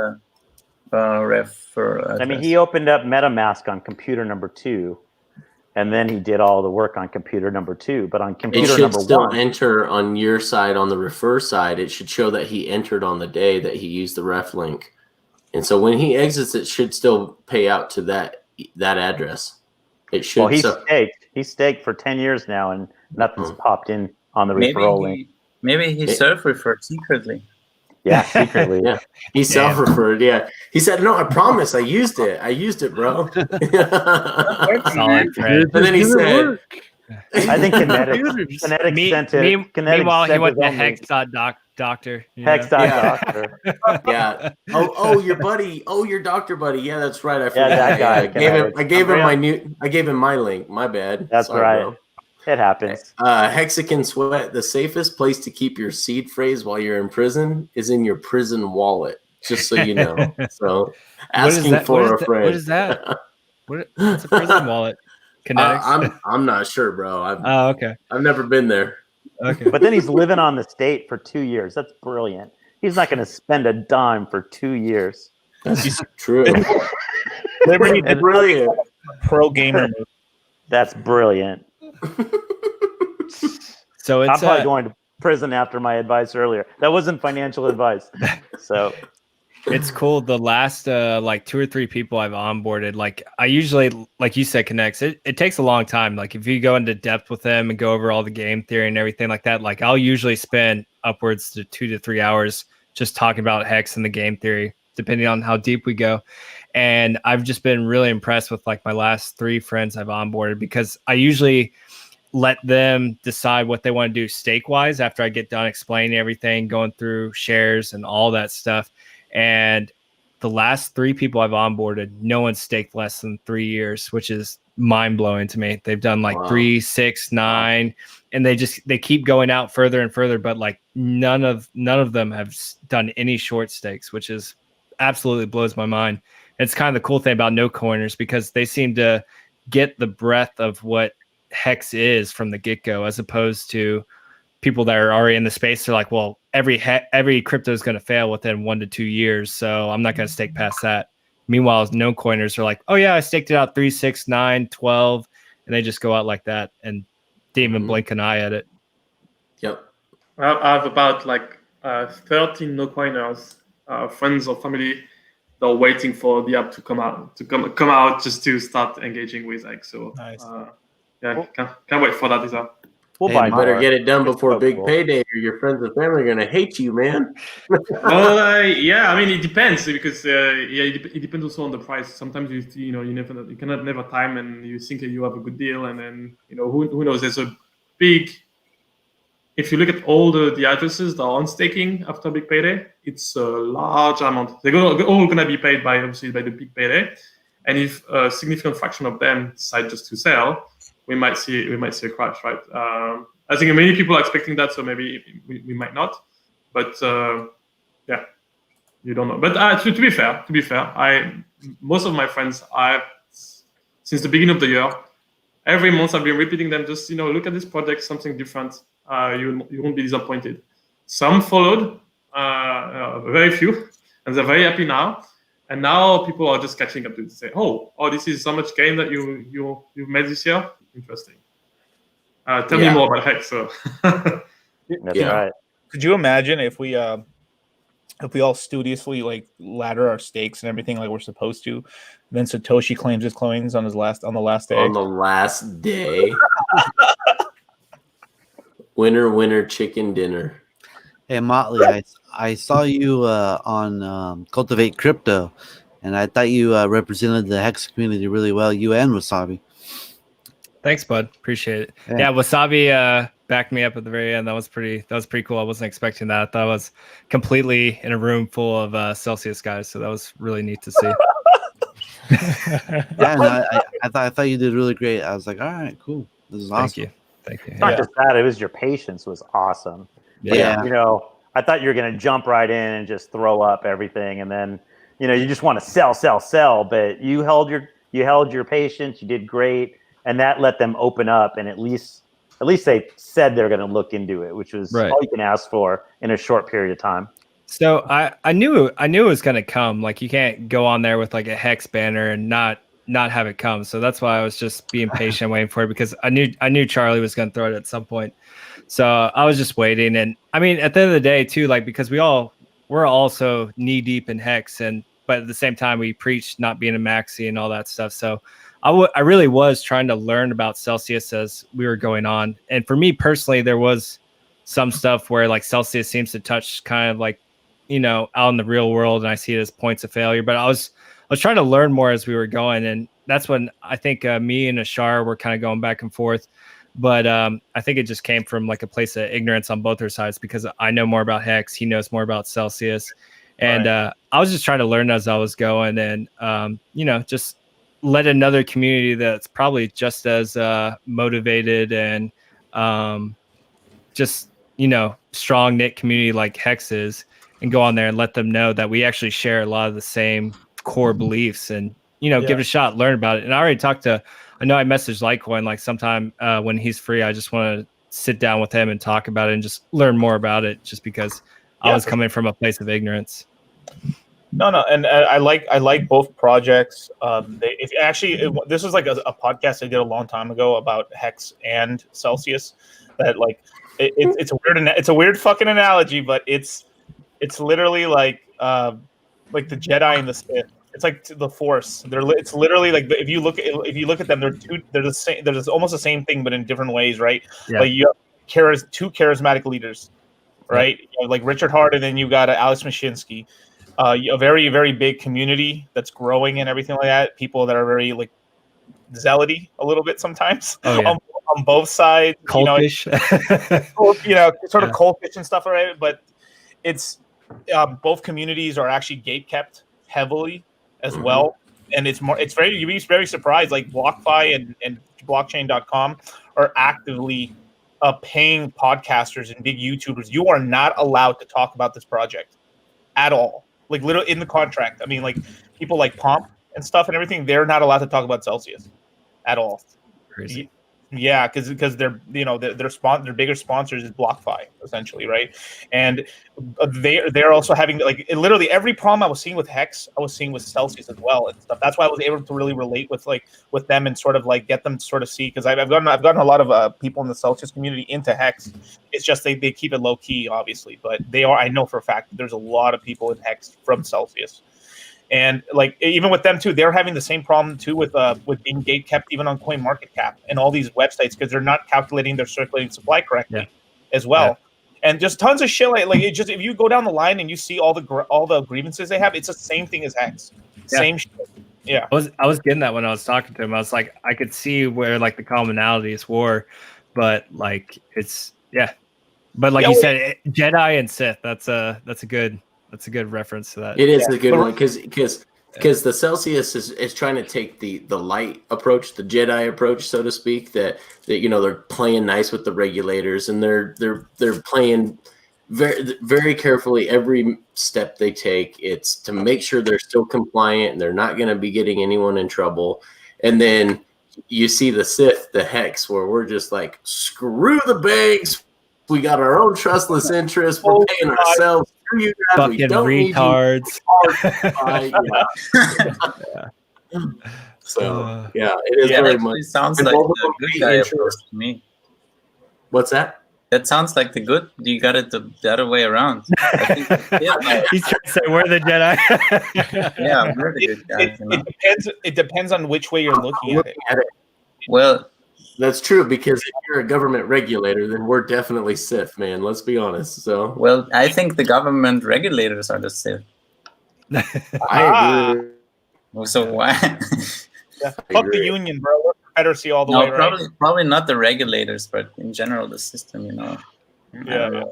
Refer address. I mean, he opened up MetaMask on computer number 2, and then he did all the work on computer number 2. But on computer number 1, it should still enter on your side, on the refer side. It should show that he entered on the day that he used the ref link, and so when he exits, it should still pay out to that address. It should. Well, he's staked for 10 years now, and nothing's popped in on the referral link. Maybe he self-referred secretly. Yeah, secretly. Yeah, he self-referred. Yeah, he said, "No, I promise, I used it. I used it, bro." And then he said, "I think Kinetic sent it." Meanwhile, he went to Hex.doctor. Hex.doctor. Yeah. Oh, your buddy. Oh, your doctor buddy. Yeah, that's right. I forgot. Yeah, that guy. I gave him my link. My bad. That's right. Bro. It happens. Hexican Sweat, the safest place to keep your seed phrase while you're in prison is in your prison wallet, just so you know. So asking for a friend. What is that? What's a prison wallet? Kinetics? I'm not sure, bro. Okay. I've never been there. Okay. But then he's living on the state for 2 years. That's brilliant. He's not going to spend a dime for 2 years. That's true. Liberty That's brilliant. Pro gamer. That's brilliant. So I'm probably going to prison after my advice earlier. That wasn't financial advice. So it's cool. The last like 2 or 3 people I've onboarded, like I usually, like you said, connects. It takes a long time. Like if you go into depth with them and go over all the game theory and everything like that, like I'll usually spend upwards to 2 to 3 hours just talking about Hex and the game theory, depending on how deep we go. And I've just been really impressed with like my last 3 friends I've onboarded, because I usually let them decide what they want to do stake wise after I get done explaining everything, going through shares and all that stuff. And the last 3 people I've onboarded, no one staked less than 3 years, which is mind blowing to me. They've done like 3, 6, 9, and they keep going out further and further. But like none of them have done any short stakes, which is absolutely blows my mind. It's kind of the cool thing about no coiners, because they seem to get the breadth of what Hex is from the get-go, as opposed to people that are already in the space. They're like, well, every crypto is going to fail within 1 to 2 years, so I'm not going to stake past that. Meanwhile, no coiners are like, oh yeah, I staked it out 3, 6, 9, 12, and they just go out like that and didn't even blink an eye at it. Yep. I have about like 13 no coiners, friends or family. They're waiting for the app to come out just to start engaging with Hex. So nice. Yeah, can't wait for that either. We'll Hey, you better get it done before big payday, or your friends and family are gonna hate you, man. Well, yeah, I mean it depends, because it depends also on the price. Sometimes you cannot never time, and you think you have a good deal, and then who knows? There's a big. If you look at all the addresses that are on staking after big payday, it's a large amount. They're all gonna be paid by the big payday, and if a significant fraction of them decide just to sell, we might see a crash, right? I think many people are expecting that, so maybe we might not. But yeah, you don't know. But to be fair, most of my friends, since the beginning of the year, every month I've been repeating them. Just look at this project, something different. You won't be disappointed. Some followed, very few, and they're very happy now. And now people are just catching up to say, oh, this is so much gain that you've made this year. Interesting. Tell me more about Hex. So. That's right. Could you imagine if we all studiously like ladder our stakes and everything like we're supposed to, and then Satoshi claims his coins on the last day. On the last day. Winner, chicken dinner. Hey Motley, I saw you on Cultivate Crypto, and I thought you represented the Hex community really well. You and Wasabi. Thanks, bud. Appreciate it. Yeah, Wasabi backed me up at the very end. That was pretty cool. I wasn't expecting that. That was completely in a room full of Celsius guys, so that was really neat to see. Yeah, and I thought you did really great. I was like, all right, cool. This is awesome. Thank you. Not just that, it was your patience was awesome. Yeah. I thought you were going to jump right in and just throw up everything, and then you just want to sell, but you held your patience. You did great, and that let them open up, and at least they said they're going to look into it, which was all you can ask for in a short period of time. So I knew it was going to come. Like you can't go on there with like a Hex banner and not have it come. So that's why I was just being patient, waiting for it, because I knew Charlie was going to throw it at some point. So I was just waiting. And I mean, at the end of the day too, like, because we're also knee deep in Hex, but at the same time we preach not being a maxi and all that stuff. So I really was trying to learn about Celsius as we were going on. And for me personally, there was some stuff where like Celsius seems to touch kind of like, out in the real world, and I see it as points of failure. But I was trying to learn more as we were going, and that's when I think me and Ashar were kind of going back and forth. But I think it just came from like a place of ignorance on both our sides, because I know more about Hex, he knows more about Celsius, and I was just trying to learn as I was going, and just let another community that's probably just as motivated and just strong knit community like Hex is, and go on there and let them know that we actually share a lot of the same core beliefs, and give it a shot, learn about it. And I already talked to. I know I messaged Litecoin like sometime when he's free. I just want to sit down with him and talk about it and just learn more about it, just because I was coming from a place of ignorance. No, and I like both projects. This was like a podcast I did a long time ago about Hex and Celsius. That like it's a weird fucking analogy, but it's literally like the Jedi and the Sith. It's like the Force. It's literally like if you look at them, they're the same. They're almost the same thing, but in different ways, right? Yeah. Like you have two charismatic leaders, right? You have like Richard Hart, and then you got Alex Mashinsky. A very, very big community that's growing and everything like that. People that are very like zealoty a little bit sometimes on both sides. Cultish. Sort of cultish and stuff, right? But it's both communities are actually gate kept heavily as well, and you'd be very surprised. Like BlockFi and blockchain.com are actively paying podcasters and big YouTubers. You are not allowed to talk about this project at all. Like literally in the contract. I mean, like people like Pomp and stuff and everything, they're not allowed to talk about Celsius at all. Crazy. Yeah, because their bigger sponsors is BlockFi essentially, right? And they're also having like literally every problem I was seeing with Hex, I was seeing with Celsius as well and stuff. That's why I was able to really relate with them and sort of like get them to sort of see, because I've gotten a lot of people in the Celsius community into Hex. It's just they keep it low key, obviously, but I know for a fact that there's a lot of people in Hex from Celsius. And like even with them too, they're having the same problem too with being gate kept even on CoinMarketCap and all these websites, because they're not calculating their circulating supply correctly as well. Yeah. And just tons of shit like it just, if you go down the line and you see all the grievances they have, it's the same thing as Hex. Same shit. Yeah. I was getting that when I was talking to him. I was like, I could see where like the commonalities were, but like it's But like you said, Jedi and Sith, that's a good reference to that. It is a good one because the Celsius is trying to take the light approach, the Jedi approach, so to speak. That they're playing nice with the regulators, and they're playing very very carefully every step they take. It's to make sure they're still compliant and they're not going to be getting anyone in trouble. And then you see the Sith, the Hex, where we're just like, screw the banks. We got our own trustless interests. We're paying ourselves. You guys, fucking retards. So it is very much. It sounds like the good guy approach to me. What's that? That sounds like the good. You got it the other way around. I think, he's trying to say we're the Jedi. Yeah, we're the good guys. It depends on which way you're looking at it. Well, that's true, because if you're a government regulator, then we're definitely Sith, man. Let's be honest. So, well, I think the government regulators are the Sith. I agree. So why? Fuck the union, bro. We're Confederacy all the way, right? Probably not the regulators, but in general the system. Yeah.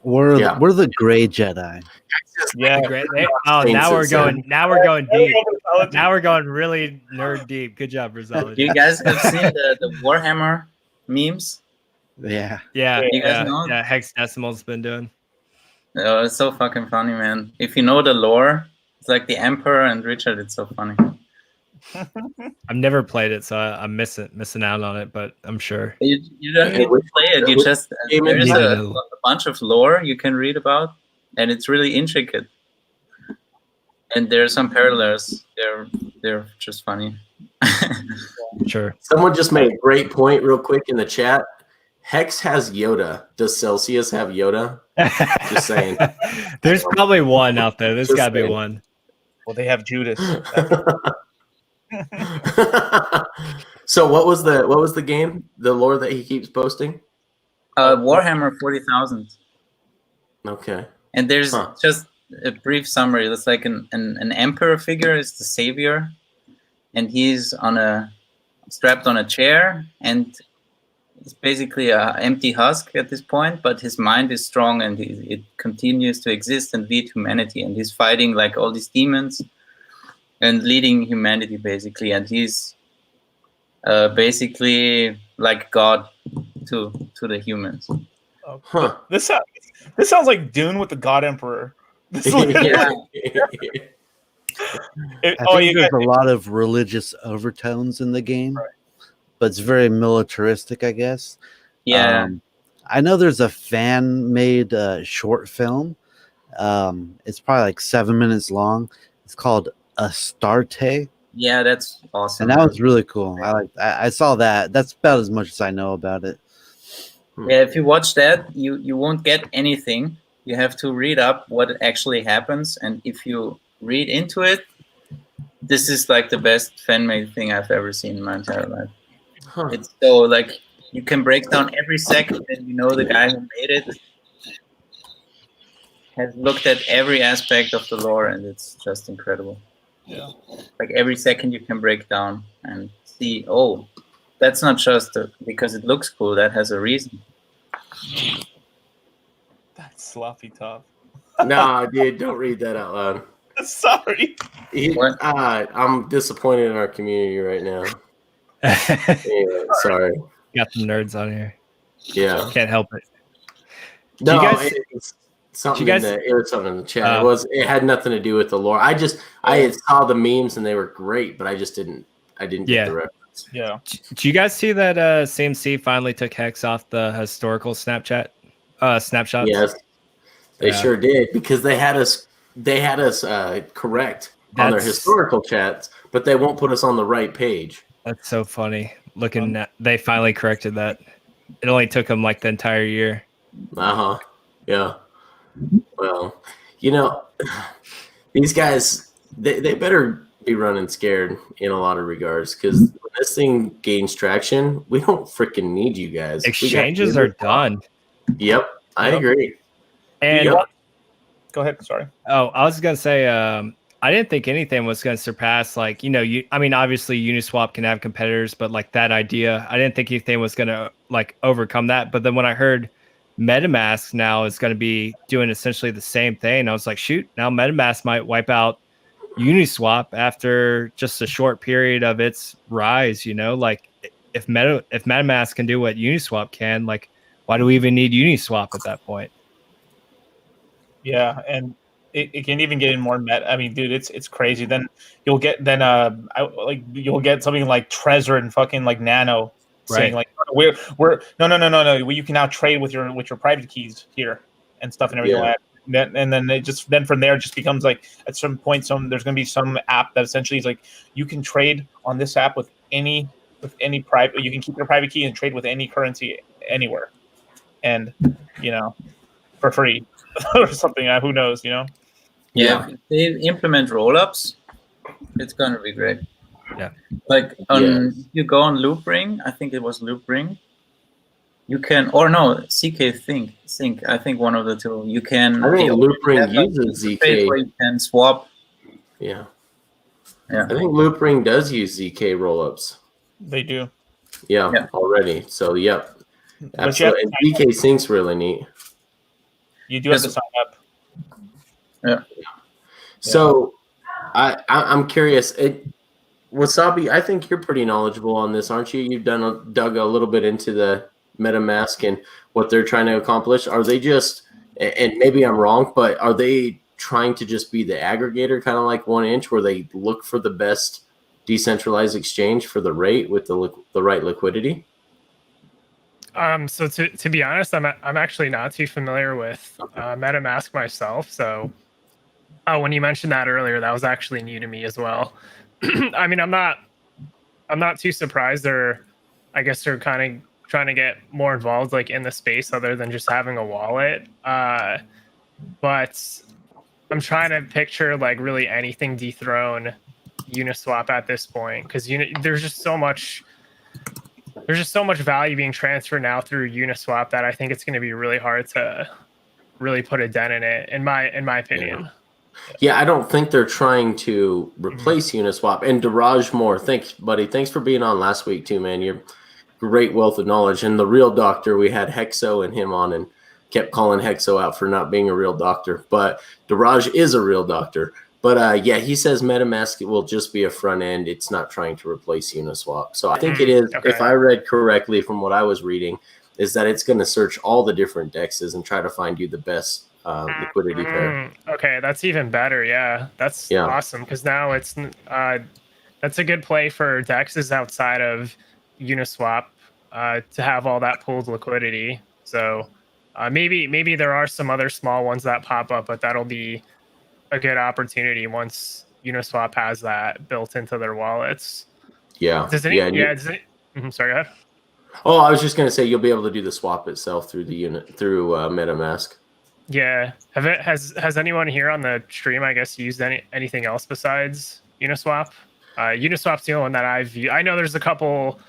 We're the gray Jedi. Yeah. Now we're going deep. Now we're going really nerd deep. Good job, Rizal. You guys have seen the Warhammer memes? Yeah. You guys know? Yeah, Hexdecimal's been doing. Oh, it's so fucking funny, man. If you know the lore, it's like the Emperor and Richard. It's so funny. I've never played it, so I'm missing out on it, but I'm sure. You don't need to play it. You just there's a bunch of lore you can read about, and it's really intricate. And there are some parallels. They're just funny. Sure. Someone just made a great point real quick in the chat. Hex has Yoda. Does Celsius have Yoda? Just saying. There's probably one out there. There's got to be one. Well, they have Judas. So what was the game? The lore that he keeps posting? Warhammer 40,000. Okay. And there's just a brief summary. It's like an emperor figure is the savior, and he's strapped on a chair, and it's basically an empty husk at this point, but his mind is strong, and it continues to exist and lead humanity, and he's fighting like all these demons and leading humanity basically, and he's basically like God to the humans. This sounds like Dune with the God Emperor. I think there's a lot of religious overtones in the game, but it's very militaristic, I guess. Yeah. I know there's a fan-made short film. It's probably like 7 minutes long. It's called Astarte. Yeah, that's awesome. And that was really cool. I saw that. That's about as much as I know about it. Yeah, if you watch that, you won't get anything. You have to read up what actually happens, and if you read into it, this is like the best fan-made thing I've ever seen in my entire life. It's so like you can break down every second, and you know the guy who made it has looked at every aspect of the lore, and it's just incredible. Yeah. Like every second you can break down and see, oh, that's not just because it looks cool. That has a reason. That's sloppy top. No, dude, don't read that out loud. Sorry. I'm disappointed in our community right now. Yeah, sorry. Got some nerds on here. Yeah. Can't help it. No, you guys, it's something it was something in the chat. It had nothing to do with the lore. I saw the memes and they were great, but I didn't get the reference. Yeah. Did you guys see that CMC finally took Hex off the historical snapshots? Yes. They sure did, because they had us correct on their historical chats, but they won't put us on the right page. That's so funny. Looking at, they finally corrected that. It only took them like the entire year. Yeah. Well, these guys, they better be running scared in a lot of regards, because when this thing gains traction, we don't freaking need you guys. Exchanges are done. Yep, I agree. And go ahead. Sorry. Oh, I was gonna say, I didn't think anything was gonna surpass obviously Uniswap can have competitors, but like that idea, I didn't think anything was gonna like overcome that. But then when I heard Metamask now is going to be doing essentially the same thing, I was like, shoot, now Metamask might wipe out Uniswap after just a short period of its rise. Like if Metamask can do what Uniswap can, like why do we even need Uniswap at that point? Yeah, and it can even get in more meta. I mean, dude, it's crazy. Then you'll get you'll get something like Trezor and fucking like Nano saying like we're no. You can now trade with your private keys here and stuff and everything like that. And then from there it just becomes like at some point there's going to be some app that essentially is like you can trade on this app with any private. You can keep your private key and trade with any currency anywhere, and for free or something. Who knows? Yeah, if they implement rollups, it's gonna be great. Yeah, like you go on Loopring. I think it was Loopring. You can, or no, CK Think. I think one of the two. You can. I think Loopring uses ZK. Where you can swap. Yeah. I think Loopring does use ZK rollups. They do. Yeah. Already. So yep. Absolutely. And ZK Sync's really neat. You do have to sign up. Yeah. So I'm curious. Wasabi, I think you're pretty knowledgeable on this, aren't you? You've dug a little bit into the MetaMask and what they're trying to accomplish. Are they just, and maybe I'm wrong, but are they trying to just be the aggregator, kind of like 1inch, where they look for the best decentralized exchange for the rate with the right liquidity? So to be honest, I'm actually not too familiar with MetaMask myself. So when you mentioned that earlier, that was actually new to me as well. I mean, I'm not too surprised. I guess they're kind of trying to get more involved, like in the space, other than just having a wallet. But I'm trying to picture like really anything dethrone Uniswap at this point, because there's just so much value being transferred now through Uniswap that I think it's going to be really hard to really put a dent in it, in my opinion. Yeah, I don't think they're trying to replace Uniswap. And Daraj Moore, thanks, buddy. Thanks for being on last week too, man. You're great wealth of knowledge. And the real doctor, we had Hexo and him on and kept calling Hexo out for not being a real doctor. But Daraj is a real doctor. But he says MetaMask will just be a front end. It's not trying to replace Uniswap. So I think it is, if I read correctly from what I was reading, is that it's going to search all the different dexes and try to find you the best liquidity pair. Okay, that's even better. Yeah, that's awesome because now it's that's a good play for dexes outside of Uniswap to have all that pooled liquidity. So maybe there are some other small ones that pop up, but that'll be a good opportunity once Uniswap has that built into their wallets. Yeah. Does any? Sorry, go ahead. Oh, I was just gonna say you'll be able to do the swap itself through the MetaMask. Yeah. Has anyone here on the stream, I guess, used anything else besides Uniswap? Uniswap's the only one that I've used. I know there's a couple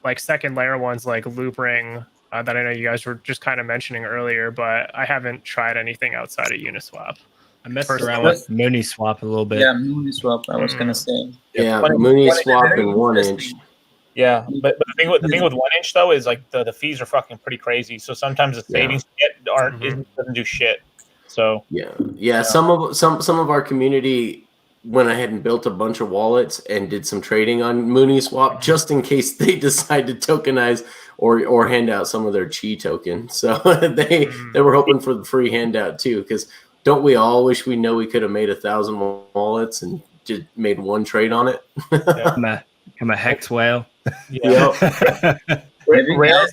like second layer ones like Loopring that I know you guys were just kind of mentioning earlier, but I haven't tried anything outside of Uniswap. I messed around with Mooniswap a little bit. Yeah, Mooniswap. I was gonna say. Yeah, Mooniswap and 1 inch. Yeah, but the thing with 1 inch though is like the fees are fucking pretty crazy. So sometimes the savings doesn't do shit. So yeah. Some of our community went ahead and built a bunch of wallets and did some trading on Mooniswap just in case they decide to tokenize or hand out some of their Chi token. So they were hoping for the free handout too, because don't we all wish we know we could have made 1,000 wallets and just made one trade on it? I'm a hex whale. Yeah. Have you guys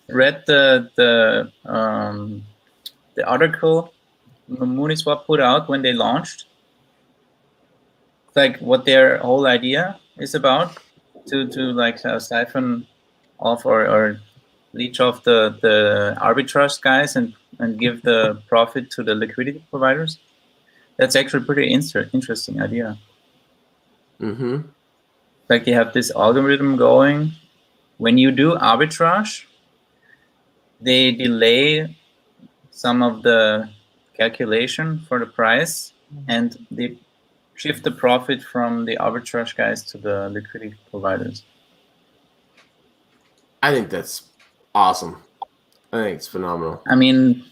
read the article Mooniswap put out when they launched? Like what their whole idea is about to like siphon off or leech off the arbitrage guys and give the profit to the liquidity providers. That's actually a pretty interesting idea. Mm-hmm. Like they have this algorithm going. When you do arbitrage, they delay some of the calculation for the price and they shift the profit from the arbitrage guys to the liquidity providers. I think that's awesome. I think it's phenomenal. I mean,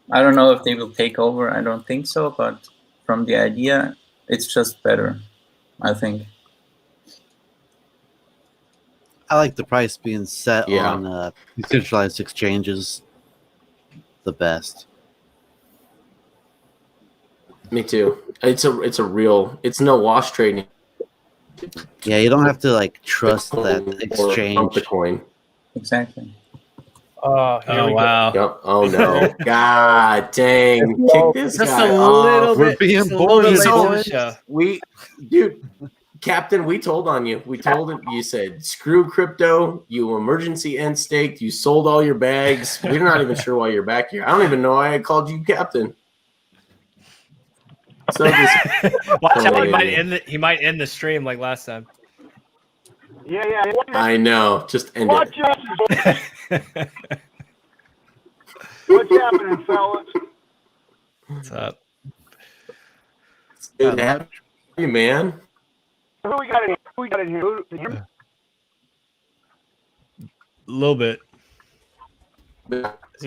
I don't know if they will take over. I don't think so. But from the idea, it's just better, I think. I like the price being set on decentralized exchanges the best. Me too. It's no wash trading. Yeah, you don't have to like trust that exchange. The coin. Exactly. Oh wow. Yep. Oh no. God dang. Kick this just guy a off. little bit. We're being bullied. Dude, Captain, we told on you. We told him. You said, screw crypto. You emergency end staked. You sold all your bags. We're not even sure why you're back here. I don't even know why I called you Captain. So watch out, he might end the stream like last time. Yeah. I know. Just end it. What's happening, fellas? What's up? It's good to have you, man. Who we got in here? A little bit. Is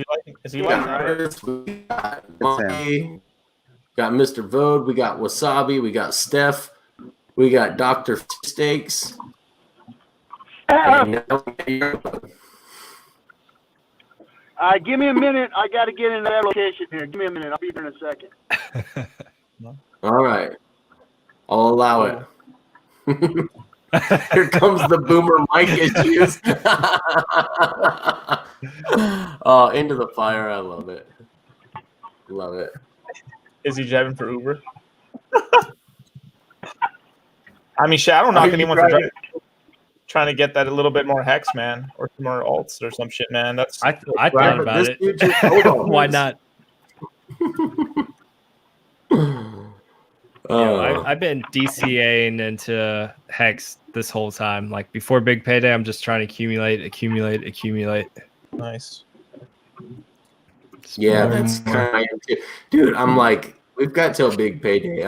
he like We got Monkey, got Mr. Vode, we got Wasabi, we got Steph, we got Dr. Steaks. Give me a minute. I got to get into that location here. Give me a minute. I'll be there in a second. All right. I'll allow it. Here comes the boomer mic issues. Oh, into the fire. I love it. Love it. Is he driving for Uber? I mean, shit, I don't knock anyone for trying to get that a little bit more hex, man, or some more alts or some shit, man. That's I thought about it. Why not? I've been DCAing into Hex this whole time. Like before Big Payday, I'm just trying to accumulate. Nice. Yeah, that's kind of too. Dude, I'm like, we've got till Big Payday.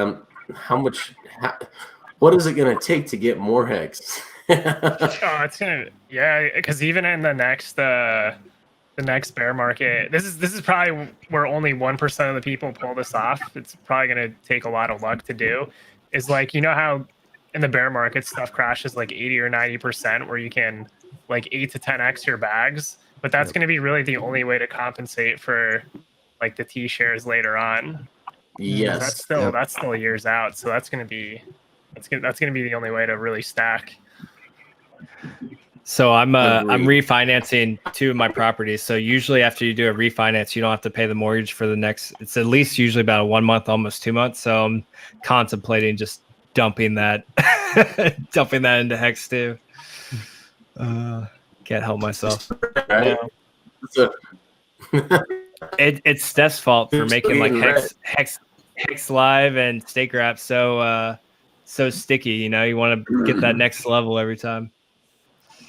What is it going to take to get more Hex? It's gonna, because even in the next bear market, this is probably where only 1% of the people pull this off. It's probably gonna take a lot of luck to do. Is like, you know how in the bear market stuff crashes like 80 or 90%, where you can like 8 to 10x your bags, but that's gonna be really the only way to compensate for like the T shares later on. Yes, that's still years out. So that's gonna be the only way to really stack. So I'm refinancing 2 of my properties. So usually after you do a refinance, you don't have to pay the mortgage for the next. It's at least usually about 1 month, almost 2 months. So I'm contemplating just dumping that into Hex too. Can't help myself. Right? It's Steph's fault for making like Hex Live and Stake Wrap so sticky. You know, you want to get that next level every time.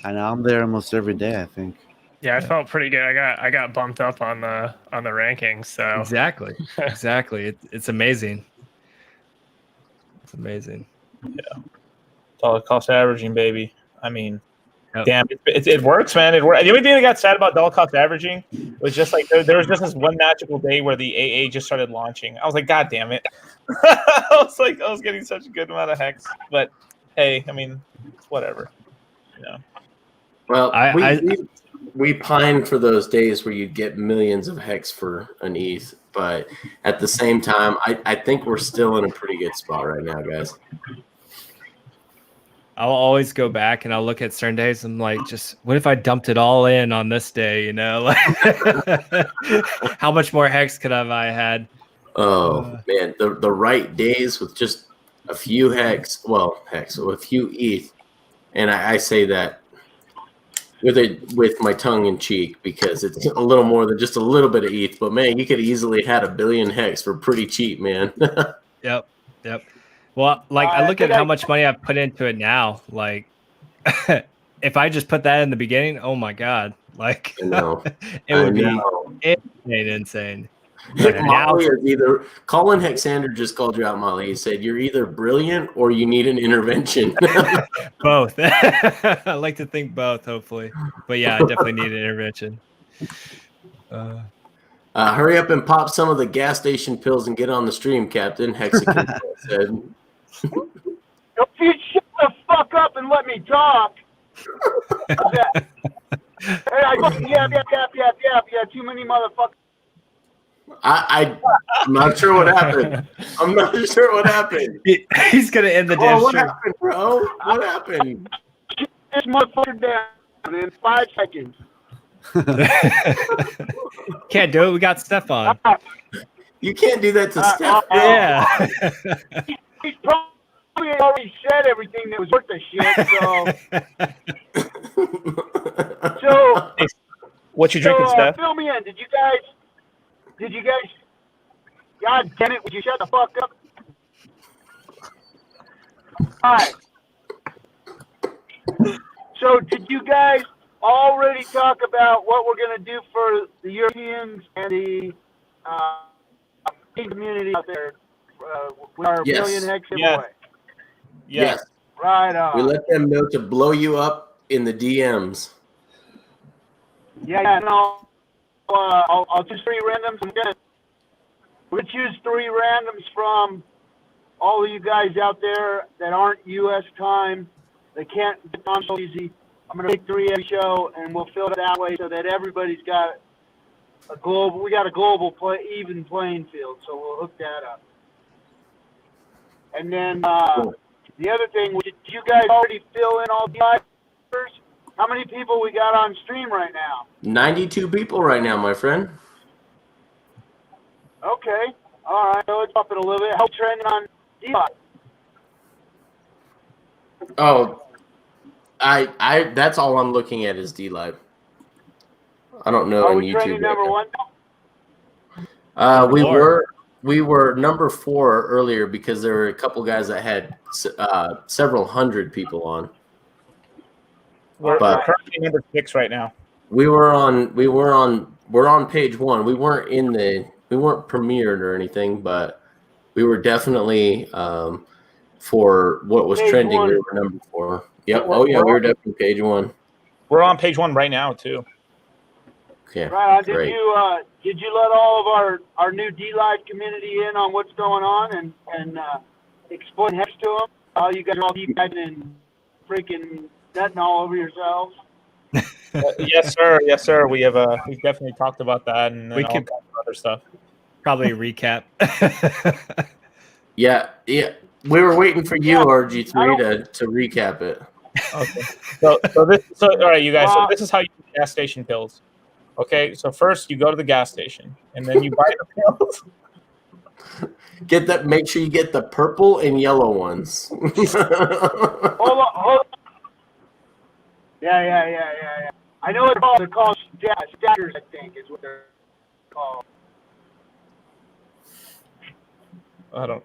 I know I'm there almost every day, I think. Yeah, I felt pretty good. I got bumped up on the rankings. So exactly. It's amazing. It's amazing. Yeah, dollar cost averaging, baby. I mean, damn, it works, man. It works. The only thing that got sad about dollar cost averaging was just like there was just this one magical day where the AA just started launching. I was like, God damn it! I was getting such a good amount of hex, but hey, I mean, it's whatever. Yeah. Well, we pine for those days where you'd get millions of hex for an ETH, but at the same time, I think we're still in a pretty good spot right now, guys. I'll always go back and I'll look at certain days. I'm like, just what if I dumped it all in on this day? You know, like how much more hex could I had? Oh man, the right days with just a few a few ETH, and I say that with my tongue in cheek because it's a little more than just a little bit of ETH. But man, you could easily had 1 billion hex for pretty cheap, man. Yep. Well, like I look at how much money I've put into it now. Like, if I just put that in the beginning, oh my god, like it would be insane. Molly is either Colin Hexander just called you out, Molly. He said you're either brilliant or you need an intervention. Both. I like to think both, hopefully. But yeah, I definitely need an intervention. Hurry up and pop some of the gas station pills and get on the stream, Captain. Hexicans said. If you shut the fuck up and let me talk. Yeah, too many motherfuckers. I'm not sure what happened. I'm not sure what happened. He's gonna end the damn what stream. happened, bro? What happened? This motherfucker down in 5 seconds. Can't do it. We got Steph on. You can't do that to Steph. Yeah. He's probably already said everything that was worth the shit. So what you drinking, Steph? Fill me in. Did you guys? God damn it! Would you shut the fuck up? All right. So did you guys already talk about what we're going to do for the Europeans and the community out there with our billion hex giveaway? Yes. Right on. We let them know to blow you up in the DMs. Yeah, no. I'll choose 3 randoms. We'll choose 3 randoms from all of you guys out there that aren't U.S. time. They can't get on so easy. I'm going to make 3 every show, and we'll fill it that way so that everybody's got a global. We got a global even playing field, so we'll hook that up. And then the other thing, did you guys already fill in all the drivers? How many people we got on stream right now? 92 people right now, my friend. Okay. All right. So let's up it a little bit. How trending on DeFi? Oh, I that's all I'm looking at is Dlive. I don't know on YouTube. Trending number 1? We were number 4 earlier because there were a couple guys that had several hundred people on. We're currently number 6 right now. We're on page 1. We weren't premiered or anything, but we were definitely for what was page trending. 1. We were number 4. Yep. We were definitely page 1. We're on page 1 right now too. Okay. Right on. Great. Did you let all of our new Dlive community in on what's going on and explain hex to them? Oh, you guys are all deep diving and freaking nutting all over yourselves. Yes, sir. Yes, sir. We've definitely talked about that and we all can kinds of other stuff. Probably a recap. Yeah. We were waiting for you, RG3, to recap it. Okay. So all right, you guys. So this is how you do gas station pills. Okay. So first you go to the gas station, and then you buy the pills. Get that. Make sure you get the purple and yellow ones. Hold on. Yeah. I know what they're called. Stackers, I think, is what they're called. I don't.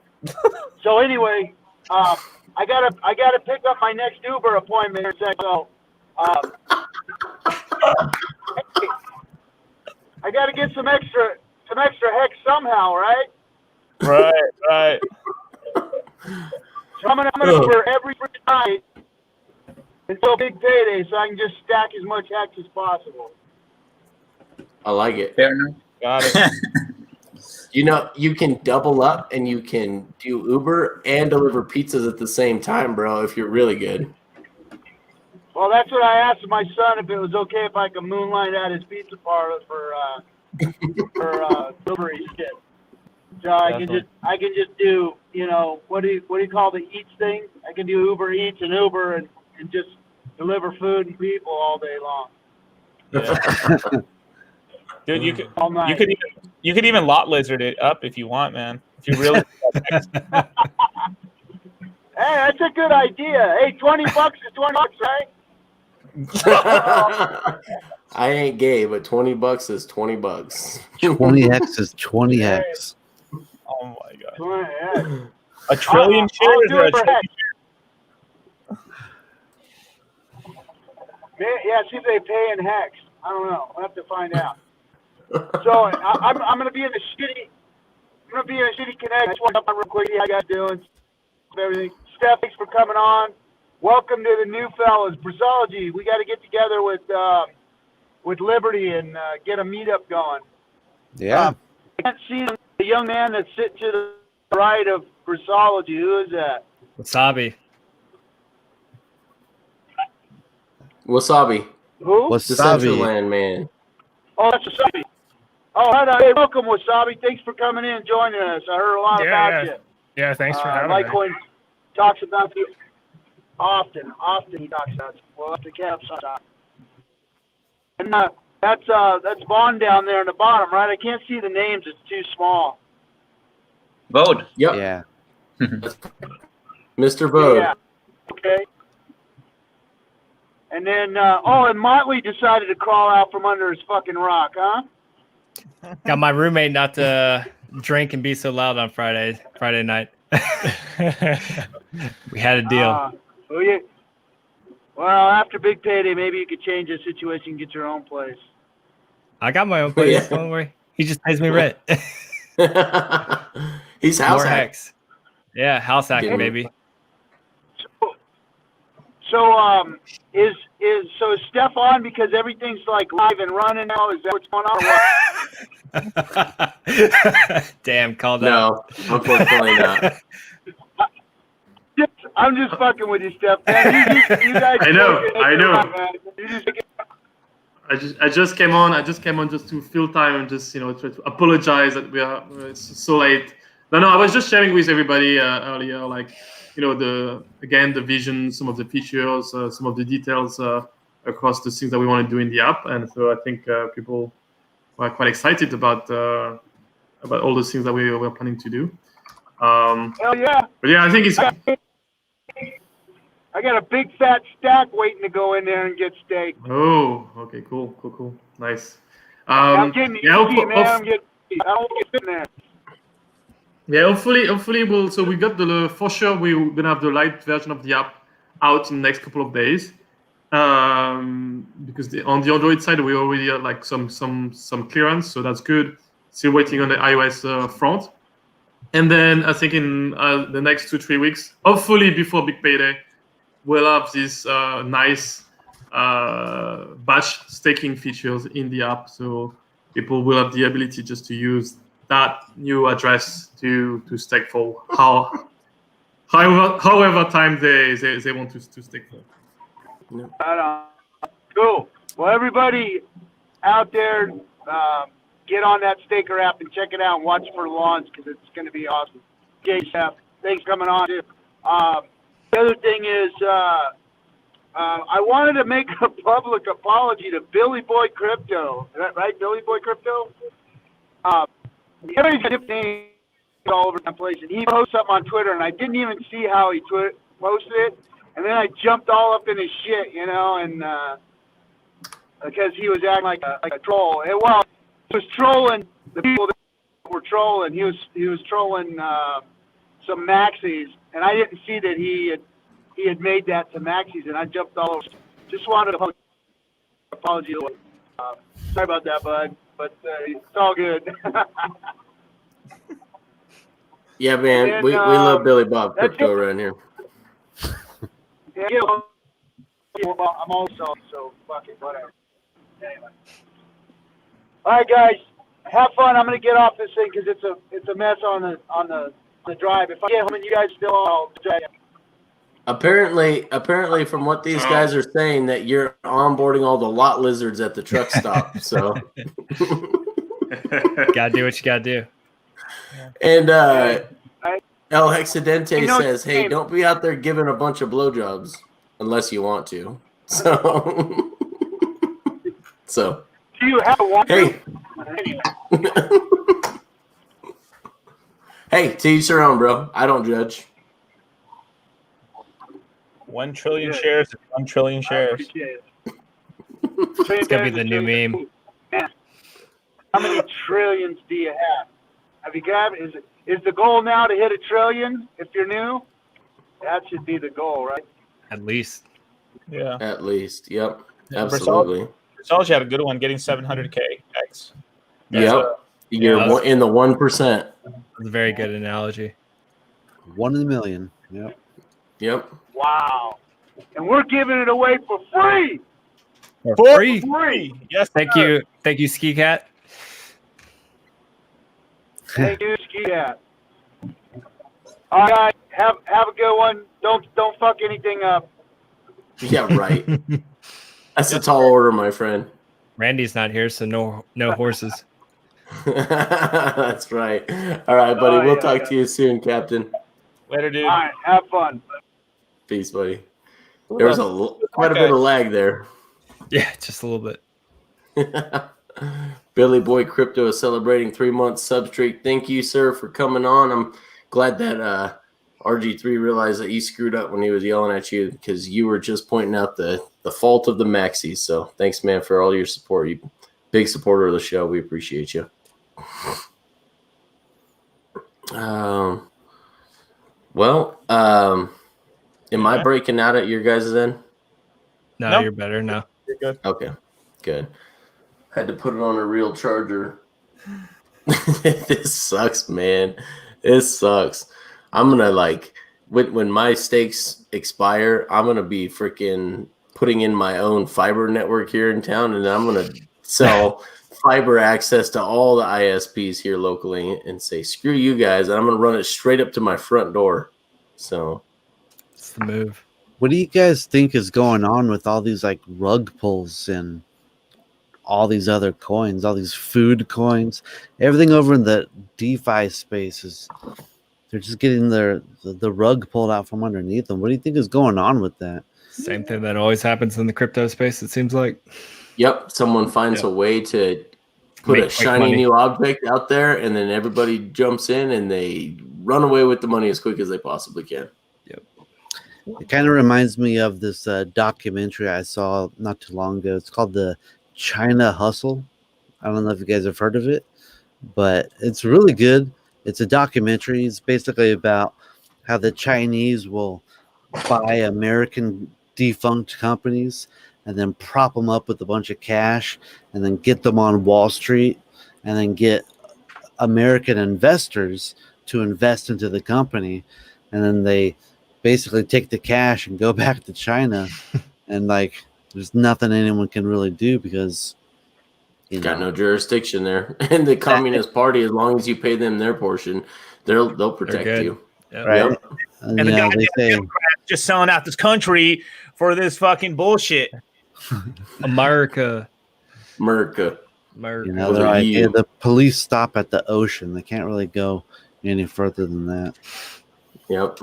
So anyway, I gotta pick up my next Uber appointment in a sec. So, I gotta get some extra hex somehow, right? Right. So I'm gonna Uber every night until big payday, so I can just stack as much hex as possible. I like it. Fair enough. Got it. You know, you can double up and you can do Uber and deliver pizzas at the same time, bro, if you're really good. Well, that's what I asked my son, if it was okay if I could moonlight at his pizza parlor for delivery shit. So I can just do, you know, what do you call the Eats thing? I can do Uber Eats and Uber and just deliver food and people all day long. Yeah. Dude, you could even lot lizard it up if you want, man. If you really. Hey, that's a good idea. Hey, $20 is $20, right? I ain't gay, but $20 is $20. 20x is 20x. Oh my god. 20x. A trillion shares or a trillion shares? Yeah, see if they pay in hex. I don't know. I'll have to find out. So I'm gonna be in a shitty connect. I just want to up real quick. How you guys doing? Everything. Steph, thanks for coming on. Welcome to the new fellas. Brazology. We got to get together with Liberty and get a meetup going. Yeah. I can't see the young man that's sitting to the right of Brazology. Who is that? Wasabi. Wasabi. Who? The Central Land man. Oh, that's Wasabi. Oh, hey, welcome, Wasabi. Thanks for coming in and joining us. I heard a lot about you. Yeah, thanks for having me. Litecoin talks about you often. Often he talks about you. We'll have to catch up sometime. And that's Bond down there in the bottom, right? I can't see the names. It's too small. Bode. Yep. Yeah. Mr. Bode. Yeah. Okay. And then, and Motley decided to crawl out from under his fucking rock, huh? Got my roommate not to drink and be so loud on Friday night. We had a deal. Well, after big payday, maybe you could change the situation and get your own place. I got my own place. Yeah. Don't worry. He just pays me rent. He's house hacking. Yeah, house hacking, baby. So is Steph on because everything's like live and running now? Is that what's going on? Damn, called out. No, unfortunately not. I'm just fucking with you, Steph. Man, you guys. I know. I just came on just to fill time and just try to apologize that it's so late. No, I was just sharing with everybody earlier, like. The vision, some of the features, some of the details across the things that we want to do in the app, and so I think people were quite excited about all the things that we were planning to do. Hell yeah! But yeah, I think it's. I got a big fat stack waiting to go in there and get staked. Oh, okay, cool, nice. I'm getting easy, man. I don't want to get in there. Yeah, hopefully we'll. So we got for sure we're gonna have the light version of the app out in the next couple of days, because on the Android side we already have like some clearance, so that's good. Still waiting on the iOS front, and then I think in the next 2-3 weeks, hopefully before big payday, we'll have these nice batch staking features in the app, so people will have the ability just to use that new address to stake for however time they want to stake for. Yeah. Cool. Well, everybody out there, get on that Staker app and check it out and watch for launch because it's going to be awesome. Okay, Chef, thanks for coming on, too. The other thing is I wanted to make a public apology to Billy Boy Crypto. Is that right, Billy Boy Crypto? Everybody's got names all over the place, and he posted something on Twitter, and I didn't even see how he posted it, and then I jumped all up in his shit, you know, and because he was acting like a troll. And, well, he was trolling the people that were trolling. He was trolling some maxis, and I didn't see that he had made that to maxis, and I jumped all over. Just wanted to apology. Sorry about that, bud, but it's all good. Yeah, man, then, we love Billy Bob Crypto around here. Yeah, well, I'm also so fucking whatever. Anyway. All right, guys, have fun. I'm gonna get off this thing because it's a mess on the drive. If I get home and you guys still, I'll tell you. Apparently, from what these guys are saying, that you're onboarding all the lot lizards at the truck stop. So, gotta do what you gotta do. And El Hexidente says, "Hey, don't be out there giving a bunch of blowjobs unless you want to." So, do you have one? Hey, hey, to each their own, bro. I don't judge. 1 trillion shares. 1 trillion shares. It's gonna be the new meme. How many trillions do you have? Have you got? Is the goal now to hit 1 trillion? If you're new, that should be the goal, right? At least. Yeah. At least. Yep. Absolutely. Versalge had a good one, getting 700K. X. Yep. You're in the 1%. That's a very good analogy. 1 in a million. Yep. Yep. Wow. And we're giving it away for free. For free. Free. Yes. Thank you, Ski Cat. Thank you, Ski Cat. All right, have a good one. Don't fuck anything up. Yeah, right. That's a tall order, my friend. Randy's not here, so no horses. That's right. All right, buddy. We'll talk to you soon, Captain. Later, dude. All right, have fun. Peace, buddy. There was quite a bit of lag there. Yeah, just a little bit. Billy Boy Crypto is celebrating 3-month sub streak. Thank you, sir, for coming on. I'm glad that RG3 realized that he screwed up when he was yelling at you because you were just pointing out the fault of the maxis. So thanks, man, for all your support. You big supporter of the show. We appreciate you. Am I breaking out at your guys' end? No, you're better now. You're good. Okay, good. Had to put it on a real charger. This sucks, man. This sucks. I'm gonna when my stakes expire, I'm gonna be freaking putting in my own fiber network here in town, and I'm gonna sell fiber access to all the ISPs here locally and say, screw you guys, and I'm gonna run it straight up to my front door. So it's the move. What do you guys think is going on with all these rug pulls and all these other coins, all these food coins, everything over in the DeFi space they're just getting the rug pulled out from underneath them. What do you think is going on with that? Same thing that always happens in the crypto space, it seems like. Yep. Someone finds a way to put a shiny new object out there, and then everybody jumps in and they run away with the money as quick as they possibly can. Yep. It kind of reminds me of this documentary I saw not too long ago. It's called The China Hustle. I don't know if you guys have heard of it, but it's really good. It's a documentary. It's basically about how the Chinese will buy American defunct companies and then prop them up with a bunch of cash and then get them on Wall Street and then get American investors to invest into the company. And then they basically take the cash and go back to China. And there's nothing anyone can really do because got no jurisdiction there. And the Communist Party, as long as you pay them their portion, they'll protect you. Yep. Right. Yep. And the goddamn Democrats just selling out this country for this fucking bullshit. America. You know, they're like, hey, the police stop at the ocean. They can't really go any further than that. Yep.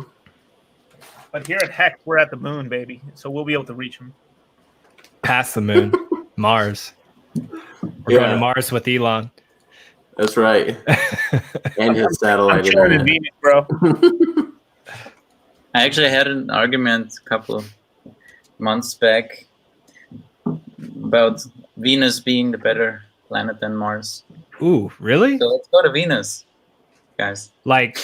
But here at Hex, we're at the moon, baby. So we'll be able to reach them. Past the moon, Mars. We're going to Mars with Elon. That's right. And his satellite. I'm chilling in Venus, bro. I actually had an argument a couple of months back about Venus being the better planet than Mars. Ooh, really? So let's go to Venus, guys. Like,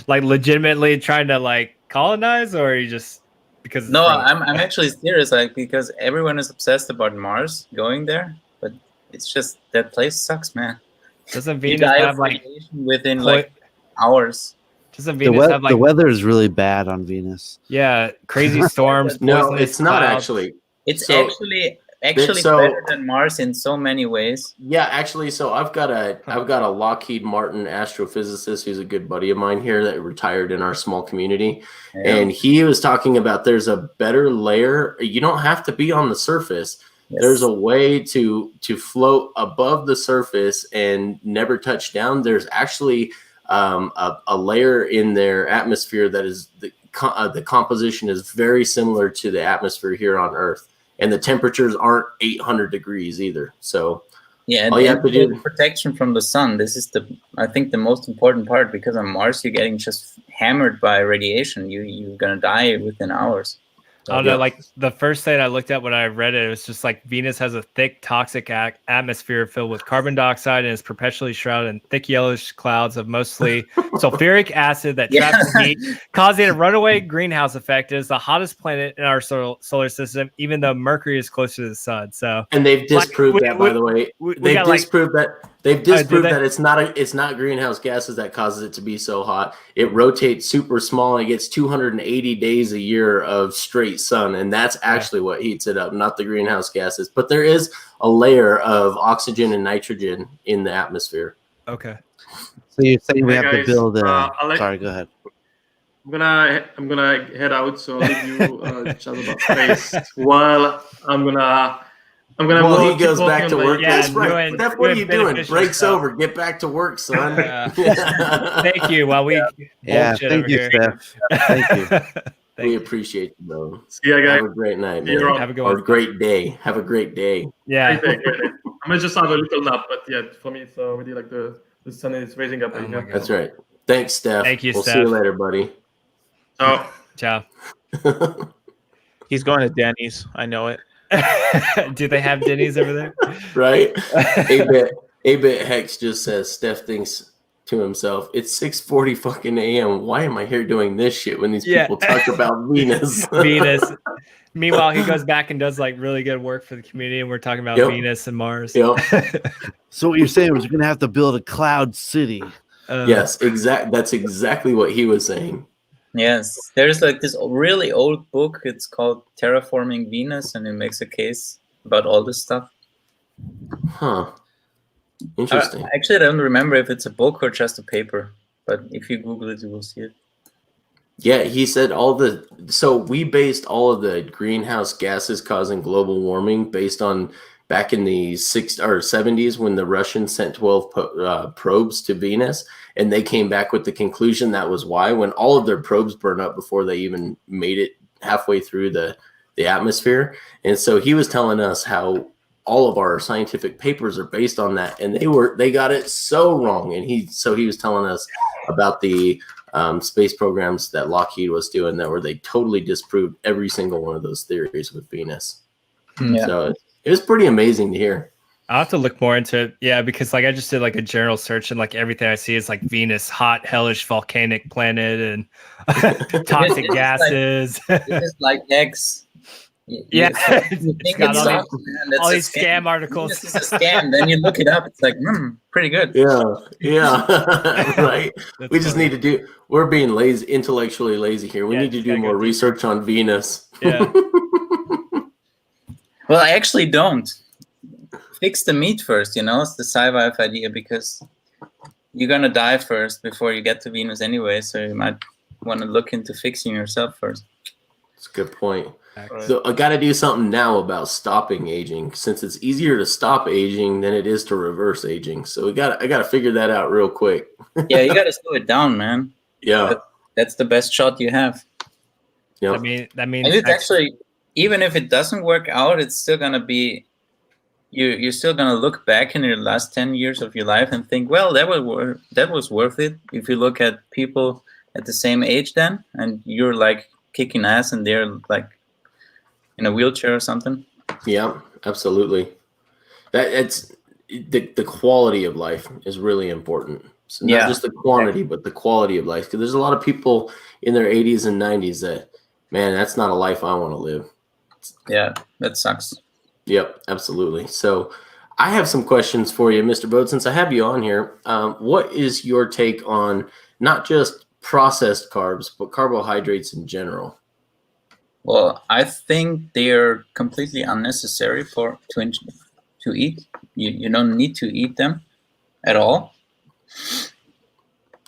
like legitimately trying to like colonize, or are you just because? No, I'm actually serious. Like, because everyone is obsessed about Mars going there, but it's just that place sucks, man. Doesn't Venus have like within like hours? Doesn't Venus have like the weather is really bad on Venus? Yeah, crazy storms. No, it's not actually. It's actually better than Mars in so many ways. Yeah, actually, so I've got a Lockheed Martin astrophysicist who's a good buddy of mine here that retired in our small community, and he was talking about there's a better layer. You don't have to be on the surface. Yes. There's a way to float above the surface and never touch down. There's actually a layer in their atmosphere that is the composition is very similar to the atmosphere here on Earth. And the temperatures aren't 800 degrees either. So yeah, all you have to do protection from the sun. This is I think the most important part, because on Mars you're getting just hammered by radiation. You're gonna die within hours. I don't know. Like the first thing I looked at when I read it, it was just like Venus has a thick, toxic atmosphere filled with carbon dioxide and is perpetually shrouded in thick yellowish clouds of mostly sulfuric acid that traps heat, causing a runaway greenhouse effect. It is the hottest planet in our solar system, even though Mercury is closer to the sun. So, and they've disproved that, by the way. They've disproved that. They've disproved that it's not greenhouse gases that causes it to be so hot. It rotates super small and it gets 280 days a year of straight sun, and that's actually what heats it up, not the greenhouse gases. But there is a layer of oxygen and nitrogen in the atmosphere. Okay. So you're saying we have to build a sorry, go ahead. I'm gonna head out, so I'll leave you chat about space while I'm gonna well, he goes back to work. Yeah, that's right. Steph, what are you doing? Break's over. Get back to work, son. Thank you. While we thank you, Steph. Thank you. We appreciate you, bro. See ya, guys. Have a great night, man. Have a good one. Or a great day. Have a great day. Yeah. I might just have a little nap, but yeah, for me it's already like the sun is raising up. That's right. Thanks, Steph. Thank you, we'll Steph. see you later, buddy. Ciao. He's going to Denny's. I know it. Do they have Denny's over there? Right? A-Bit Hex just says, Steph thinks to himself, it's 6:40 fucking a.m. Why am I here doing this shit when these people talk about Venus? Venus. Meanwhile, he goes back and does like really good work for the community, and we're talking about Venus and Mars. So what you're saying is we're going to have to build a cloud city. Yes, that's exactly what he was saying. Yes, there's like this really old book. It's called Terraforming Venus, and it makes a case about all this stuff. Huh. Interesting. Actually, I don't remember if it's a book or just a paper, but if you Google it, you will see it. Yeah, he said so we based all of the greenhouse gases causing global warming based on back in the 60s or 70s when the Russians sent 12 probes to Venus, and they came back with the conclusion that was why, when all of their probes burned up before they even made it halfway through the atmosphere. And so he was telling us how all of our scientific papers are based on that, and they got it so wrong. And he was telling us about the space programs that Lockheed was doing that where they totally disproved every single one of those theories with Venus. So it was pretty amazing to hear. I'll have to look more into it. Yeah, because like I just did like a general search, and like everything I see is like Venus, hot, hellish, volcanic planet, and toxic gases. This is like X. Yeah, think it's all these scam articles. This is a scam. Then you look it up. It's like, pretty good. Yeah, right. We just need to do. We're being lazy, intellectually lazy here. We need to do more research on Venus. Yeah. Well, I actually don't. Fix the meat first, it's the sci-fi idea, because you're going to die first before you get to Venus anyway, so you might want to look into fixing yourself first. That's a good point. So I got to do something now about stopping aging, since it's easier to stop aging than it is to reverse aging. So I got to figure that out real quick. Yeah, you got to slow it down, man. Yeah, that's the best shot you have. Yeah, that means and it's actually, even if it doesn't work out, it's still gonna be. You're still gonna look back in your last 10 years of your life and think, well, that was worth it. If you look at people at the same age then, and you're like kicking ass, and they're like in a wheelchair or something. Yeah, absolutely. It's the quality of life is really important. So not just the quantity, but the quality of life. Because there's a lot of people in their 80s and 90s that, man, that's not a life I want to live. Yeah, that sucks. Yep, absolutely. So I have some questions for you, Mr. Bode. Since I have you on here, what is your take on not just processed carbs, but carbohydrates in general? Well, I think they're completely unnecessary to eat. You don't need to eat them at all.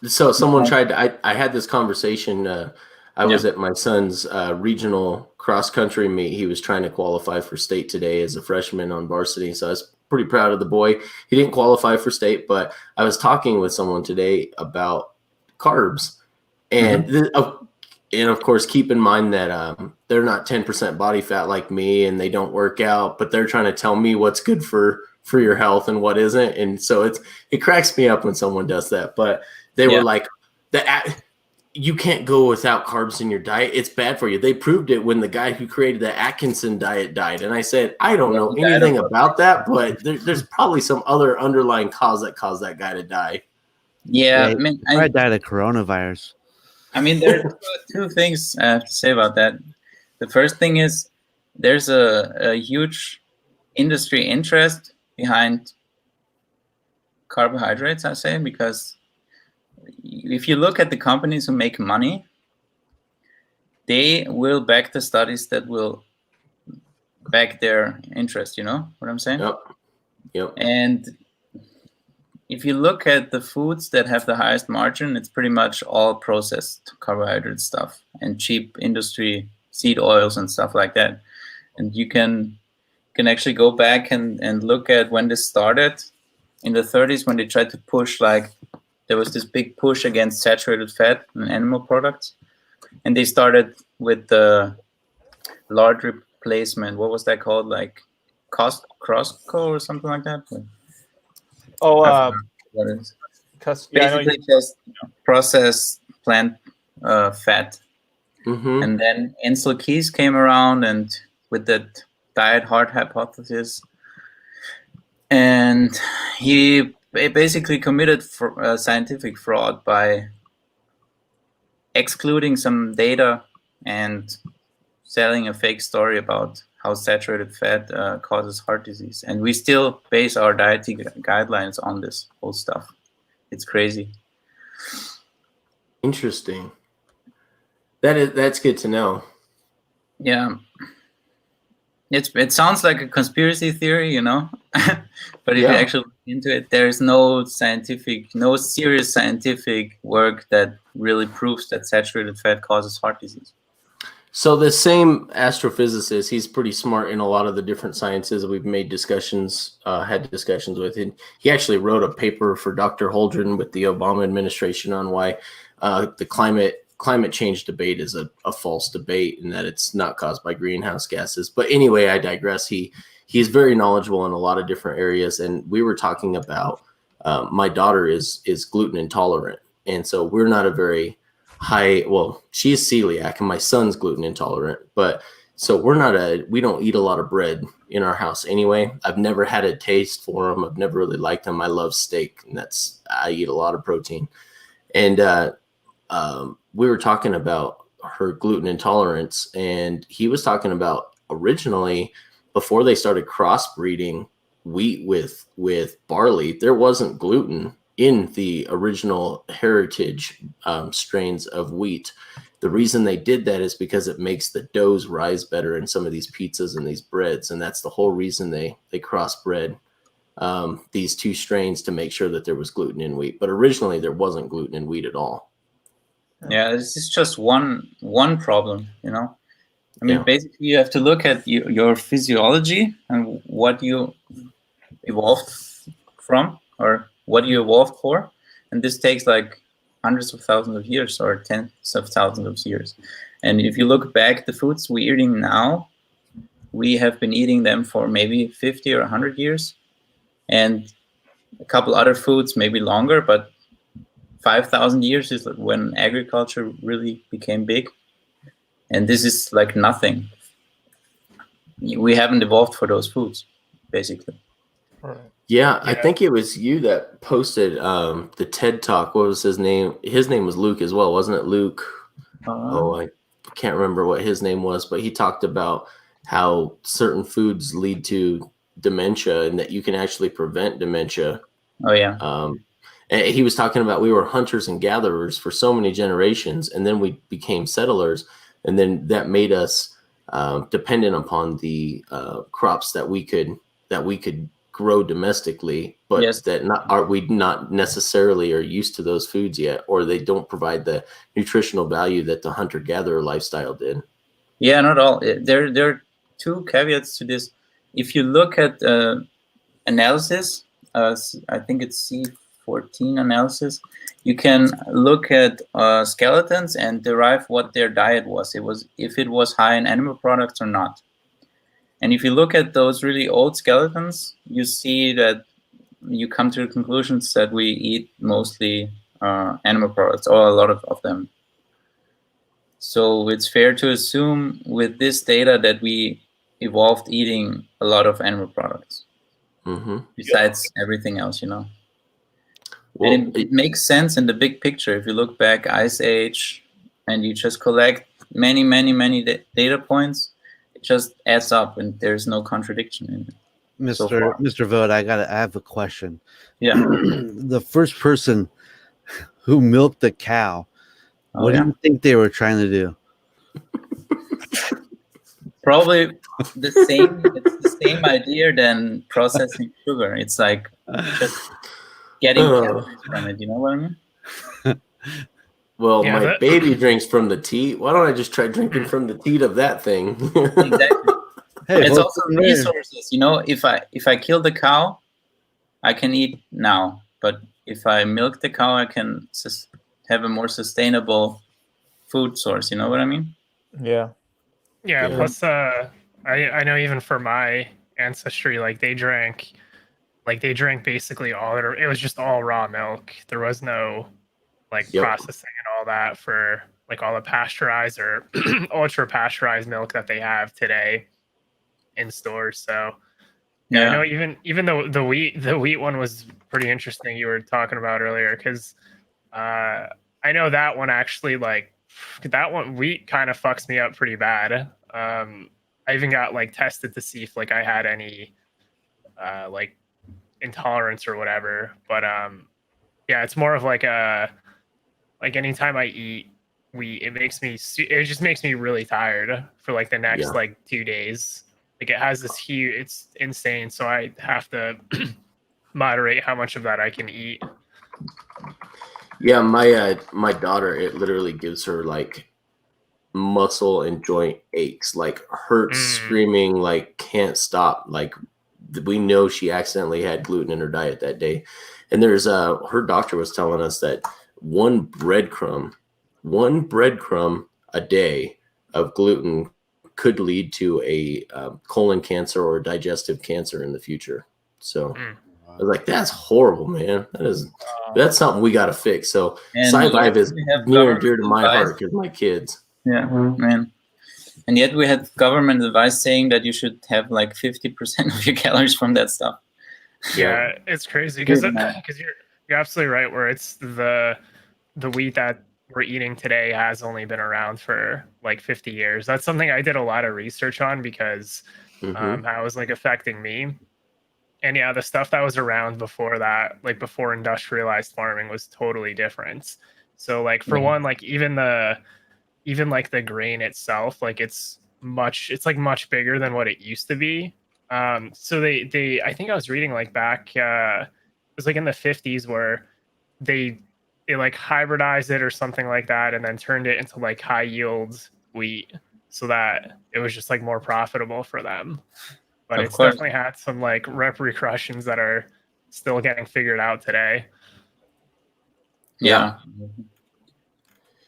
So someone tried to, I had this conversation. I was at my son's regional cross country meet. He was trying to qualify for state today as a freshman on varsity. So I was pretty proud of the boy. He didn't qualify for state, but I was talking with someone today about carbs. And and of course, keep in mind that they're not 10% body fat like me, and they don't work out, but they're trying to tell me what's good for your health and what isn't. And so it cracks me up when someone does that. But they were like, you can't go without carbs in your diet. It's bad for you. They proved it when the guy who created the Atkinson diet died. And I said, I don't know anything about that, but there's probably some other underlying cause that caused that guy to die. Yeah, I mean, I died of coronavirus. I mean, there are two things I have to say about that. The first thing is there's a huge industry interest behind carbohydrates, I say, because if you look at the companies who make money, they will back the studies that will back their interest. You know what I'm saying? Yep. And if you look at the foods that have the highest margin, it's pretty much all processed carbohydrate stuff and cheap industry seed oils and stuff like that. And you can actually go back and look at when this started in the 30s, when they tried to push, like, there was this big push against saturated fat and animal products. And they started with the large replacement. What was that called? Like Costco or something like that? Basically just processed plant fat. And then Ansel Keys came around and with that diet heart hypothesis. And he basically committed scientific fraud by excluding some data and selling a fake story about how saturated fat causes heart disease. And we still base our dietary guidelines on this whole stuff. It's crazy. Interesting. That's good to know. Yeah. It sounds like a conspiracy theory, you know, but if you actually look into it, there's no serious scientific work that really proves that saturated fat causes heart disease. So the same astrophysicist, he's pretty smart in a lot of the different sciences we've had discussions with. And he actually wrote a paper for Dr. Holdren with the Obama administration on why the climate change debate is a false debate and that it's not caused by greenhouse gases. But anyway, I digress. He's very knowledgeable in a lot of different areas. And we were talking about my daughter is gluten intolerant. And so we're not a very she's celiac and my son's gluten intolerant. But so we don't eat a lot of bread in our house anyway. I've never had a taste for them. I've never really liked them. I love steak, and I eat a lot of protein. And we were talking about her gluten intolerance, and he was talking about originally before they started crossbreeding wheat with barley, there wasn't gluten in the original heritage strains of wheat. The reason they did that is because it makes the doughs rise better in some of these pizzas and these breads. And that's the whole reason they crossbred these two strains, to make sure that there was gluten in wheat. But originally there wasn't gluten in wheat at all. Yeah, this is just one problem, you know. I mean, basically, you have to look at your physiology and what you evolved from, or what you evolved for, and this takes like hundreds of thousands of years or tens of thousands of years. And if you look back, the foods we're eating now, we have been eating them for maybe 50 or 100 years, and a couple other foods maybe longer, but 5,000 years is when agriculture really became big. And this is like nothing. We haven't evolved for those foods, basically. Yeah, I think it was you that posted the TED Talk. What was his name? His name was Luke as well, wasn't it, Luke? I can't remember what his name was, but he talked about how certain foods lead to dementia and that you can actually prevent dementia. Oh, yeah. And he was talking about we were hunters and gatherers for so many generations, and then we became settlers, and then that made us dependent upon the crops that we could grow domestically, but we not necessarily are used to those foods yet, or they don't provide the nutritional value that the hunter-gatherer lifestyle did. Yeah, not all. There are two caveats to this. If you look at analysis, I think it's C14 analysis, you can look at skeletons and derive what their diet was. If it was high in animal products or not. And if you look at those really old skeletons, you see that you come to the conclusions that we eat mostly animal products, or a lot of them. So it's fair to assume with this data that we evolved eating a lot of animal products, besides everything else, Well, and it makes sense in the big picture. If you look back, Ice Age, and you just collect many, many, many data points, it just adds up, and there's no contradiction in it. Mr. Vogt, I have a question. Yeah. The first person who milked the cow, what do you think they were trying to do? Probably the same. It's the same idea than processing sugar. It's like just getting calories from it. You know what I mean? Well, my baby drinks from the teat. Why don't I just try drinking from the teat of that thing? Exactly. Hey, it's also resources. If I kill the cow, I can eat now. But if I milk the cow, I can have a more sustainable food source. You know what I mean? Yeah. Yeah. Plus, I know even for my ancestry, they drank basically it was just all raw milk. There was no processing and all that for all the pasteurized or ultra pasteurized milk that they have today in stores. So I know even though the wheat one was pretty interesting, you were talking about earlier, because I know that one actually wheat kind of fucks me up pretty bad. I even got tested to see if I had any intolerance or whatever, but it's more of anytime I eat wheat, it just makes me really tired for the next 2 days. It has this huge, it's insane. So I have to moderate how much of that I can eat. Yeah, my daughter, it literally gives her muscle and joint aches, hurts, screaming, can't stop. We know she accidentally had gluten in her diet that day. And there's her doctor was telling us that one breadcrumb a day of gluten could lead to a colon cancer or digestive cancer in the future. So I was like, that's horrible, man. That's something we got to fix. So Sci-Life is near and dear to my heart because my kids. Yeah, man. And yet we had government advice saying that you should have 50% of your calories from that stuff. Yeah, it's crazy because you're absolutely right. Where it's the wheat that we're eating today has only been around for 50 years. That's something I did a lot of research on because how it was affecting me. And yeah, the stuff that was around before that, before industrialized farming, was totally different. So for one, even the grain itself, it's much bigger than what it used to be. So they I think I was reading back it was in the 50s where they hybridized it or something like that, and then turned it into high yield wheat. so that it was just like more profitable for them. But Of it's course. definitely had some like repercussions that are still getting figured out today. Yeah.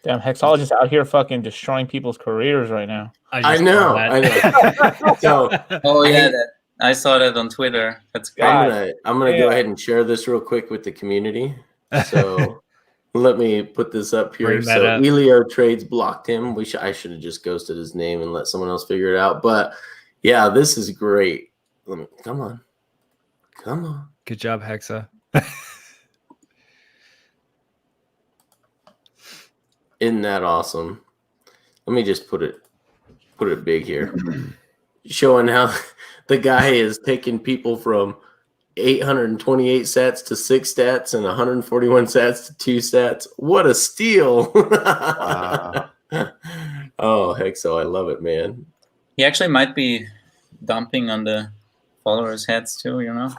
Damn, Hexologist out here fucking destroying people's careers right now. I know. So Oh yeah, I saw that on Twitter. That's great. I'm gonna go ahead and share this real quick with the community. So let me put this up here. Bring that So up. Elio Trades blocked him. I should have just ghosted his name and let someone else figure it out. But yeah, this is great. Come on. Good job, Hexa. Isn't that awesome? Let me just put it big here. Showing how the guy is taking people from 828 sats to 6 stats and 141 sats to 2 stats. What a steal. Wow. Oh, Hexo, I love it, man. He actually might be dumping on the followers' heads too, you know?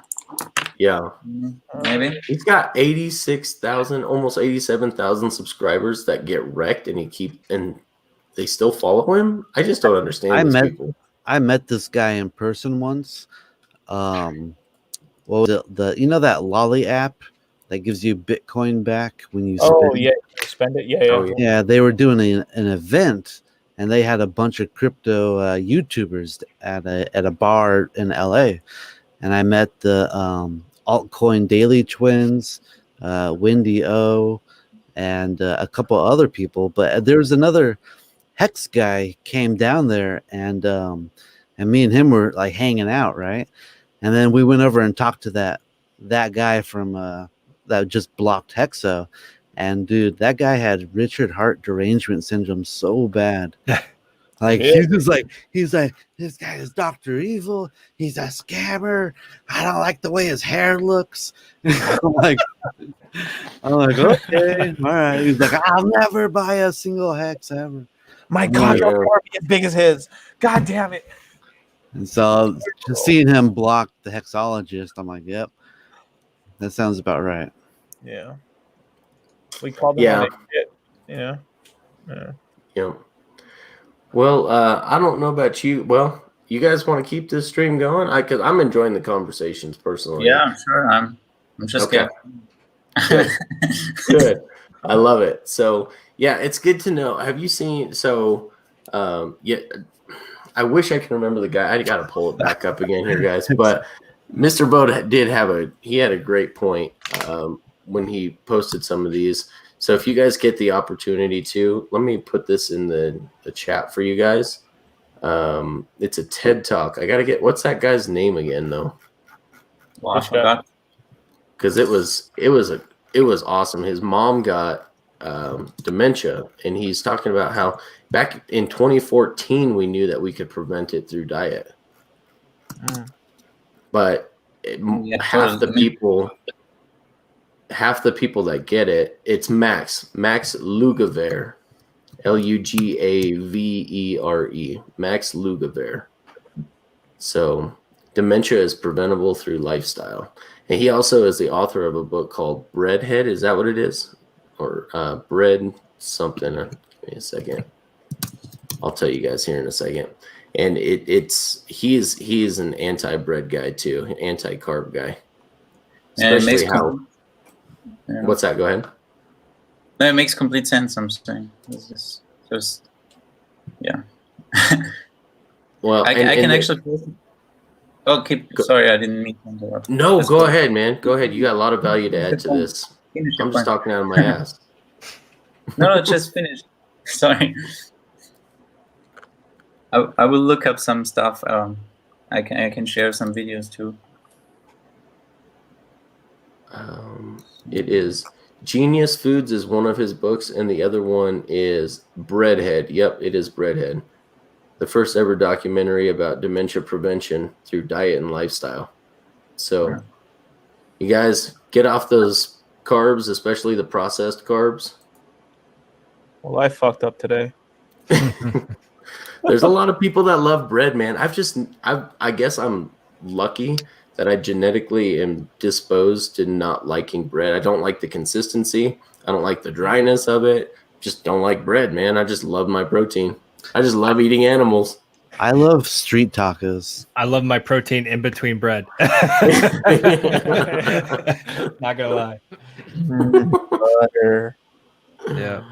Yeah. Maybe. He's got 86,000, almost 87,000 subscribers that get wrecked and they still follow him. I just don't understand people. I met this guy in person once. What was it? That Lolly app that gives you Bitcoin back when you spend Oh, yeah. You spend it? Yeah, yeah. Yeah, they were doing an event, and they had a bunch of crypto YouTubers at a bar in LA. And I met the altcoin Daily Twins, Wendy O, and a couple other people. But there was another Hex guy came down there, and me and him were like hanging out, right? And then we went over and talked to that guy from that just blocked Hexo. And dude, that guy had Richard Hart derangement syndrome so bad. Like he's like, this guy is Dr. Evil. He's a scammer. I don't like the way his hair looks. I'm like, okay, all right. He's like, I'll never buy a single hex ever. My God, your car be as big as his. God damn it. And so just seeing him block the Hexologist, I'm like, yep, that sounds about right. Yeah. We called them when they hit, you know? Yeah. Yeah. Well, I don't know about you. Well, you guys want to keep this stream going? Because I'm enjoying the conversations personally. Yeah, sure. I'm just okay. Good. I love it. So yeah, it's good to know. Have you seen? So yeah, I wish I could remember the guy. I got to pull it back up again here, guys. But Mr. Boat did have a great point when he posted some of these. So if you guys get the opportunity to, let me put this in the chat for you guys. It's a TED Talk. I got to get, what's that guy's name again, though? Well, I forgot. Because it was awesome. His mom got dementia, and he's talking about how back in 2014 we knew that we could prevent it through diet. But half the people that get it, it's Max Lugavere, Lugavere, Max Lugavere. So dementia is preventable through lifestyle. And he also is the author of a book called Breadhead. Is that what it is? Or Bread something. Give me a second. I'll tell you guys here in a second. And he is an anti-bread guy too, anti-carb guy. Especially what's that? Go ahead. No, it makes complete sense. I'm saying it's just yeah. Well, I can actually. Oh, sorry, I didn't mean to interrupt. No, go ahead, man. Go ahead. You got a lot of value to add to this. I'm just talking out of my ass. No, just finished. Sorry. I will look up some stuff. I can share some videos too. It is Genius Foods is one of his books, and the other one is Breadhead. Yep, it is Breadhead. The first ever documentary about dementia prevention through diet and lifestyle. So you guys get off those carbs, especially the processed carbs. Well, I fucked up today. There's a lot of people that love bread, man. I guess I'm lucky that I genetically am disposed to not liking bread. I don't like the consistency. I don't like the dryness of it. Just don't like bread, man. I just love my protein. I just love eating animals. I love street tacos. I love my protein in between bread. Not gonna lie. Butter. Yeah.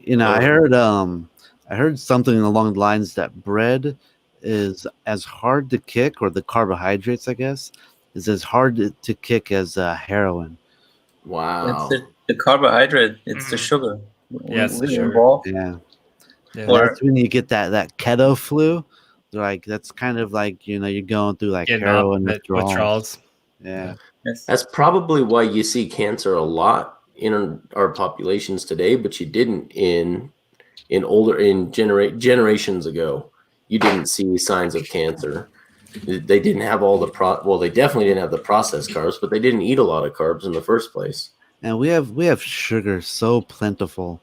You know, I heard something along the lines that bread is as hard to kick, or the carbohydrates, I guess, is as hard to kick as heroin. Wow. It's the carbohydrate. It's the sugar. Yes, We sugar. involved. Yeah. Yeah. Or- That's when you get that keto flu. Like that's kind of like, you know, you're going through like Getting heroin up withdrawals. Yeah. Yes. That's probably why you see cancer a lot in our populations today, but you didn't in generations ago. You didn't see signs of cancer. They didn't have all the they definitely didn't have the processed carbs, but they didn't eat a lot of carbs in the first place. And we have sugar so plentiful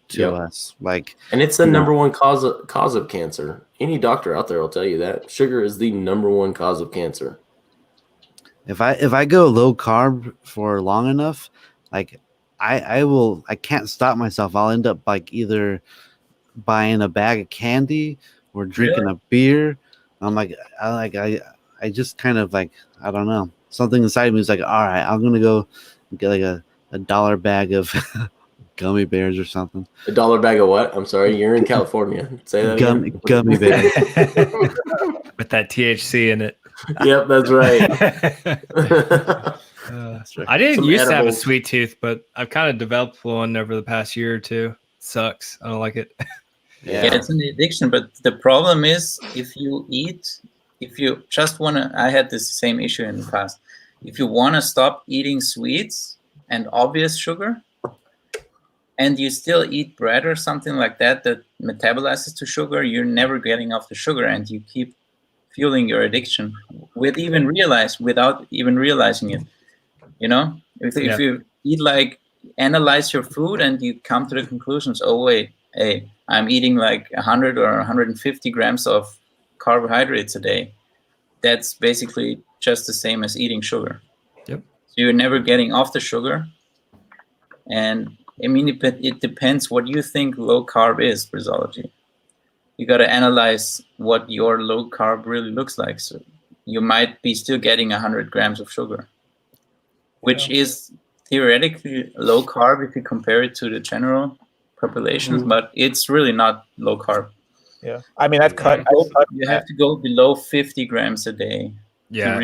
to us. Like, and it's the number one cause of cancer. Any doctor out there will tell you that sugar is the number one cause of cancer. If I go low carb for long enough, like I can't stop myself. I'll end up like either buying a bag of candy or drinking a beer. I just kind of like, I don't know. Something inside me is like, all right, I'm gonna go get like a $1 bag of gummy bears or something. $1 bag of what? I'm sorry, you're in California. Say that again. Gummy bears. With that THC in it. Yep, that's right. I didn't used to have a edibles. sweet tooth, but I've kind of developed one over the past year or two. Sucks. I don't like it. Yeah, it's an addiction. But the problem is, if you just want to, I had this same issue in the past. If you want to stop eating sweets and obvious sugar, and you still eat bread or something like that metabolizes to sugar, you're never getting off the sugar, and you keep fueling your addiction without even realizing it. You know, if you eat, like, analyze your food and you come to the conclusions, oh wait, hey, I'm eating like 100 or 150 grams of carbohydrates a day. That's basically just the same as eating sugar. Yep. So you're never getting off the sugar. And I mean, it depends what you think low carb is, Brizology. You got to analyze what your low carb really looks like. So you might be still getting 100 grams of sugar, which is theoretically low carb if you compare it to the general populations, but it's really not low carb. Yeah, I mean, You have to go below 50 grams a day. Yeah,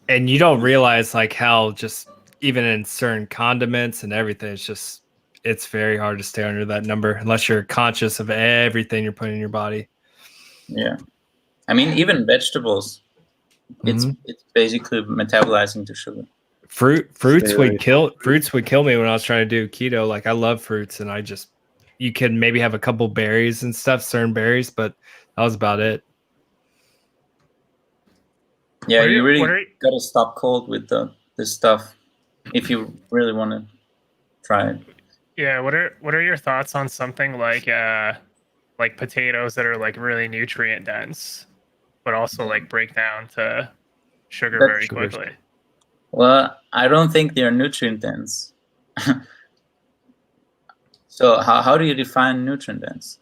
and you don't realize like how just even in certain condiments and everything, it's very hard to stay under that number unless you're conscious of everything you're putting in your body. Yeah, I mean, even vegetables, it's basically metabolizing to sugar. Fruits would kill me when I was trying to do keto. Like, I love fruits, and you can maybe have a couple berries and stuff, certain berries, but that was about it. Yeah, you really got to stop cold with this stuff if you really want to try it. Yeah, what are your thoughts on something like potatoes that are like really nutrient dense, but also like break down to sugar very quickly? Well, I don't think they're nutrient dense. So how do you define nutrient dense?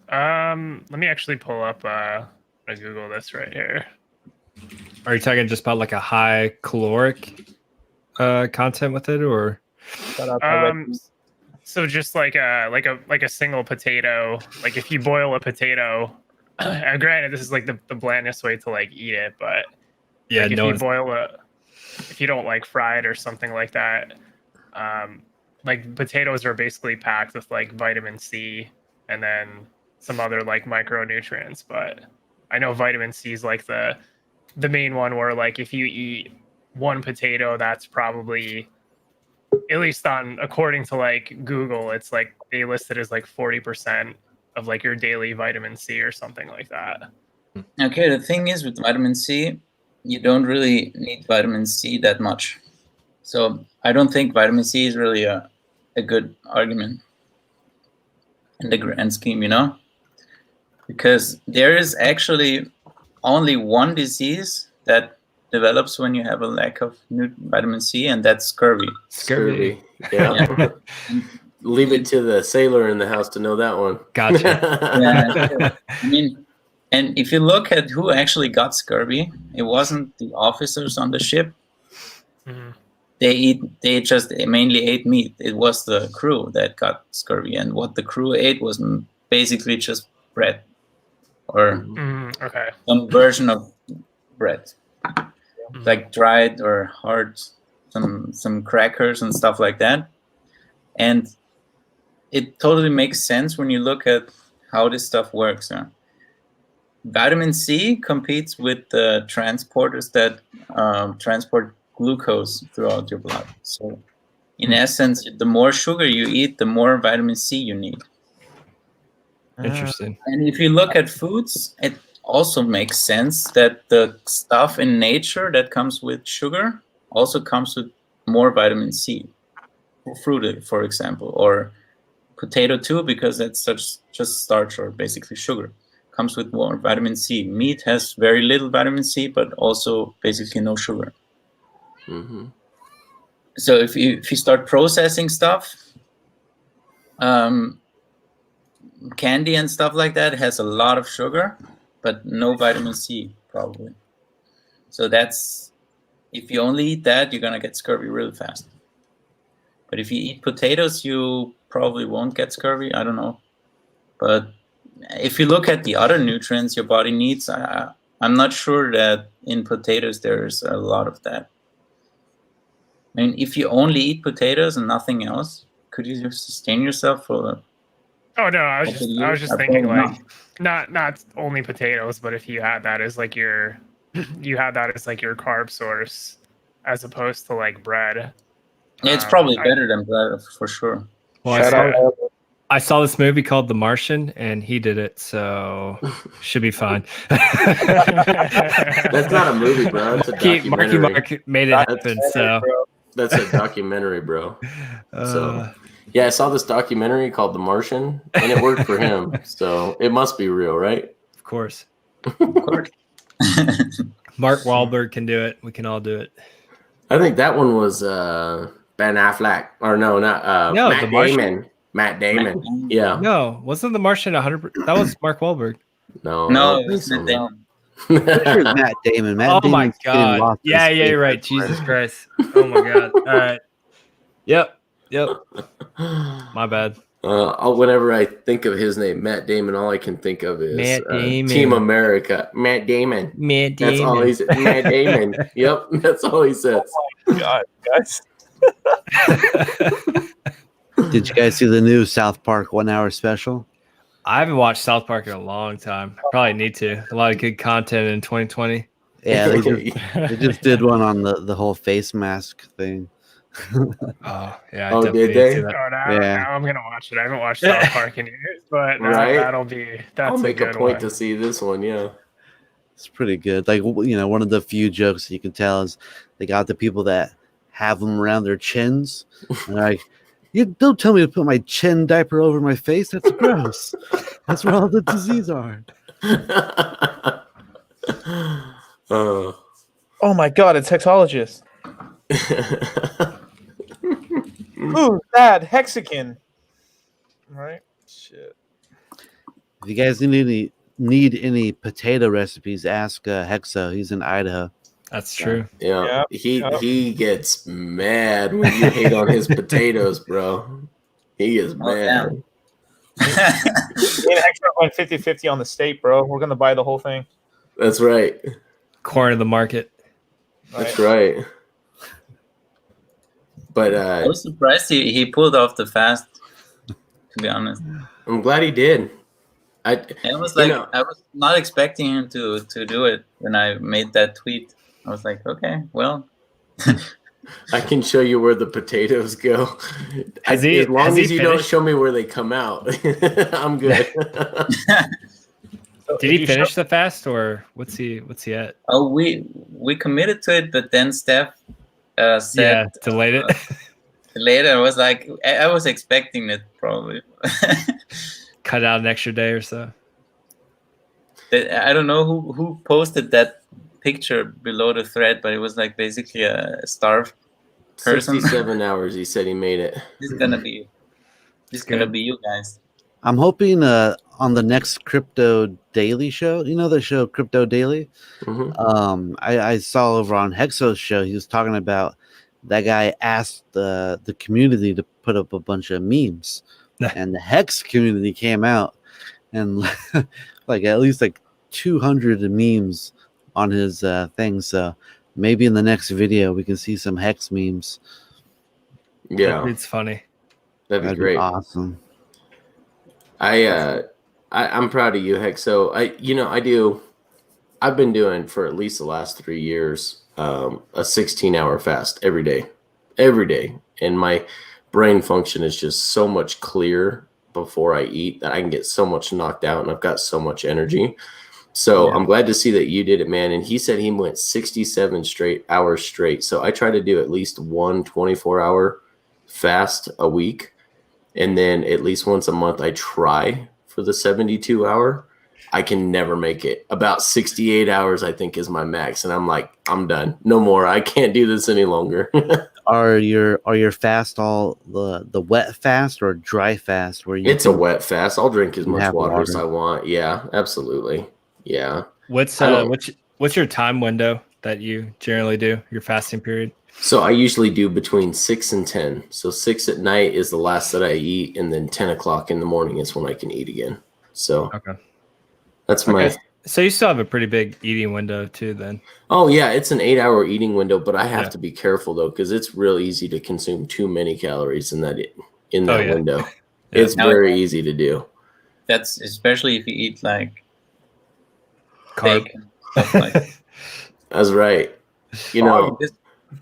Let me actually pull up I Google this right here. Are you talking just about like a high caloric content with it, or? So just like a single potato, like if you boil a potato, and granted this is like the blandest way to like eat it, but yeah, like if you don't like fry it or something like that, like potatoes are basically packed with like vitamin C and then some other like micronutrients. But I know vitamin C is like the main one where like if you eat one potato, that's probably, at least according to like Google, it's like they list it as like 40% of like your daily vitamin C or something like that. Okay, the thing is with vitamin C, you don't really need vitamin C that much. So I don't think vitamin C is really a good argument in the grand scheme, you know? Because there is actually only one disease that develops when you have a lack of vitamin C, and that's scurvy. Scurvy. Yeah. leave it to the sailor in the house to know that one. Gotcha. I mean, and if you look at who actually got scurvy, it wasn't the officers on the ship. Mhm. They just mainly ate meat. It was the crew that got scurvy, and what the crew ate was basically just bread or Okay. some version of bread, like dried or hard, some crackers and stuff like that. And it totally makes sense when you look at how this stuff works. Vitamin C competes with the transporters that transport glucose throughout your blood. So in essence, the more sugar you eat, the more vitamin C you need. Interesting. And if you look at foods, it also makes sense that the stuff in nature that comes with sugar also comes with more vitamin C. Fruit, for example, or potato too, because that's just starch or basically sugar. Comes with more vitamin C. Meat has very little vitamin C, but also basically no sugar. Mm-hmm. So if you start processing stuff, candy and stuff like that has a lot of sugar, but no vitamin C probably. So that's, if you only eat that, you're gonna get scurvy really fast. But if you eat potatoes, you probably won't get scurvy. I don't know. But if you look at the other nutrients your body needs, I'm not sure that in potatoes there's a lot of that. I mean, if you only eat potatoes and nothing else, could you sustain yourself for? Oh no, I was just thinking like not only potatoes, but if you had that as like your carb source as opposed to like bread. Yeah, it's probably better than bread for sure. Well, I saw this movie called The Martian, and he did it, so should be fine. That's not a movie, bro. That's a documentary. Mark made it happen. So that's a documentary, bro. So yeah, I saw this documentary called The Martian, and it worked for him. So it must be real, right? Of course. Mark Wahlberg can do it. We can all do it. I think that one was Ben Affleck, or no, not Matt Damon. Matt Damon. Yeah. No, wasn't The Martian 100%? That was Mark Wahlberg. No, it was Matt Damon. Matt Damon. Oh my God. Yeah, you're right. Jesus Christ. Oh my God. All right. Yep. My bad. Whenever I think of his name, Matt Damon, all I can think of is Matt Damon. Team America. Matt Damon. Matt Damon. That's all he said. Matt Damon. Yep, that's all he says. Oh my God, guys. Did you guys see the new South Park 1 hour special? I haven't watched South Park in a long time. Probably need to. A lot of good content in 2020. Yeah, they just did one on the whole face mask thing. Oh yeah. Oh, did they? Now I'm gonna watch it. I haven't watched South Park in years, but I'll make a point to see this one. Yeah, it's pretty good. Like, you know, one of the few jokes you can tell is they got the people that have them around their chins, and like, you don't tell me to put my chin diaper over my face. That's gross. That's where all the disease are. Oh my God, it's Hexologist. Ooh, that Hexican. Right? Shit. If you guys need any potato recipes, ask Hexo. He's in Idaho. That's true. Yeah. He gets mad when you hate on his potatoes, bro. He is mad. Me and Hexo went 50-50 on the state, bro. We're gonna buy the whole thing. That's right. Corner of the market. That's right. But I was surprised he pulled off the fast, to be honest. I'm glad he did. I was like, I was not expecting him to do it when I made that tweet. I was like, okay, well. I can show you where the potatoes go. As long as you don't show me where they come out, I'm good. Did he finish the fast, or what's he at? Oh, we committed to it, but then Steph said delayed it. Later, I was like, I was expecting it probably. Cut out an extra day or so. I don't know who posted that picture below the thread, but it was like basically a starved person. 67 hours. He said he made it. It's gonna be It's gonna be you guys. I'm hoping on the next Crypto Daily show, you know the show Crypto Daily? I saw over on Hexo's show, he was talking about that guy asked the community to put up a bunch of memes. And the Hex community came out and like at least like 200 memes on his thing. So maybe in the next video we can see some Hex memes. Yeah. It's funny. That'd be great. Awesome. I'm proud of you, Hexo. I've been doing for at least the last 3 years a 16-hour fast every day, and my brain function is just so much clearer before I eat that I can get so much knocked out, and I've got so much energy. So I'm glad to see that you did it, man. And he said he went 67 hours straight. So I try to do at least one 24-hour fast a week, and then at least once a month I try for the 72-hour. I can never make it. About 68 hours, I think, is my max, and I'm like, I'm done. No more. I can't do this any longer. Are your fast all the wet fast or dry fast? Where it's a wet fast. I'll drink as much water as I want. Yeah, absolutely. Yeah. What's your time window that you generally do your fasting period? So I usually do between 6 and 10. So 6 at night is the last that I eat, and then 10 o'clock in the morning is when I can eat again. So that's my. So you still have a pretty big eating window too, then. Oh yeah, it's an 8-hour eating window, but I have to be careful though, because it's real easy to consume too many calories in that window. It's very easy to do. That's especially if you eat like carb. Stuff like. That's right.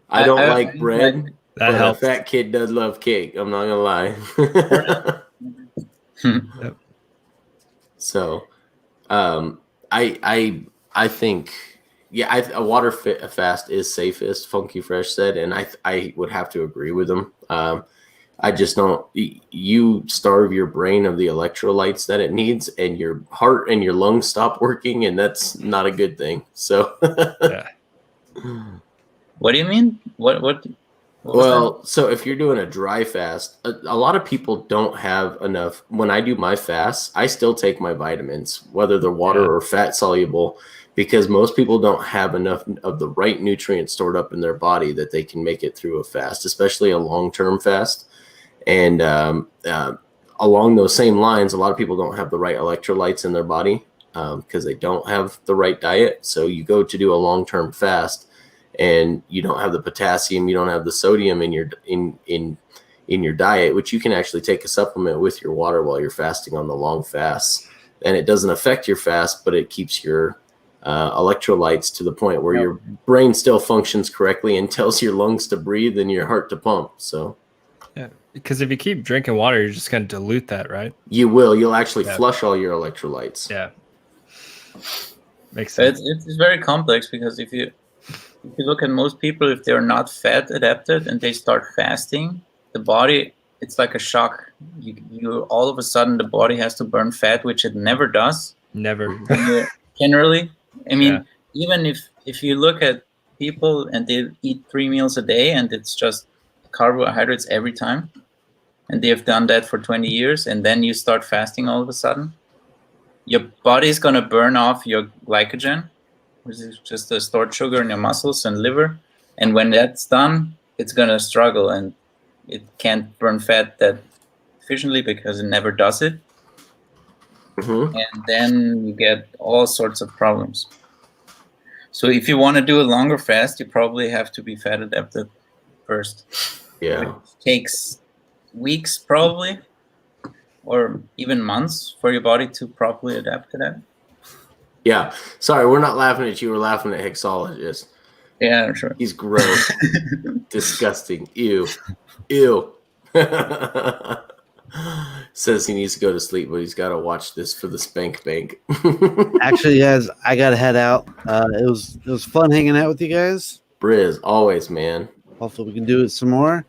I don't like bread, but a fat kid does love cake. I'm not gonna lie. So, I think, a water fast is safest. Funky Fresh said, and I would have to agree with him. I just don't. You starve your brain of the electrolytes that it needs, and your heart and your lungs stop working, and that's not a good thing. So, What do you mean? What well, so if you're doing a dry fast, a lot of people don't have enough. When I do my fast, I still take my vitamins, whether they're water or fat soluble, because most people don't have enough of the right nutrients stored up in their body that they can make it through a fast, especially a long-term fast. And along those same lines, a lot of people don't have the right electrolytes in their body because they don't have the right diet. So you go to do a long-term fast, and you don't have the potassium, you don't have the sodium in your diet, which you can actually take a supplement with your water while you're fasting on the long fast, and it doesn't affect your fast, but it keeps your electrolytes to the point where your brain still functions correctly and tells your lungs to breathe and your heart to pump. So because if you keep drinking water, you're just going to dilute that, right? You'll actually flush all your electrolytes. Makes sense. It's very complex, because if you look at most people, if they're not fat adapted and they start fasting, the body, it's like a shock. You all of a sudden the body has to burn fat, which it never does. Never. Generally, I mean, even if you look at people and they eat 3 meals a day and it's just carbohydrates every time, and they have done that for 20 years, and then you start fasting all of a sudden, your body is going to burn off your glycogen, which is just the stored sugar in your muscles and liver. And when that's done, it's going to struggle, and it can't burn fat that efficiently because it never does it. And then you get all sorts of problems. So if you want to do a longer fast, you probably have to be fat adapted first. Yeah. It takes weeks probably, or even months for your body to properly adapt to that. Yeah. Sorry, we're not laughing at you. We're laughing at Hexologist. Yeah, sure. He's gross. Disgusting. Ew. Ew. Says he needs to go to sleep, but he's got to watch this for the spank bank. Actually, guys, I got to head out. It was fun hanging out with you guys. Briz, always, man. Hopefully we can do it some more.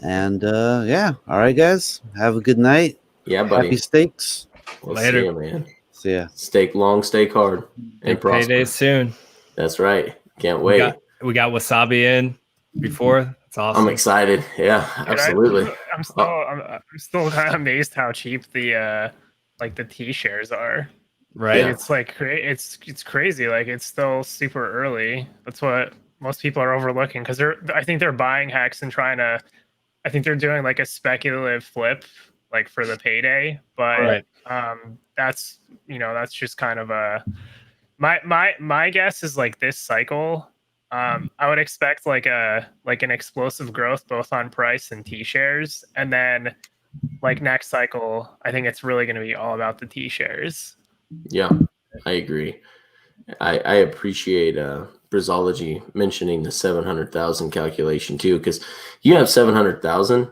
And all right, guys. Have a good night. Yeah, buddy. Happy steaks. We'll Later. see you, man. See ya. Steak long, steak hard, and prosper. Payday soon. That's right. Can't wait. We got Wasabi in before It's awesome. I'm excited. Yeah, absolutely. I'm still kind of amazed how cheap the like the T shares are. Right. Like, it's like it's crazy. Like it's still super early. That's what most people are overlooking because I think they're buying Hex and trying to. I think they're doing like a speculative flip, like for the payday. But that's that's just kind of a my guess is like this cycle. I would expect like an explosive growth both on price and T shares, and then like next cycle, I think it's really going to be all about the T shares. Yeah, I agree. I appreciate Brizology mentioning the 700,000 calculation too, because you have 700,000,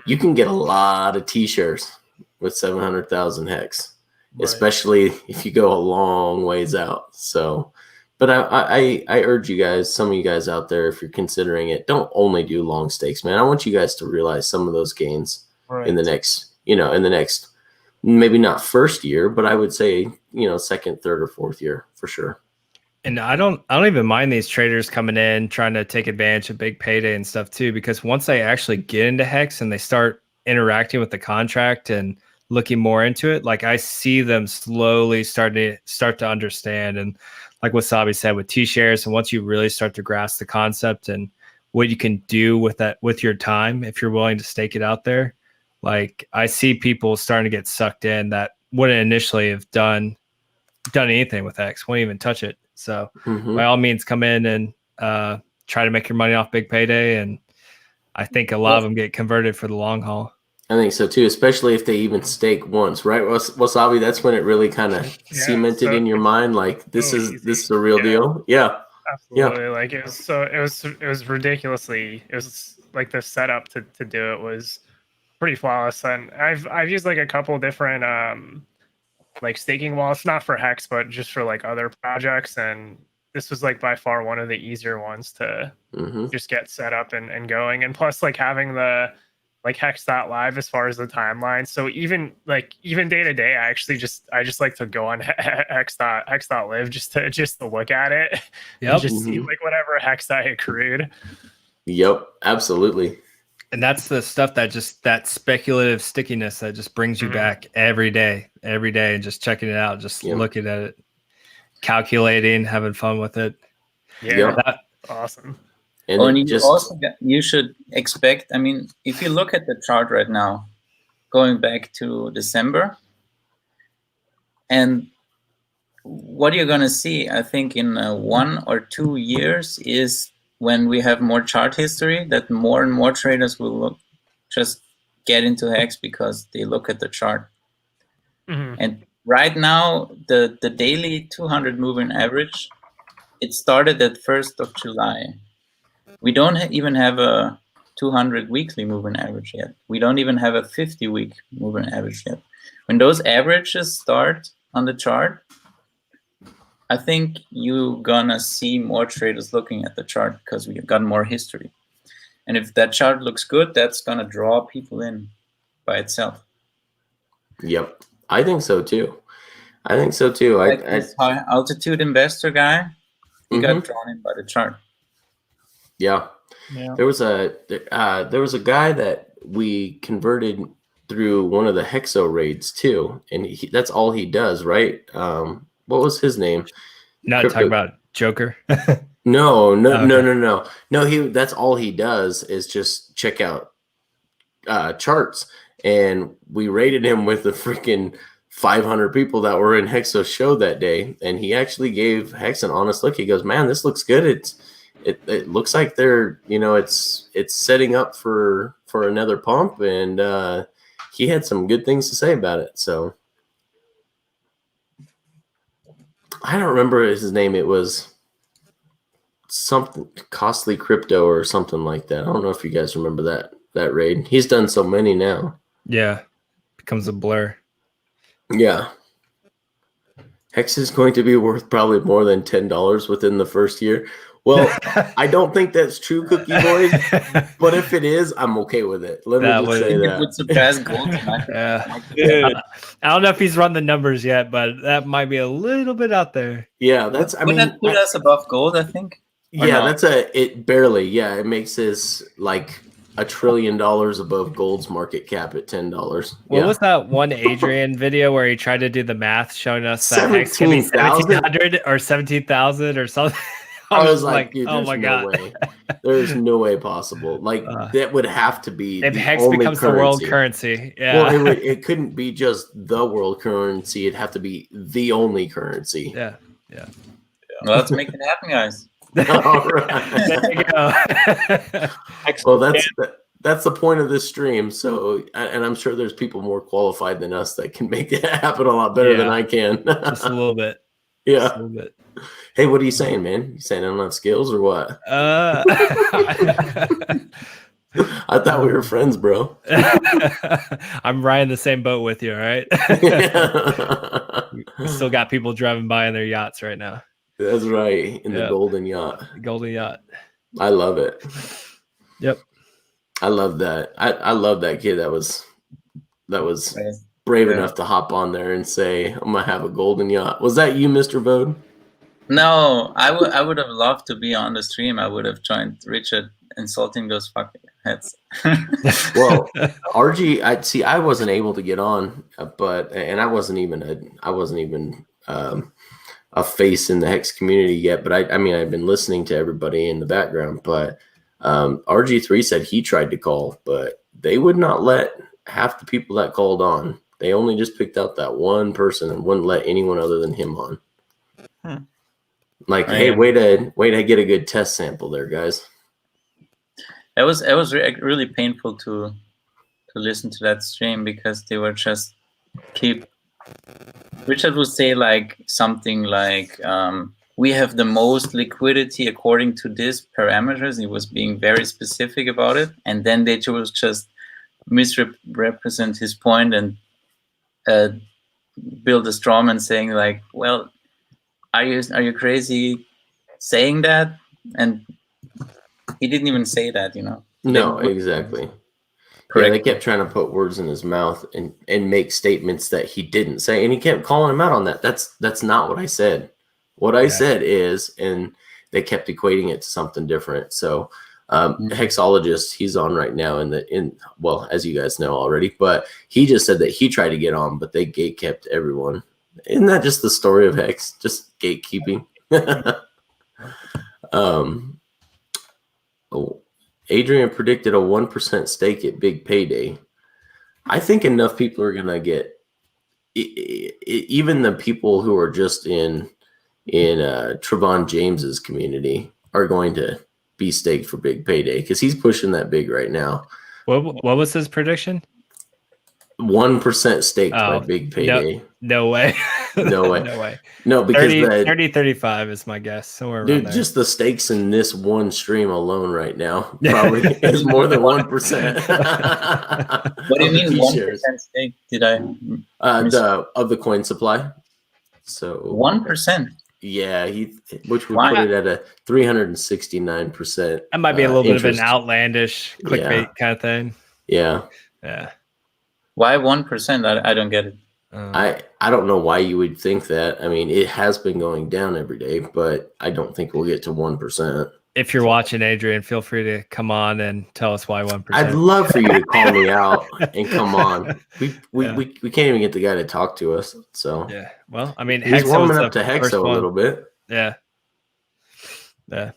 you can get a lot of T shares with 700,000 Hex, especially if you go a long ways out. So. But I urge you guys, some of you guys out there, if you're considering it, don't only do long stakes, man. I want you guys to realize some of those gains in the next, maybe not first year, but I would say, second, third, or fourth year for sure. And I don't even mind these traders coming in trying to take advantage of big payday and stuff too, because once they actually get into Hex and they start interacting with the contract and looking more into it, like I see them slowly start to understand. And like Wasabi said, with T-shares, and once you really start to grasp the concept and what you can do with that, with your time, if you're willing to stake it out there, like I see people starting to get sucked in that wouldn't initially have done anything with X, wouldn't even touch it. So by all means, come in and try to make your money off big payday. And I think a lot of them get converted for the long haul. I think so too, especially if they even stake once, right? Wasabi, that's when it really kind of cemented in your mind, like this is a real deal. Yeah, absolutely. Yeah. Like it was ridiculously. It was like the setup to do it was pretty flawless. And I've used like a couple different like staking wallets, not for Hex, but just for like other projects. And this was like by far one of the easier ones to just get set up and going. And plus, like having the like Hex.live as far as the timeline. So even day to day, I just like to go on Hex.live just to look at it. Yep. And just see like whatever Hex I accrued. Yep, absolutely. And that's the stuff that speculative stickiness that just brings you back every day, and just checking it out, just looking at it, calculating, having fun with it. Yeah, awesome. And you should expect, I mean, if you look at the chart right now, going back to December, and what you're going to see, I think in 1 or 2 years is when we have more chart history, that more and more traders will just get into Hex because they look at the chart. And right now, the daily 200 moving average, it started at 1st of July. We don't even have a 200 weekly moving average yet. We don't even have a 50-week moving average yet. When those averages start on the chart, I think you're gonna see more traders looking at the chart because we've got more history. And if that chart looks good, that's gonna draw people in by itself. Yep, I think so too. Like this high altitude investor guy, he got drawn in by the chart. Yeah. There was a guy that we converted through one of the Hexo raids too, and that's all he does, right? What was his name? Not talking about Joker. No. That's all he does is just check out charts, and we rated him with the freaking 500 people that were in Hexo's show that day, and he actually gave Hex an honest look. He goes, "Man, this looks good. It looks like they're, it's setting up for another pump," and he had some good things to say about it. So I don't remember his name. It was something Costly Crypto or something like that. I don't know if you guys remember that raid. He's done so many now. Yeah, becomes a blur. Yeah. Hex is going to be worth probably more than $10 within the first year. Well, I don't think that's true, Cookie Boys, but if it is, I'm okay with it. Let me just say that. It would surpass gold. I don't know if he's run the numbers yet, but that might be a little bit out there. Yeah, Would that put us above gold, I think? Yeah, that's it barely. Yeah, it makes his like $1 trillion above gold's market cap at $10. What was that one Adrian video where he tried to do the math showing us that Hex can be 1700 or 17,000 or something? I was like, dude, oh my god, way. There's no way possible. Like that would have to be if the Hex only becomes currency. the world currency. Yeah, well, it couldn't be just the world currency. It'd have to be the only currency. Yeah. Well, let's make it happen, guys. All right. There you go. Well, that's the point of this stream. So, and I'm sure there's people more qualified than us that can make it happen a lot better than I can. Just a little bit. Yeah. Just a little bit. Hey, what are you saying, man? You saying I don't have skills or what? I thought we were friends, bro. I'm riding the same boat with you, all right? We still got people driving by in their yachts right now. That's right. In the golden yacht. Golden yacht. I love it. Yep. I love that. I love that kid that was brave enough to hop on there and say, I'm gonna have a golden yacht. Was that you, Mr. Vode? No, I would have loved to be on the stream. I would have joined Richard insulting those fucking heads. Well, RG, I wasn't able to get on, and I wasn't even a face in the Hex community yet. But I mean, I've been listening to everybody in the background. But RG3 said he tried to call, but they would not let half the people that called on. They only just picked out that one person and wouldn't let anyone other than him on. Like, hey, way to get a good test sample there, guys. It was really painful to listen to that stream because they were just Richard would say like something like we have the most liquidity according to this parameters. He was being very specific about it, and then they was just misrepresent his point and build a straw man saying like, well, are you crazy saying that? And he didn't even say that, you know. No, exactly. Correct. Yeah, they kept trying to put words in his mouth and make statements that he didn't say, and he kept calling him out on that. That's not what I said. What I said is, and they kept equating it to something different. So Hexologist, he's on right now well, as you guys know already, but he just said that he tried to get on, but they gatekept everyone. Isn't that just the story of Hex? Just gatekeeping. Adrian predicted a 1% stake at Big Payday. I think enough people are gonna get even the people who are just in Trevon James's community are going to be staked for Big Payday because he's pushing that big right now. What was his prediction? 1% staked by Big Payday. No way. No way. No way. No, because 35 is my guess. Somewhere dude, around there. just the stakes in this one stream alone right now probably is more than 1%. What do you mean 1% stake? Did I of the coin supply? So 1%. Yeah, which would put it at a 369%. That might be a little bit of an outlandish clickbait kind of thing. Yeah. Yeah. Why 1%? I don't get it. I don't know why you would think that. I mean, it has been going down every day, but I don't think we'll get to 1%. If you're watching, Adrian, feel free to come on and tell us why 1%. I'd love for you to call me out and come on. We can't even get the guy to talk to us. So yeah, well, I mean, he's warming up to Hexo a little bit. Yeah, yeah.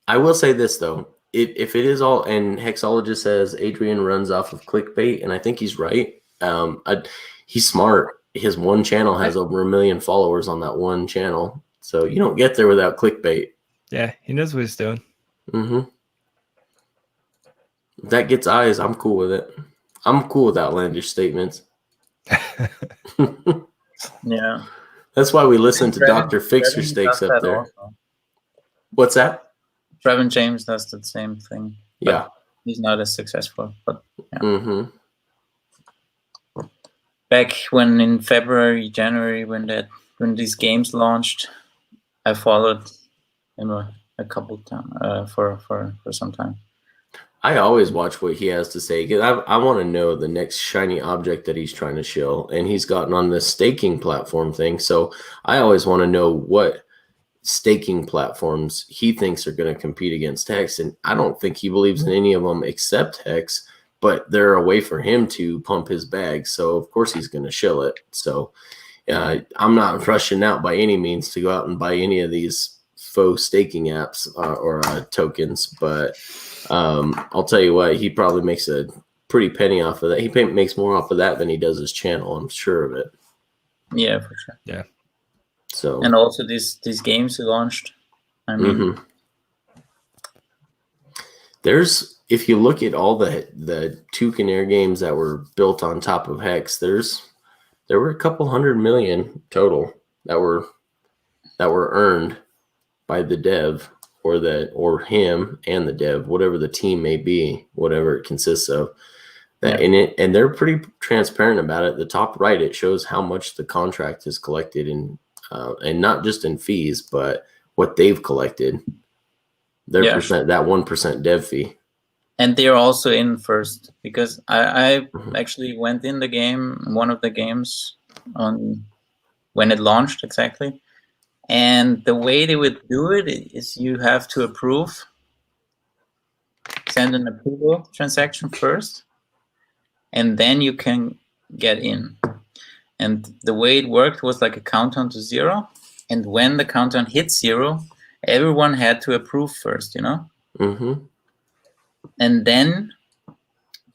I will say this though, if it is all, and Hexologist says Adrian runs off of clickbait, and I think he's right. He's smart. His one channel has over 1 million followers on that one channel, so you don't get there without clickbait. Yeah, he knows what he's doing. Mm-hmm. If that gets eyes, I'm cool with it. I'm cool with outlandish statements. Yeah. That's why we listen to Dr. Fix Your Steaks up there. Also. What's that? Trevin James does the same thing. Yeah. He's not as successful, but yeah. Mm-hmm. Back when in February, January, when these games launched, I followed him a couple times for some time. I always watch what he has to say because I want to know the next shiny object that he's trying to show, and he's gotten on this staking platform thing. So I always want to know what staking platforms he thinks are going to compete against Hex, and I don't think he believes in any of them except Hex, but they're a way for him to pump his bag, so of course he's going to shill it. So I'm not rushing out by any means to go out and buy any of these faux staking apps or tokens, but I'll tell you what, he probably makes a pretty penny off of that. He makes more off of that than he does his channel, I'm sure of it. Yeah, for sure. Yeah. So, and also these games he launched. I mean, there's, if you look at all the Toucan Air games that were built on top of Hex, there were a couple 100 million total that were earned by the dev or him and the dev, whatever the team may be, whatever it consists of. That in it, and they're pretty transparent about it. The top right, it shows how much the contract is collected in, and not just in fees, but what they've collected. Their percent, that 1% dev fee. And they're also in first, because I actually went in the game, one of the games on when it launched exactly. And the way they would do it is you have to send an approval transaction first, and then you can get in. And the way it worked was like a countdown to 0. And when the countdown hit 0, everyone had to approve first, you know? And then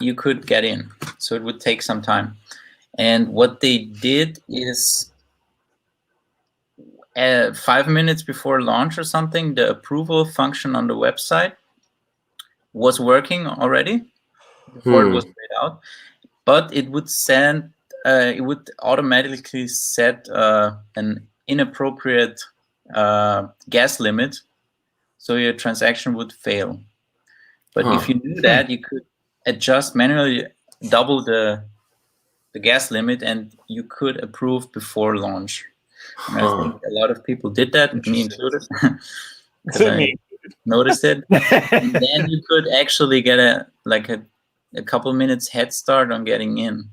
you could get in. So it would take some time. And what they did is 5 minutes before launch or something, the approval function on the website was working already before it was laid out. But it would it would automatically set an inappropriate gas limit, so your transaction would fail. But if you knew that, you could adjust manually, double the gas limit, and you could approve before launch. And I think a lot of people did that, me included. I noticed it. And then you could actually get a couple minutes head start on getting in.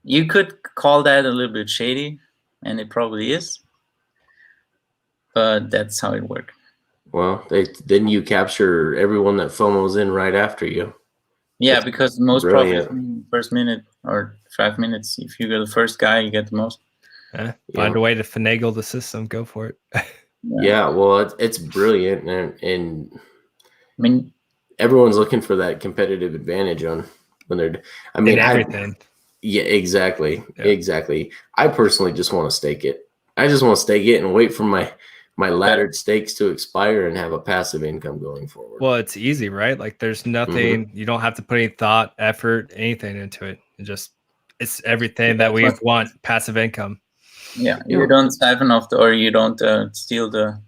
You could call that a little bit shady, and it probably is. But that's how it worked. Well, didn't you capture everyone that FOMO's in right after you? Yeah, because most profit first minute or 5 minutes. If you go the first guy, you get the most. Find a way to finagle the system. Go for it. Yeah, well, it's brilliant, and I mean, everyone's looking for that competitive advantage on when they're. I mean, everything. Yeah, exactly, exactly. I personally just want to stake it. I just want to stake it and wait for my laddered stakes to expire and have a passive income going forward. Well, it's easy, right? Like there's nothing, you don't have to put any thought, effort, anything into it. It's everything that we want, passive income. Yeah, you don't siphon off or you don't steal the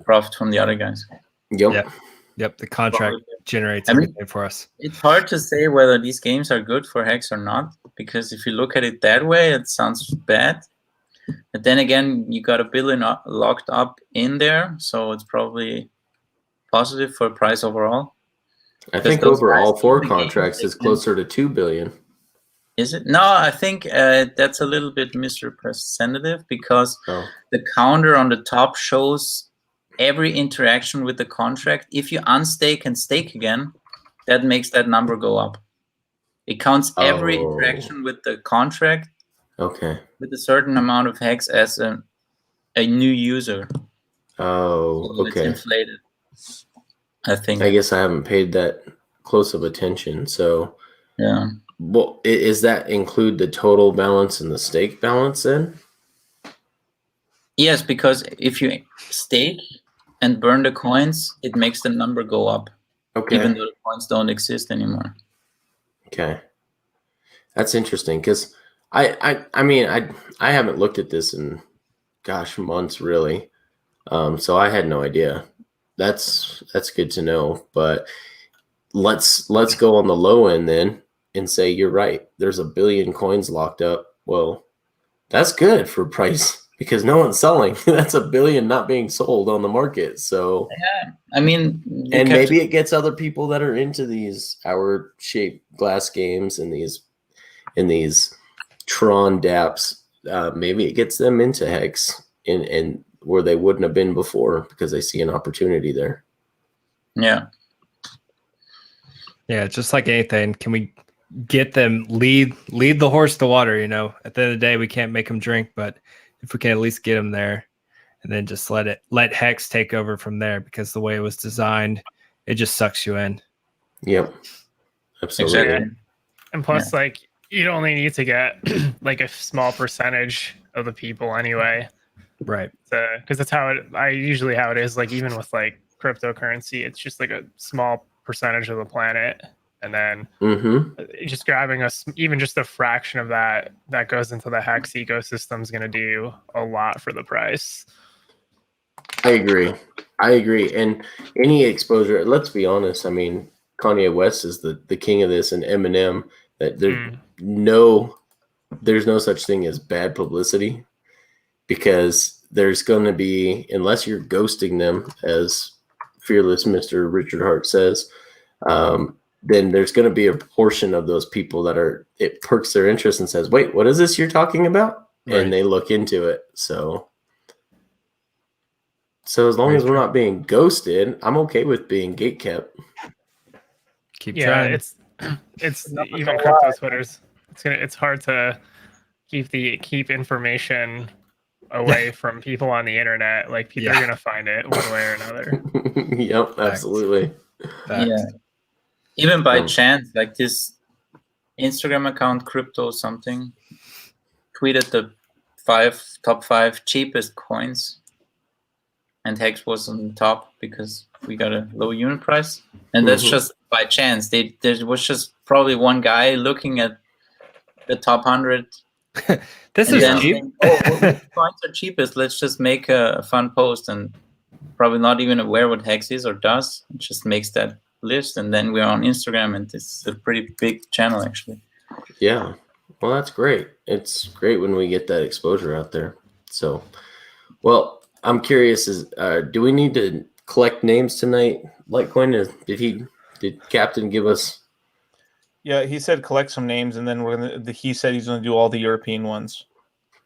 profit from the other guys. Yep. The contract generates everything for us. It's hard to say whether these games are good for Hex or not, because if you look at it that way, it sounds bad. But then again, you got $1 billion locked up in there, so it's probably positive for price overall. I think over all 4 contracts is closer to $2 billion. Is it? No, I think that's a little bit misrepresentative, because the counter on the top shows every interaction with the contract. If you unstake and stake again, that makes that number go up. It counts every interaction with the contract. Okay. With a certain amount of Hex as a new user. Oh, so okay. It's inflated. I think. I guess I haven't paid that close of attention. So yeah. Well, is that include the total balance and the stake balance then? Yes, because if you stake and burn the coins, it makes the number go up. Okay. Even though the coins don't exist anymore. Okay. That's interesting, because I mean I haven't looked at this in months really. So I had no idea. That's good to know. But let's go on the low end then and say you're right. There's 1 billion coins locked up. Well, that's good for price because no one's selling. That's 1 billion not being sold on the market. So yeah, I mean, and maybe it gets other people that are into these hour-shaped glass games and these Tron dApps. Maybe it gets them into Hex, and where they wouldn't have been before because they see an opportunity there. Yeah. Yeah, just like anything, can we get them lead the horse to water? You know, at the end of the day, we can't make them drink, but if we can at least get them there, and then just let Hex take over from there, because the way it was designed, it just sucks you in. Yep, absolutely. Exactly. And plus, like, you'd only need to get like a small percentage of the people anyway, right? Because that's how it is. Like, even with like cryptocurrency, it's just like a small percentage of the planet, and then just grabbing even just a fraction of that goes into the Hex ecosystem is going to do a lot for the price. I agree. And any exposure, let's be honest, I mean, Kanye West is the king of this, and Eminem, that there's no such thing as bad publicity, because there's going to be, unless you're ghosting them, as fearless Mr. Richard Hart says, then there's going to be a portion of those people that it perks their interest and says, wait, what is this you're talking about? Right. And they look into it. So as long as we're not being ghosted, I'm okay with being gatekept. Keep trying. It's even crypto Twitters. It's hard to keep information away from people on the internet. Like, people are gonna find it one way or another. Yep, absolutely. Facts. Yeah. Even by chance, like this Instagram account, crypto something, tweeted the top five cheapest coins, and Hex was on the top because we got a low unit price, and that's just by chance. There was just probably one guy looking at the top 100. This is cheap. Which coins are cheapest? Let's just make a fun post, and probably not even aware what Hex is or does. It just makes that list, and then we're on Instagram, and it's a pretty big channel actually. Yeah, well, that's great. It's great when we get that exposure out there. So, well, I'm curious, do we need to collect names tonight? Litecoin, did Captain give us? Yeah, he said collect some names, and then he said he's gonna do all the European ones.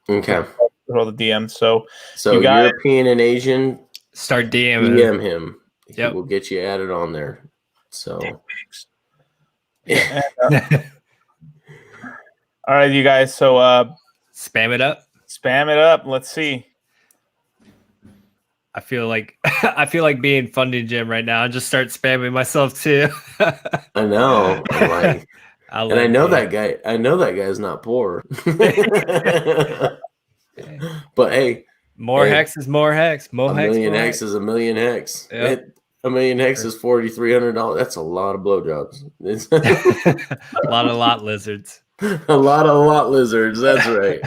Okay. All the DMs. So European and Asian, start DM him. He will get you added on there. So, yeah. All right, you guys. So, spam it up. Let's see. I feel like being Funding Jim right now. I just start spamming myself too. I know. I'm like, and I know that guy. I know that guy's not poor. But hey, more Hex is more Hex. A million Hex is a million Hex. Yep. A million Hex is $4,300. That's a lot of blowjobs. A lot of lot lizards. A lot of lot lizards. That's right.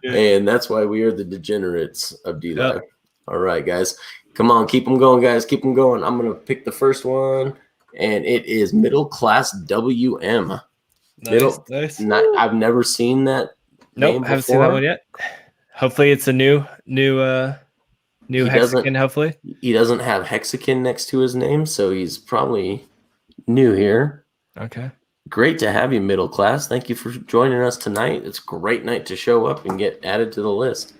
And that's why we are the degenerates of Dlive. Yep. All right, guys. Come on, keep them going, guys. Keep them going. I'm gonna pick the first one, and it is Middle Class WM. Nice. I've never seen that. Nope, haven't seen that one yet. Hopefully, it's a new Hexican. Hopefully, he doesn't have Hexican next to his name, so he's probably new here. Okay. Great to have you, Middle Class. Thank you for joining us tonight. It's a great night to show up and get added to the list.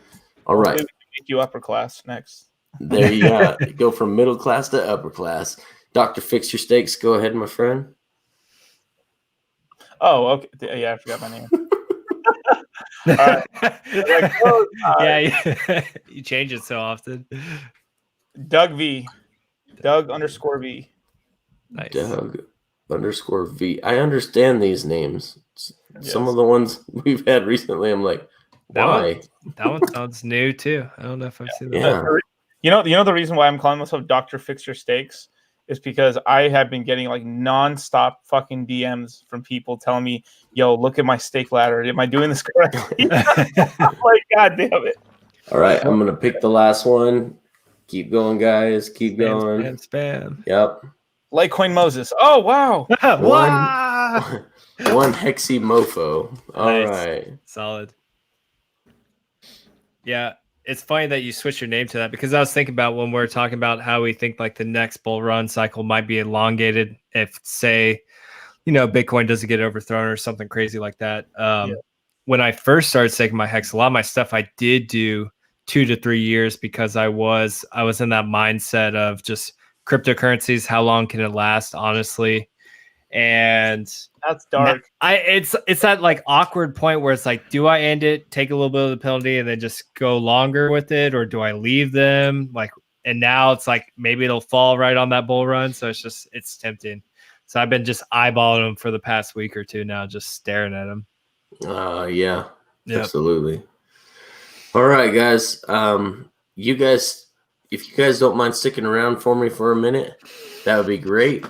All right. Make you upper class next. There you go. Go from middle class to upper class. Dr. Fix Your Steaks, go ahead, my friend. Oh, okay. Yeah, I forgot my name. All right. You change it so often. Doug V. Doug_V. Nice. Doug_V. I understand these names. Some of the ones we've had recently, I'm like, why? That one sounds new too. I don't know if I've seen that. Yeah. You know the reason why I'm calling myself Dr. Fix Your Steaks is because I have been getting like nonstop fucking DMs from people telling me, "Yo, look at my steak ladder. Am I doing this correctly?" I'm like, God damn it! All right, I'm gonna pick the last one. Keep going, guys. Keep going. Spam. Yep. Litecoin Moses. Oh wow. One Hexy Mofo. All right. Solid. Yeah, it's funny that you switched your name to that, because I was thinking about when we're talking about how we think like the next bull run cycle might be elongated if, say, Bitcoin doesn't get overthrown or something crazy like that. When I first started staking my Hex, a lot of my stuff I did do 2 to 3 years because I was in that mindset of just cryptocurrencies. How long can it last, honestly? And that's dark. It's that like awkward point where it's like, do I end it, take a little bit of the penalty, and then just go longer with it, or do I leave them? Like, and now it's like maybe it'll fall right on that bull run. So it's tempting. So I've been just eyeballing them for the past week or two now, just staring at them. Yeah, absolutely. All right, guys. You guys, if you guys don't mind sticking around for me for a minute, that would be great.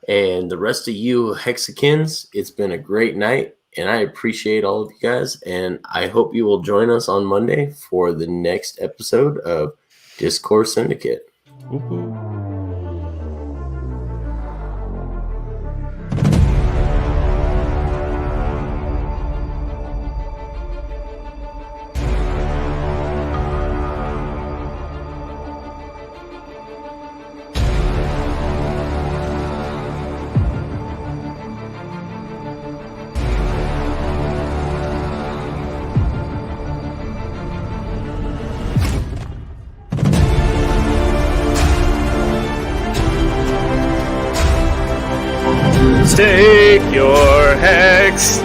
And the rest of you Hexicans, it's been a great night, and I appreciate all of you guys. And I hope you will join us on Monday for the next episode of Discourse Syndicate. Stake your hex.